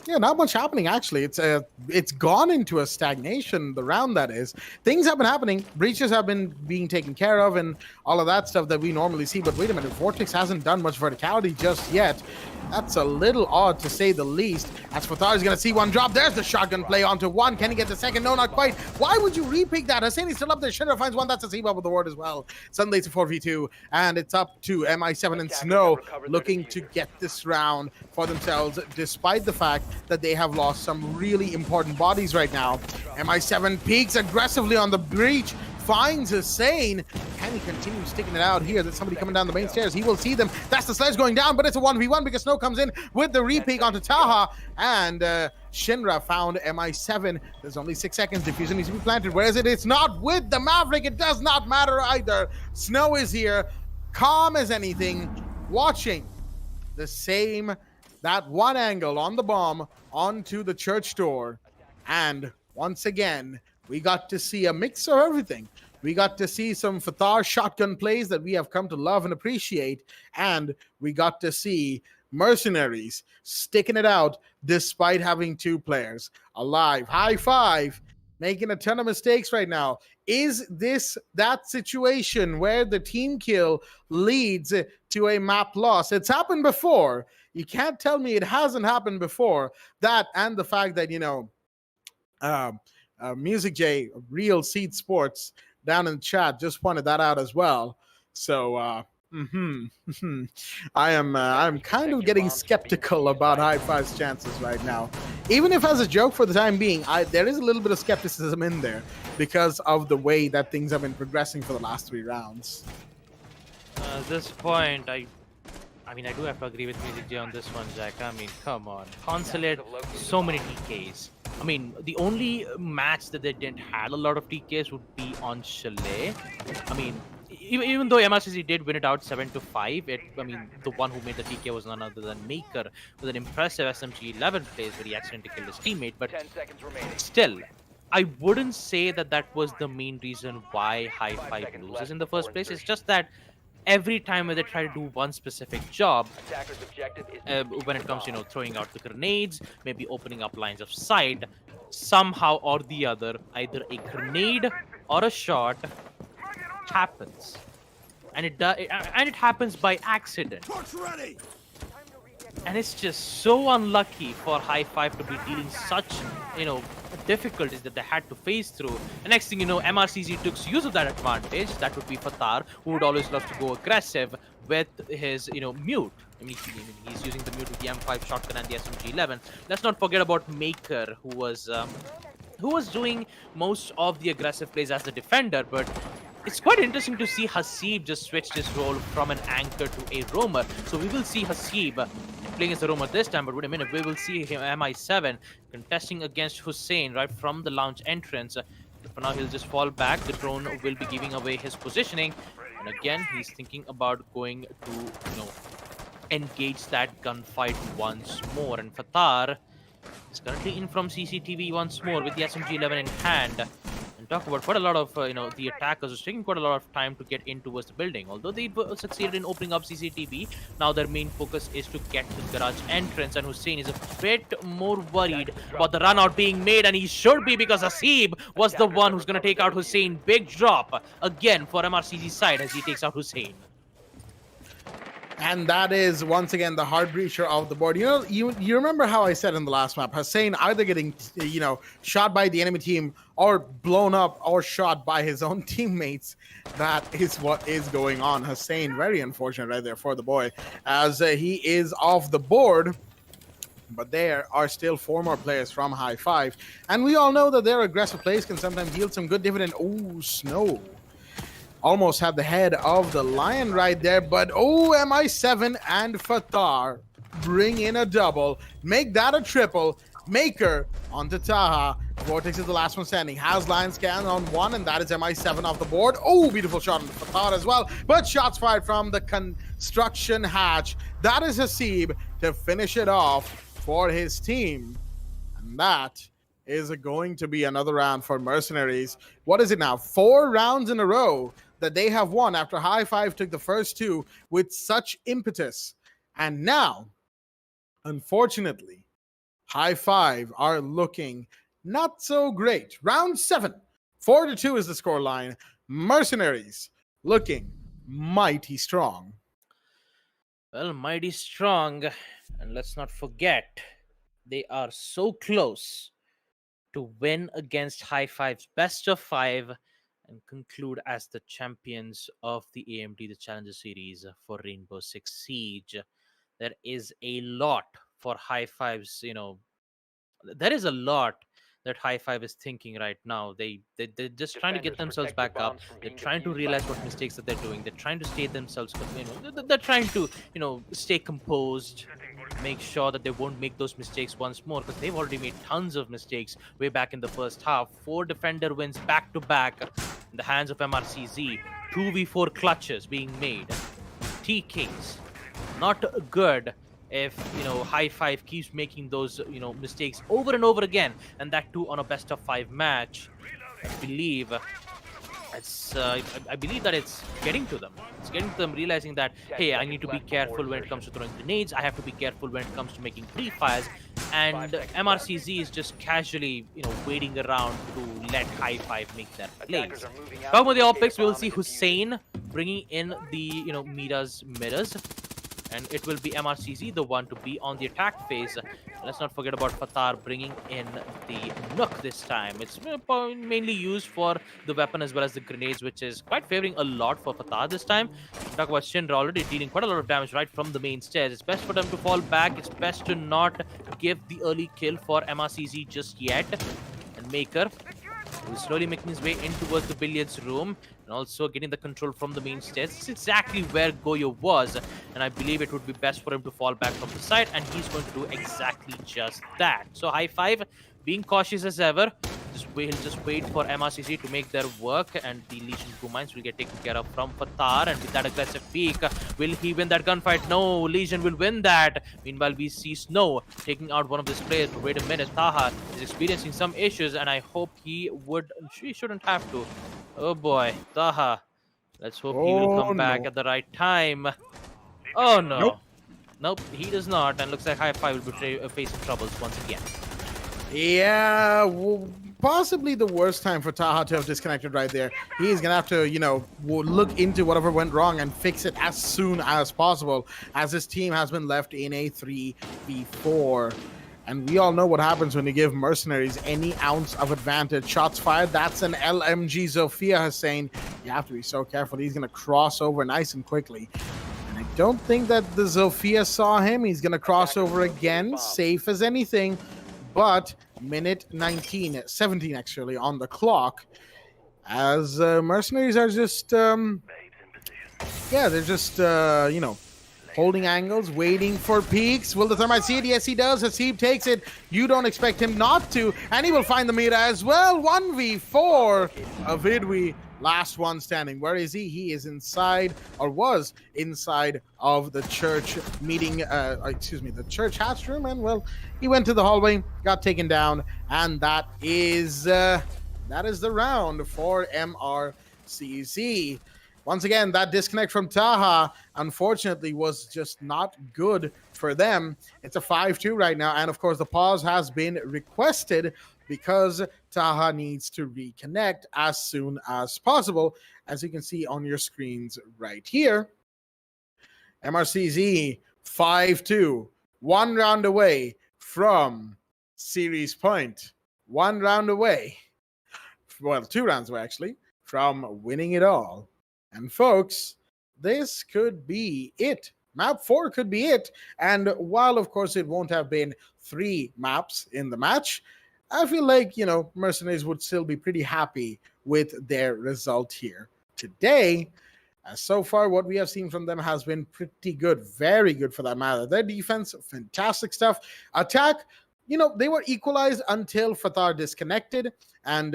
not much happening actually. It's gone into a stagnation, the round that is. Things have been happening, breaches have been being taken care of, and all of that stuff that we normally see. But wait a minute, Vortex hasn't done much verticality just yet. That's a little odd to say the least. As Fatar is going to see one drop, there's the shotgun play onto one. Can he get the second? No, not quite. Why would you repick that? Hussein is still up there. Shinra finds one. That's a C-Bub with the ward as well. Suddenly it's a 4v2, and it's up to MI7 and Snow looking to get this round for themselves, despite the fact that they have lost some really important bodies right now. MI7 peeks aggressively on the breach, finds Hussein. Can he continue sticking it out here? There's somebody coming down the main stairs. He will see them. That's the sledge going down, but it's a 1v1 because Snow comes in with the repeak onto Taha, and Shinra found MI7. There's only 6 seconds. Diffusion needs to be planted. Where is it? It's not with the Maverick. It does not matter either. Snow is here, calm as anything, watching the same, that one angle on the bomb onto the church door. And once again, we got to see a mix of everything. We got to see some Fatar shotgun plays that we have come to love and appreciate. And we got to see Mercenariez sticking it out despite having 2 players alive. High Five making a ton of mistakes right now. Is this that situation where the team kill leads to a map loss? It's happened before. You can't tell me it hasn't happened before. That and the fact that, Music J, Real Seed Sports, down in the chat just pointed that out as well. So I'm kind of getting skeptical about High Five's chances right now. Even if as a joke for the time being, there is a little bit of skepticism in there because of the way that things have been progressing for the last 3 rounds. At this point, I I mean, I do have to agree with Music J on this one, Jack. I mean, come on. Consulate, so many TKs. I mean, the only match that they didn't have a lot of TKs would be on Chalet. I mean, even though MRCC did win it out 7-5, I mean, the one who made the TK was none other than Maker with an impressive SMG 11 plays where he accidentally killed his teammate. But 10 seconds remaining. still, I wouldn't say that that was the main reason why High Five seconds loses left in the before first place. It's insertion. just that every time when they try to do one specific job, Attacker's objective is to defuse when it the comes, bomb. throwing out the grenades, maybe opening up lines of sight, somehow or the other, either a grenade or a shot happens, and it happens by accident. And it's just so unlucky for High Five to be dealing such, difficulties that they had to face through. And next thing you know, MRCZ took use of that advantage. That would be Fatar, who would always love to go aggressive with his, mute. I mean, he's using the mute with the M5 shotgun and the SMG-11. Let's not forget about Maker, who was doing most of the aggressive plays as the defender, but it's quite interesting to see Hasib just switch his role from an anchor to a roamer. So we will see Hasib playing as a roamer this time, but wait a minute, we will see him MI7 contesting against Hussein right from the lounge entrance. For now, he'll just fall back. The drone will be giving away his positioning. And again, he's thinking about going to, engage that gunfight once more. And Fatar is currently in from CCTV once more with the SMG-11 in hand. And talk about quite a lot of, the attackers was taking quite a lot of time to get in towards the building. Although they succeeded in opening up CCTV, now their main focus is to get to the garage entrance. And Hussein is a bit more worried about the run out being made, and he should be, because Hasib was the one who's going to take out Hussein. Big drop again for MRCG's side as he takes out Hussein. And that is once again the hard breacher of the board. You remember how I said in the last map, Hussein either getting shot by the enemy team or blown up or shot by his own teammates. That is what is going on. Hussein, very unfortunate right there for the boy, as he is off the board. But there are still 4 more players from High Five, and we all know that their aggressive plays can sometimes yield some good dividend. Oh, Snow almost had the head of the lion right there, but MI7 and Fatar bring in a double, make that a triple. Maker onto Taha. Vortex is the last one standing. Has lion scan on one, and that is MI7 off the board. Oh, beautiful shot on Fatar as well, but shots fired from the construction hatch. That is Hasib to finish it off for his team, and that is going to be another round for Mercenaries. What is it now? 4 rounds in a row that they have won after High Five took the first 2 with such impetus. And now, unfortunately, High Five are looking not so great. Round 7, 4-2 is the scoreline. Mercenaries looking mighty strong. Well, mighty strong. And let's not forget, they are so close to win against High Five's best of 5 and conclude as the champions of the AMD, the Challenger Series for Rainbow Six Siege. There is a lot for High Five's, there is a lot that High Five is thinking right now. They're just trying to get themselves back up. They're trying to realize what mistakes that they're doing. They're trying to stay themselves, they're trying to, stay composed, make sure that they won't make those mistakes once more, because they've already made tons of mistakes way back in the first half. 4 defender wins back to back in the hands of MRCZ. 2v4 clutches being made. TKs. Not good if High Five keeps making those mistakes over and over again, and that too on a best of 5 match. I believe that it's getting to them. It's getting to them realizing that, hey, I need to be careful when it comes to throwing grenades. I have to be careful when it comes to making pre-fires. And MRCZ is just casually, waiting around to let High Five make their plays. Talking about the optics, we will see Hussein bringing in the, Mira's mirrors. And it will be MRCZ, the one to be on the attack phase. Let's not forget about Fatar bringing in the Nook this time. It's mainly used for the weapon as well as the grenades, which is quite favoring a lot for Fatar this time. Talk about Shinra already dealing quite a lot of damage right from the main stairs. It's best for them to fall back. It's best to not give the early kill for MRCZ just yet. And Maker He's slowly making his way in towards the billiards room and also getting the control from the main stairs. This is exactly where Goyo was, and I believe it would be best for him to fall back from the side, and he's going to do exactly just that. So High Five being cautious as ever. He'll just wait for MRCC to make their work, and the Legion 2 mines will get taken care of from Fatar. And with that aggressive peak, will he win that gunfight? No, Legion will win that. Meanwhile, we see Snow taking out one of his players. But wait a minute, Taha is experiencing some issues, and I hope he shouldn't have to. Oh boy, Taha. Let's hope he will come back at the right time. Oh no. Nope, he does not, and looks like High Five will be facing troubles once again. Yeah, well, possibly the worst time for Taha to have disconnected right there. He's going to have to, look into whatever went wrong and fix it as soon as possible, as his team has been left in a 3v4. And we all know what happens when you give Mercenaries any ounce of advantage. Shots fired, that's an LMG Zofia Hussein. You have to be so careful. He's going to cross over nice and quickly. And I don't think that the Zofia saw him. He's going to cross over again, safe as anything. But minute 17 actually on the clock, as Mercenaries are just, they're just, holding angles, waiting for peaks. Will the Thermite see it? Yes, he does. Hasib takes it. You don't expect him not to, and he will find the Mira as well. 1v4 of Vidwi. Last one standing. Where is he? He is inside, or was inside of the church meeting, the church hatch room, and well, he went to the hallway, got taken down, and that is the round for MRCZ. Once again, that disconnect from Taha, unfortunately, was just not good for them. It's a 5-2 right now, and of course, the pause has been requested because Taha needs to reconnect as soon as possible, as you can see on your screens right here. MRCZ 5-2, 1 round away from series point. 1 round away, well, 2 rounds away actually, from winning it all. And folks, this could be it. Map 4 could be it. And while, of course, it won't have been 3 maps in the match, I feel like, Mercenaries would still be pretty happy with their result here today. So far, what we have seen from them has been pretty good. Very good for that matter. Their defense, fantastic stuff. Attack, they were equalized until Fatar disconnected. And,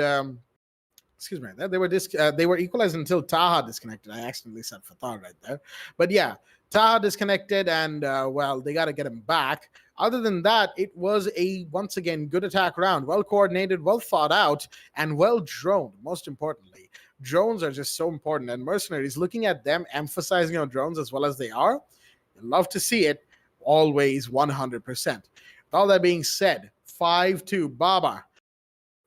they were equalized until Taha disconnected. I accidentally said Fatar right there. But yeah, Taha disconnected, and they got to get him back. Other than that, it was a, once again, good attack round. Well coordinated, well thought out, and well droned, most importantly. Drones are just so important, and Mercenaries, looking at them, emphasizing on drones as well as they are, you love to see it, always 100%. With all that being said, 5-2, Baba,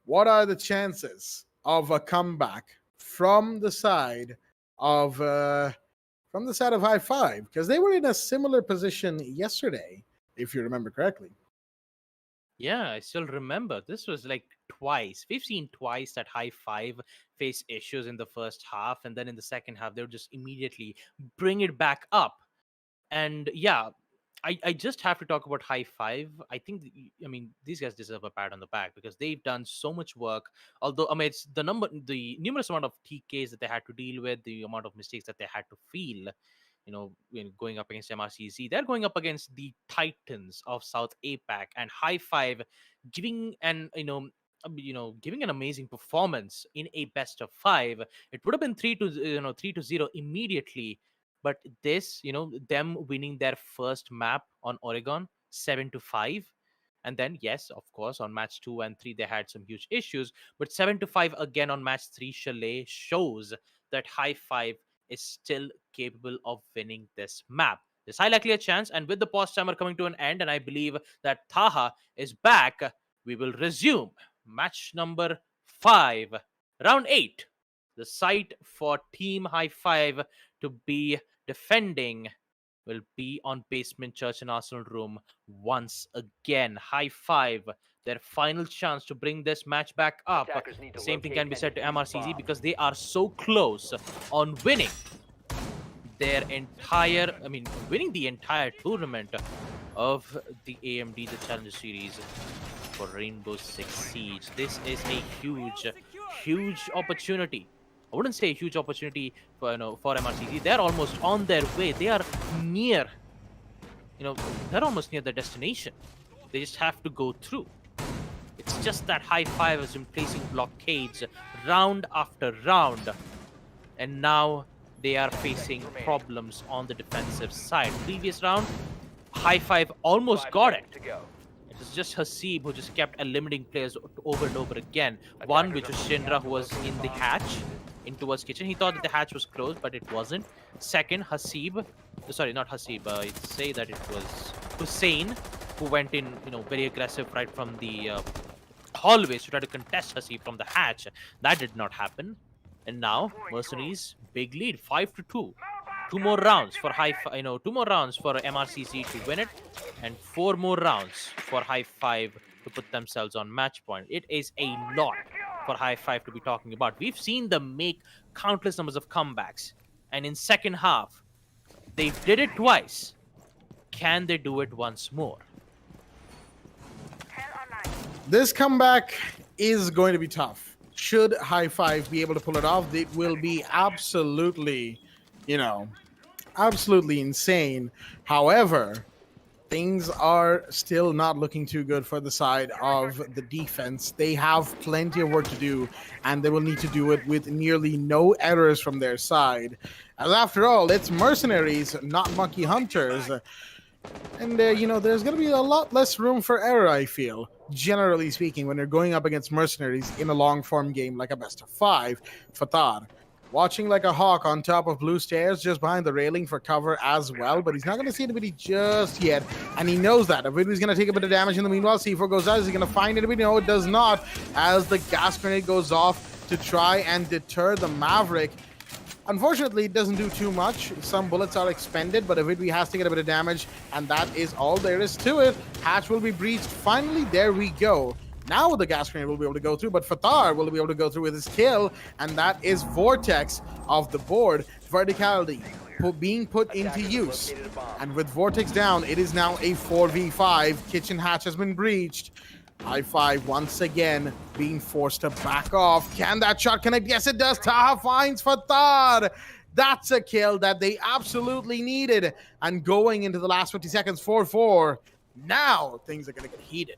what are the chances of a comeback from the side of High Five? Because they were in a similar position yesterday, if you remember correctly. Yeah, I still remember. This was like twice. We've seen twice that High Five face issues in the first half, and then in the second half, they would just immediately bring it back up. And yeah, I just have to talk about High Five. I think, these guys deserve a pat on the back because they've done so much work. Although, it's the numerous amount of TKs that they had to deal with, the amount of mistakes that they had to feel, going up against MRCZ. They're going up against the Titans of South APAC, and High Five giving an amazing performance in a best of 5. It would have been 3-0 immediately. But this, them winning their first map on Oregon 7-5. And then, yes, of course, on match 2 and 3, they had some huge issues. But 7-5 again on match 3, Chalet shows that High Five is still capable of winning this map. There's high likely a chance. And with the pause timer coming to an end, and I believe that Taha is back, we will resume match number 5, round 8. The site for Team High Five to be defending will be on Basement Church and Arsenal Room once again. High Five, their final chance to bring this match back up. The same thing can be said to MRCZ because they are so close on winning the entire tournament of the AMD, the Challenger Series for Rainbow Six Siege. This is a huge opportunity. I wouldn't say a huge opportunity for for MRCG. They're almost on their way. They are near. They're almost near their destination. They just have to go through. It's just that High Five has been placing blockades round after round, and now they are facing problems on the defensive side. Previous round, High Five almost 5 got it. seconds to go. It was just Hasib who just kept eliminating players over and over again. One, which was Shinra, who was in the hatch in towards kitchen. He thought that the hatch was closed, but it wasn't. Second, Hasib. Sorry, not Hasib. I'd say that it was Hussein, who went in, very aggressive right from the hallways to try to contest Hasib from the hatch. That did not happen. And now, Mercenaries, big lead, 5-2. 2 more rounds for two more rounds for MRCC to win it, and 4 more rounds for High Five to put themselves on match point. It is a lot for High Five to be talking about. We've seen them make countless numbers of comebacks, and in second half, they did it twice. Can they do it once more? This comeback is going to be tough. Should High Five be able to pull it off, it will be absolutely, absolutely insane. However, things are still not looking too good for the side of the defense. They have plenty of work to do, and they will need to do it with nearly no errors from their side. As after all, it's Mercenaries, not Monkey Hunters. And, there's going to be a lot less room for error, I feel. Generally speaking, when you're going up against Mercenaries in a long-form game like a best-of-5, Fatar watching like a hawk on top of blue stairs just behind the railing for cover as well, but he's not going to see anybody just yet, and he knows that. Avidu's going to take a bit of damage in the meanwhile. C4 goes out. Is he going to find anybody? No, it does not, as the gas grenade goes off to try and deter the Maverick. Unfortunately, it doesn't do too much. Some bullets are expended, but Avidu has to get a bit of damage, and that is all there is to it. Hatch will be breached. Finally, there we go. Now the gas grenade will be able to go through, but Fatar will be able to go through with his kill, and that is Vortex of the board. Verticality being put into use. And with Vortex down, it is now a 4v5. Kitchen hatch has been breached. High Five once again being forced to back off. Can that shot connect? Yes, it does. Taha finds Fatar. That's a kill that they absolutely needed. And going into the last 50 seconds, 4-4. Now things are going to get heated.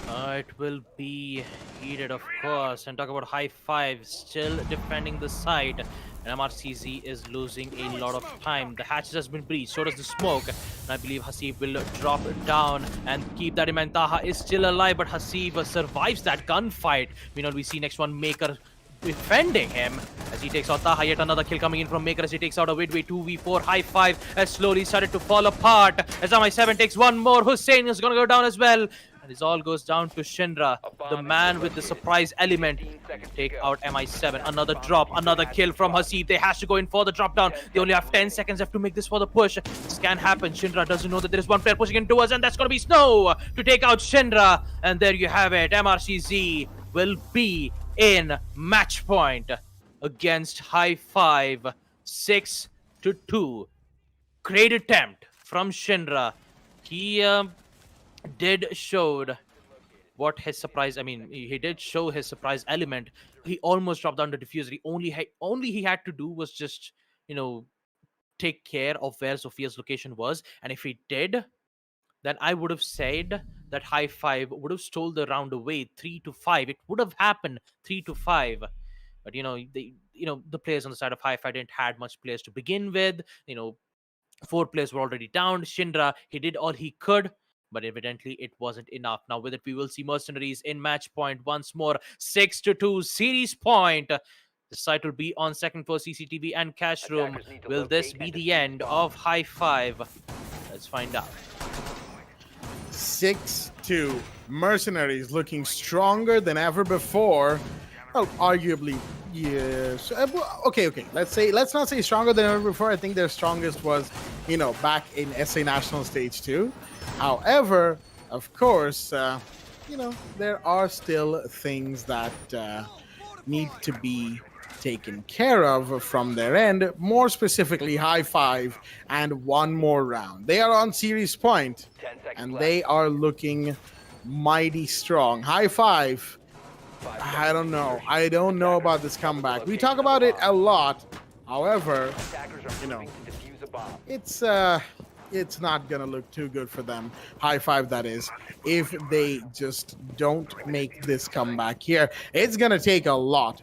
It will be heated, of course. And talk about High Five still defending the side. And MRCZ is losing a lot of time. The hatch has been breached, so does the smoke. And I believe Hasib will drop it down and keep that in mind. Taha is still alive, but Hasib survives that gunfight. Meanwhile, we see next one, Maker defending him as he takes out Taha. Yet another kill coming in from Maker as he takes out a Widway. 2v4. High Five has slowly started to fall apart as MI7 takes one more. Hussein is going to go down as well. And this all goes down to Shinra, the man with the surprise element, to take out MI7. Another drop, another kill from Hasib. They has to go in for the drop down. They only have 10 seconds left to make this for the push. This can happen. Shinra doesn't know that there is one player pushing into us, and that's going to be Snow to take out Shinra. And there you have it. MRCZ will be in match point against High Five. 6-2. Great attempt from Shinra. He did showed what his surprise. He did show his surprise element. He almost dropped down the diffuser. Only he had to do was just take care of where Sophia's location was, and if he did, then I would have said that High Five would have stole the round away 3-5. It would have happened 3-5. But the players on the side of High Five didn't had much players to begin with. 4 players were already down. Shinra, he did all he could, but evidently it wasn't enough. Now with it, we will see Mercenaries in match point once more. 6-2 series point. The site will be on second floor CCTV and cash room. Will this be the end of High Five? Let's find out. 6-2. Mercenaries looking stronger than ever before. Well, arguably, yes. Okay. Let's not say stronger than ever before. I think their strongest was, back in SA National Stage 2. However, of course, there are still things that need to be taken care of from their end, more specifically High Five and one more round. They are on series point, and they are looking mighty strong. High Five I don't know. I don't know about this comeback. We talk about it a lot. However, Attackers are you know, moving to defuse a bomb. it's not gonna look too good for them. High five, that is, if they just don't make this comeback here. It's gonna take a lot,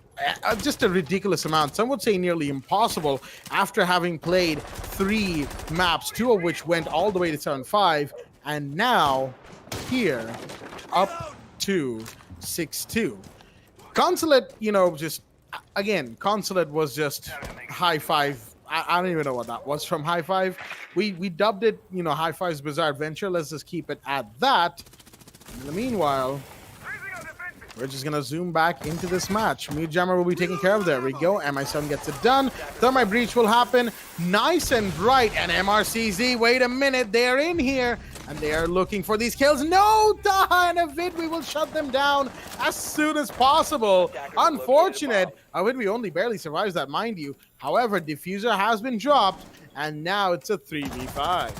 just a ridiculous amount. Some would say nearly impossible after having played 3 maps, 2 of which went all the way to 7-5, and now here up to 6-2. Consulate, just again, Consulate was just high five. I don't even know what that was from high five. We dubbed it, high five's bizarre adventure. Let's just keep it at that. In the meanwhile, we're just gonna zoom back into this match. Mute Jammer will be taken care of. There we go. MI7 gets it done. Thermite Breach will happen. Nice and bright. And MRCZ, wait a minute, they're in here. And they are looking for these kills. No, Taha and Avid, we will shut them down as soon as possible. Unfortunate. Avid only barely survives that, mind you. However, Diffuser has been dropped, and now it's a 3v5.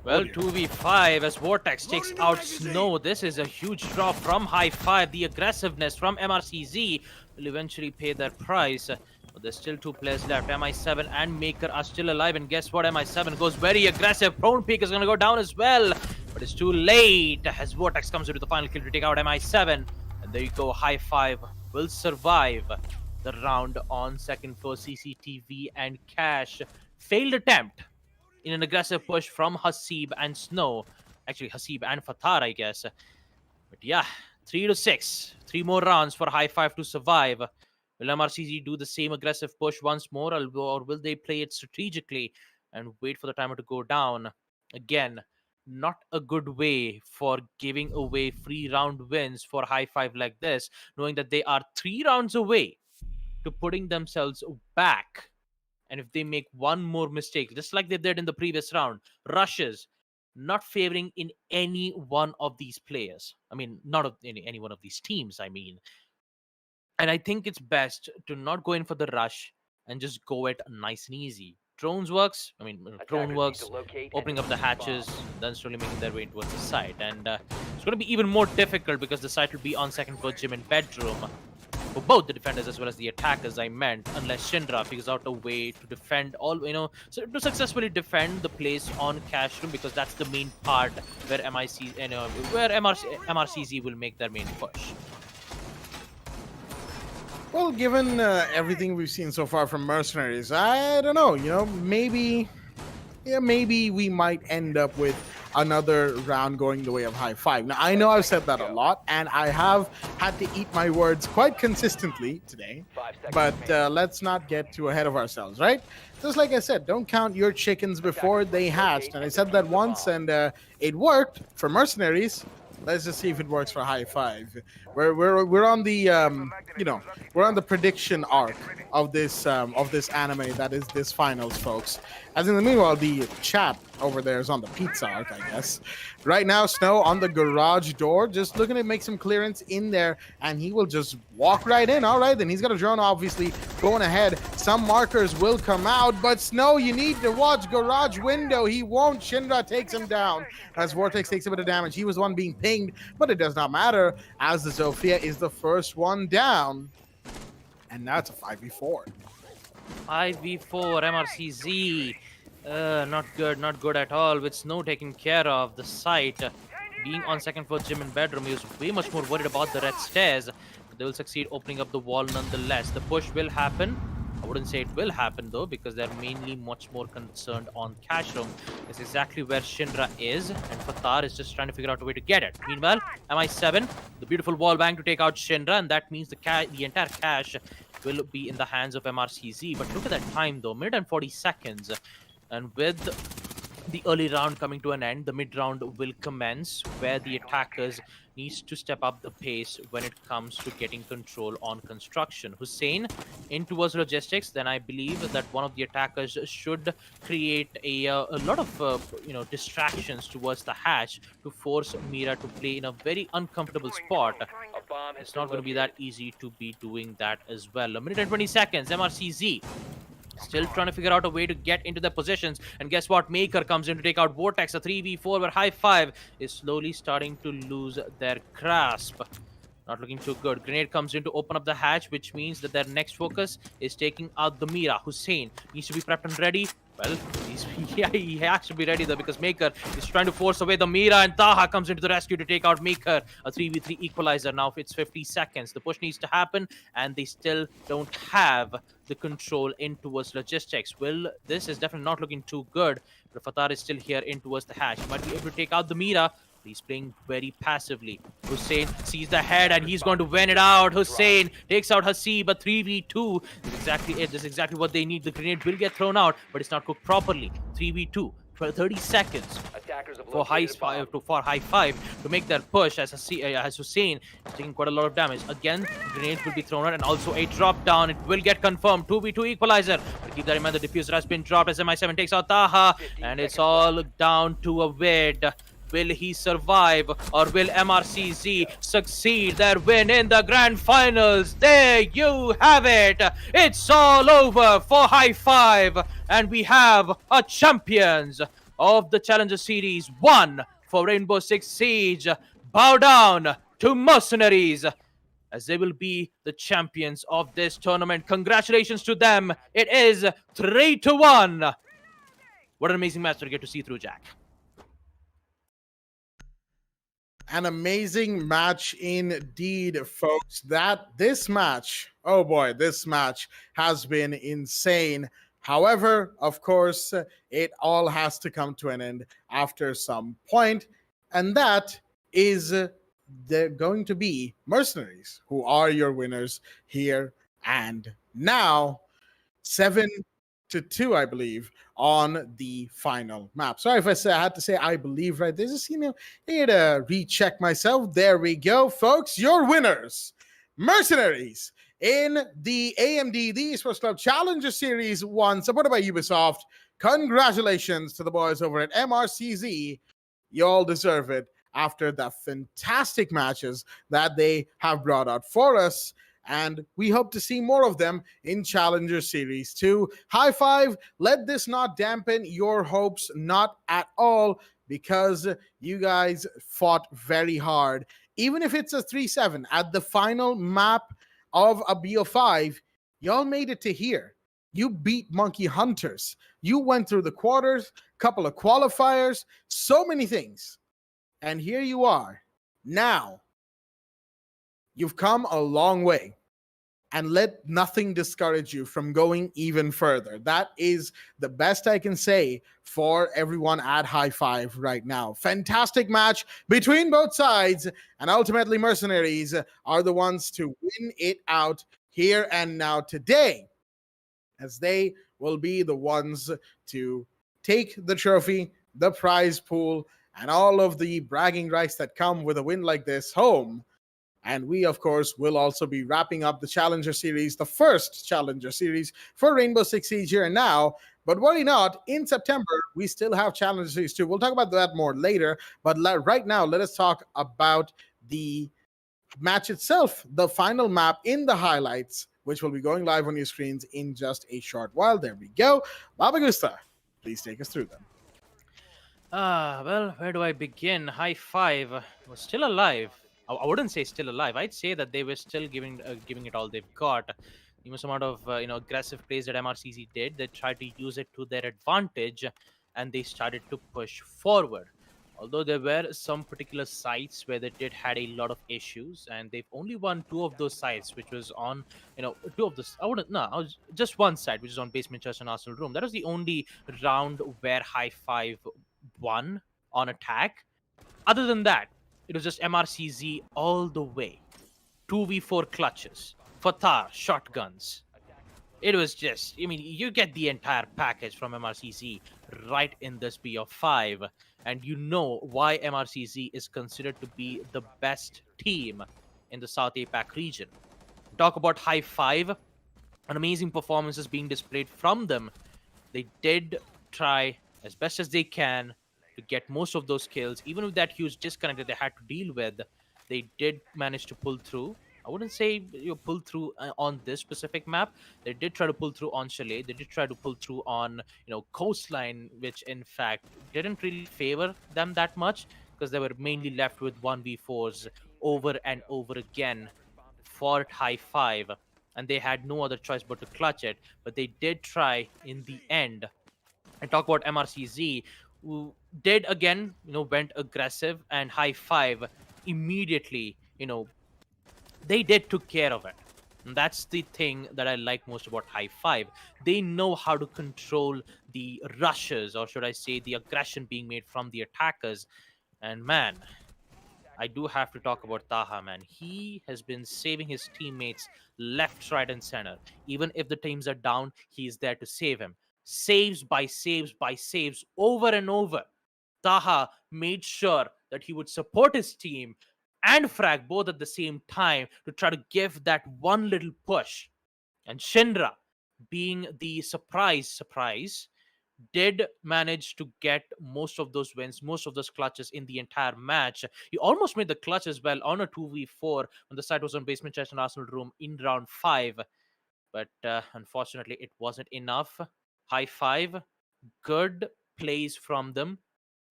Well, 2v5 as Vortex takes out Snow. This is a huge drop from High Five. The aggressiveness from MRCZ will eventually pay their price. But there's still 2 players left. MI7 and Maker are still alive. And guess what? MI7 goes very aggressive. Prone Peak is going to go down as well. But it's too late as Vortex comes into the final kill to take out MI7. And there you go. High Five will survive the round on second floor. CCTV and Cash. Failed attempt in an aggressive push from Hasib and Snow. Actually, Hasib and Fatar, I guess. But yeah, 3-6. 3 more rounds for High Five to survive. Will MRCZ do the same aggressive push once more, or will they play it strategically and wait for the timer to go down? Again, not a good way for giving away free round wins for High Five like this, knowing that they are 3 rounds away to putting themselves back. And if they make one more mistake, just like they did in the previous round, rushes, not favoring in any one of these players. I mean, not of any one of these teams, I mean. And I think it's best to not go in for the rush and just go it nice and easy. Drones works. I mean, drone works. Opening up the hatches, then slowly making their way towards the site. And it's going to be even more difficult because the site will be on second floor gym and bedroom for both the defenders as well as the attackers, I meant, unless Shindra figures out a way to defend all, so to successfully defend the place on cash room, because that's the main part where MRCZ will make their main push. Well, given everything we've seen so far from Mercenariez, I don't know, maybe we might end up with another round going the way of High Five. Now, I know I've said that a lot, and I have had to eat my words quite consistently today, but let's not get too ahead of ourselves, right? Just like I said, don't count your chickens before they hatched, and I said that once, and it worked for Mercenariez. Let's just see if it works for High Five. We're on the we're on the prediction arc of this anime that is this finals, folks. As in the meanwhile, the chat over there is on the pizza arc, I guess. Right now, Snow on the garage door, just looking to make some clearance in there, and he will just walk right in. All right, then he's got a drone, obviously, going ahead. Some markers will come out, but Snow, you need to watch garage window. He won't. Shindra takes him down as Vortex takes a bit of damage. He was the one being pinged, but it does not matter as the Zofia is the first one down. And now it's a 5v4. 5v4, MRCZ. Not good at all. With Snow taking care of the site, being on second floor gym and bedroom, he was way much more worried about the red stairs. But they will succeed opening up the wall nonetheless. The push will happen. I wouldn't say it will happen though, because they're mainly much more concerned on cash room. It's exactly where Shindra is, and Fatar is just trying to figure out a way to get it. Meanwhile, MI7, the beautiful wall bang to take out Shindra, and that means the entire cash will be in the hands of MRCZ. But look at that time though, minute and 40 seconds. And with the early round coming to an end, the mid round will commence, where the attackers needs to step up the pace when it comes to getting control on construction. Hussein in towards logistics, then I believe that one of the attackers should create a lot of distractions towards the hatch to force Mira to play in a very uncomfortable spot. It's not going to be that easy to be doing that as well. A minute and 20 seconds, MRCZ still trying to figure out a way to get into their positions. And guess what? Maker comes in to take out Vortex. A 3v4 where High Five is slowly starting to lose their grasp. Not looking too good. Grenade comes in to open up the hatch, which means that their next focus is taking out the Mira. Hussein needs to be prepped and ready. Well, he has to be ready though, because Maker is trying to force away the Mira, and Taha comes into the rescue to take out Maker. A 3v3 equalizer. Now it's 50 seconds. The push needs to happen, and they still don't have the control in towards logistics. Well, this is definitely not looking too good. But Fatar is still here in towards the hatch. He might be able to take out the Mira. He's playing very passively. Hussein sees the head and he's going to win it out. Hussein takes out Hasi, but 3v2 is exactly it. That's exactly what they need. The grenade will get thrown out, but it's not cooked properly. 3v2. 30 seconds for high five to make that push as Hussein is taking quite a lot of damage. Again, grenades will be thrown out and also a drop down. It will get confirmed. 2v2 equalizer. But keep that in mind, the diffuser has been dropped as MI7 takes out Taha, and it's all down to a win. Will he survive, or will MRCZ succeed their win in the grand finals? There you have it. It's all over for High Five, and we have a champions of the Challenger Series 1 for Rainbow Six Siege. Bow down to Mercenariez, as they will be the champions of this tournament. Congratulations to them. It is 3-1. What an amazing match to get to see through, Jack. An amazing match indeed, folks. This match, oh boy, this match has been insane. However, of course, it all has to come to an end after some point, and that is they're going to be Mercenariez, who are your winners here and now. 7-2, I believe, on the final map. Sorry if I had to say I believe right. There's just, I need to recheck myself. There we go, folks. Your winners, Mercenariez, in the AMD, the Esports Club Challenger Series 1, supported by Ubisoft. Congratulations to the boys over at MRCZ. You all deserve it after the fantastic matches that they have brought out for us. And we hope to see more of them in Challenger Series 2. High five, let this not dampen your hopes, not at all, because you guys fought very hard. Even if it's a 3-7 at the final map of a BO5, y'all made it to here. You beat Monkey Hunters. You went through the quarters, couple of qualifiers, so many things. And here you are. Now, you've come a long way. And let nothing discourage you from going even further. That is the best I can say for everyone at High Five right now. Fantastic match between both sides, and ultimately Mercenariez are the ones to win it out here and now today, as they will be the ones to take the trophy, the prize pool, and all of the bragging rights that come with a win like this home. And we, of course, will also be wrapping up the Challenger Series, the first Challenger Series for Rainbow Six Siege here and now. But worry not, in September, we still have Challenger Series 2. We'll talk about that more later. But right now, let us talk about the match itself, the final map in the highlights, which will be going live on your screens in just a short while. There we go. Baba Gusta, please take us through them. Well, where do I begin? High Five was still alive. I wouldn't say still alive. I'd say that they were still giving it all they've got. The immense amount of aggressive plays that MRCZ did, they tried to use it to their advantage, and they started to push forward. Although there were some particular sites where they did had a lot of issues, and they've only won 2 of those sites, which was on 2 of this. I was just one site, which is on Basement Church and Arsenal Room. That was the only round where High Five won on attack. Other than that, it was just MRCZ all the way. 2v4 clutches. Fatar, shotguns. It was just, you get the entire package from MRCZ right in this BO5. And you know why MRCZ is considered to be the best team in the South APAC region. Talk about High Five. An amazing performance is being displayed from them. They did try as best as they can to get most of those kills. Even with that huge disconnect that they had to deal with, they did manage to pull through. I wouldn't say pull through on this specific map. They did try to pull through on Chalet. They did try to pull through on Coastline, which in fact didn't really favor them that much, because they were mainly left with 1v4s over and over again for high five, and they had no other choice but to clutch it. But they did try in the end. And talk about MRCZ, who did again, went aggressive, and high five immediately, they did took care of it. And that's the thing that I like most about high five. They know how to control the rushes, or should I say the aggression being made from the attackers. And man, I do have to talk about Taha, man. He has been saving his teammates left, right, and center. Even if the teams are down, he's there to save him. Saves by saves by saves over and over. Taha made sure that he would support his team and Frag both at the same time to try to give that one little push. And Shinra, being the surprise, did manage to get most of those wins, most of those clutches in the entire match. He almost made the clutch as well on a 2v4 when the site was on basement chest and Arsenal room in round 5. But unfortunately, it wasn't enough. High five, good plays from them.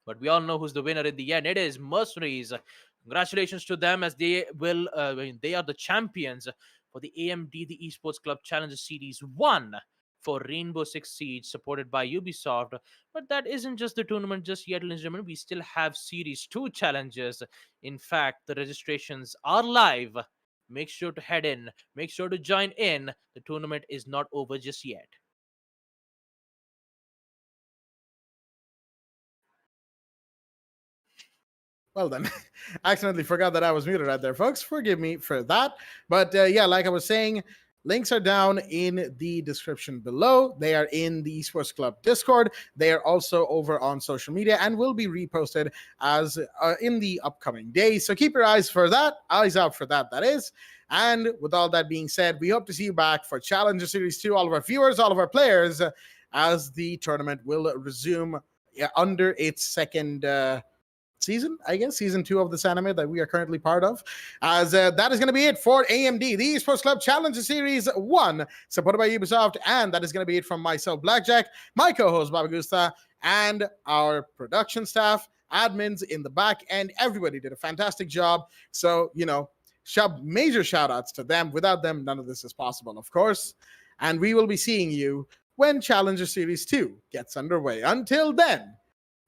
But we all know who's the winner in the end. It is Mercenariez. Congratulations to them, as they will. They are the champions for the AMD, the Esports Club Challenger Series 1 for Rainbow Six Siege, supported by Ubisoft. But that isn't just the tournament just yet, ladies and gentlemen. We still have Series 2 challenges. In fact, the registrations are live. Make sure to head in. Make sure to join in. The tournament is not over just yet. Well then, I accidentally forgot that I was muted right there, folks. Forgive me for that. But yeah, like I was saying, links are down in the description below. They are in the Esports Club Discord. They are also over on social media and will be reposted as in the upcoming days. So keep your eyes out for that, that is. And with all that being said, we hope to see you back for Challenger Series 2, all of our viewers, all of our players, as the tournament will resume under its second season, I guess, season 2 of this anime that we are currently part of. As that is going to be it for AMD, the Esports Club Challenger Series 1, supported by Ubisoft, and that is going to be it from myself, Blackjack, my co-host Baba Gusta, and our production staff, admins in the back end. Everybody did a fantastic job. So, major shout outs to them. Without them, none of this is possible, of course. And we will be seeing you when Challenger Series 2 gets underway. Until then,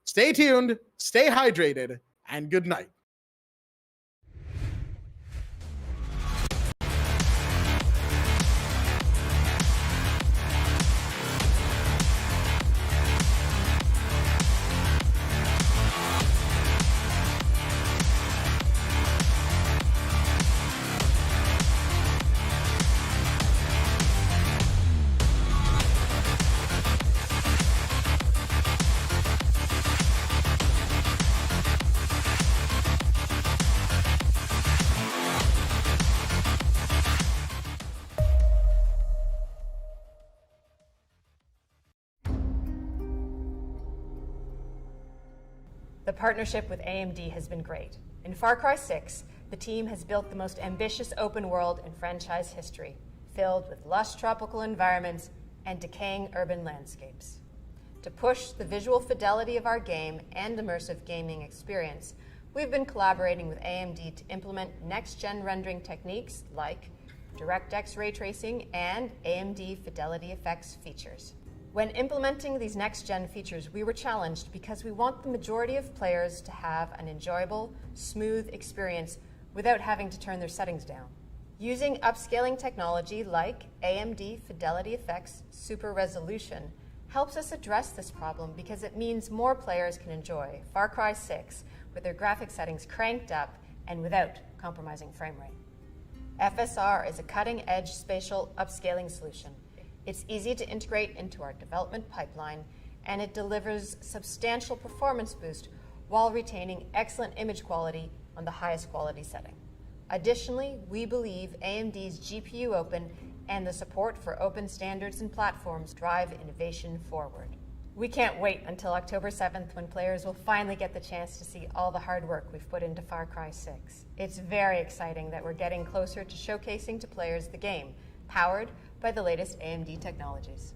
stay tuned, stay hydrated, and good night. The partnership with AMD has been great. In Far Cry 6, the team has built the most ambitious open world in franchise history, filled with lush tropical environments and decaying urban landscapes. To push the visual fidelity of our game and immersive gaming experience, we've been collaborating with AMD to implement next-gen rendering techniques like DirectX ray tracing and AMD Fidelity Effects features. When implementing these next-gen features, we were challenged because we want the majority of players to have an enjoyable, smooth experience without having to turn their settings down. Using upscaling technology like AMD Fidelity Effects Super Resolution helps us address this problem because it means more players can enjoy Far Cry 6 with their graphic settings cranked up and without compromising frame rate. FSR is a cutting-edge spatial upscaling solution. It's easy to integrate into our development pipeline, and it delivers substantial performance boost while retaining excellent image quality on the highest quality setting. Additionally, we believe AMD's GPU Open and the support for open standards and platforms drive innovation forward. We can't wait until October 7th when players will finally get the chance to see all the hard work we've put into Far Cry 6. It's very exciting that we're getting closer to showcasing to players the game, powered by the latest AMD technologies.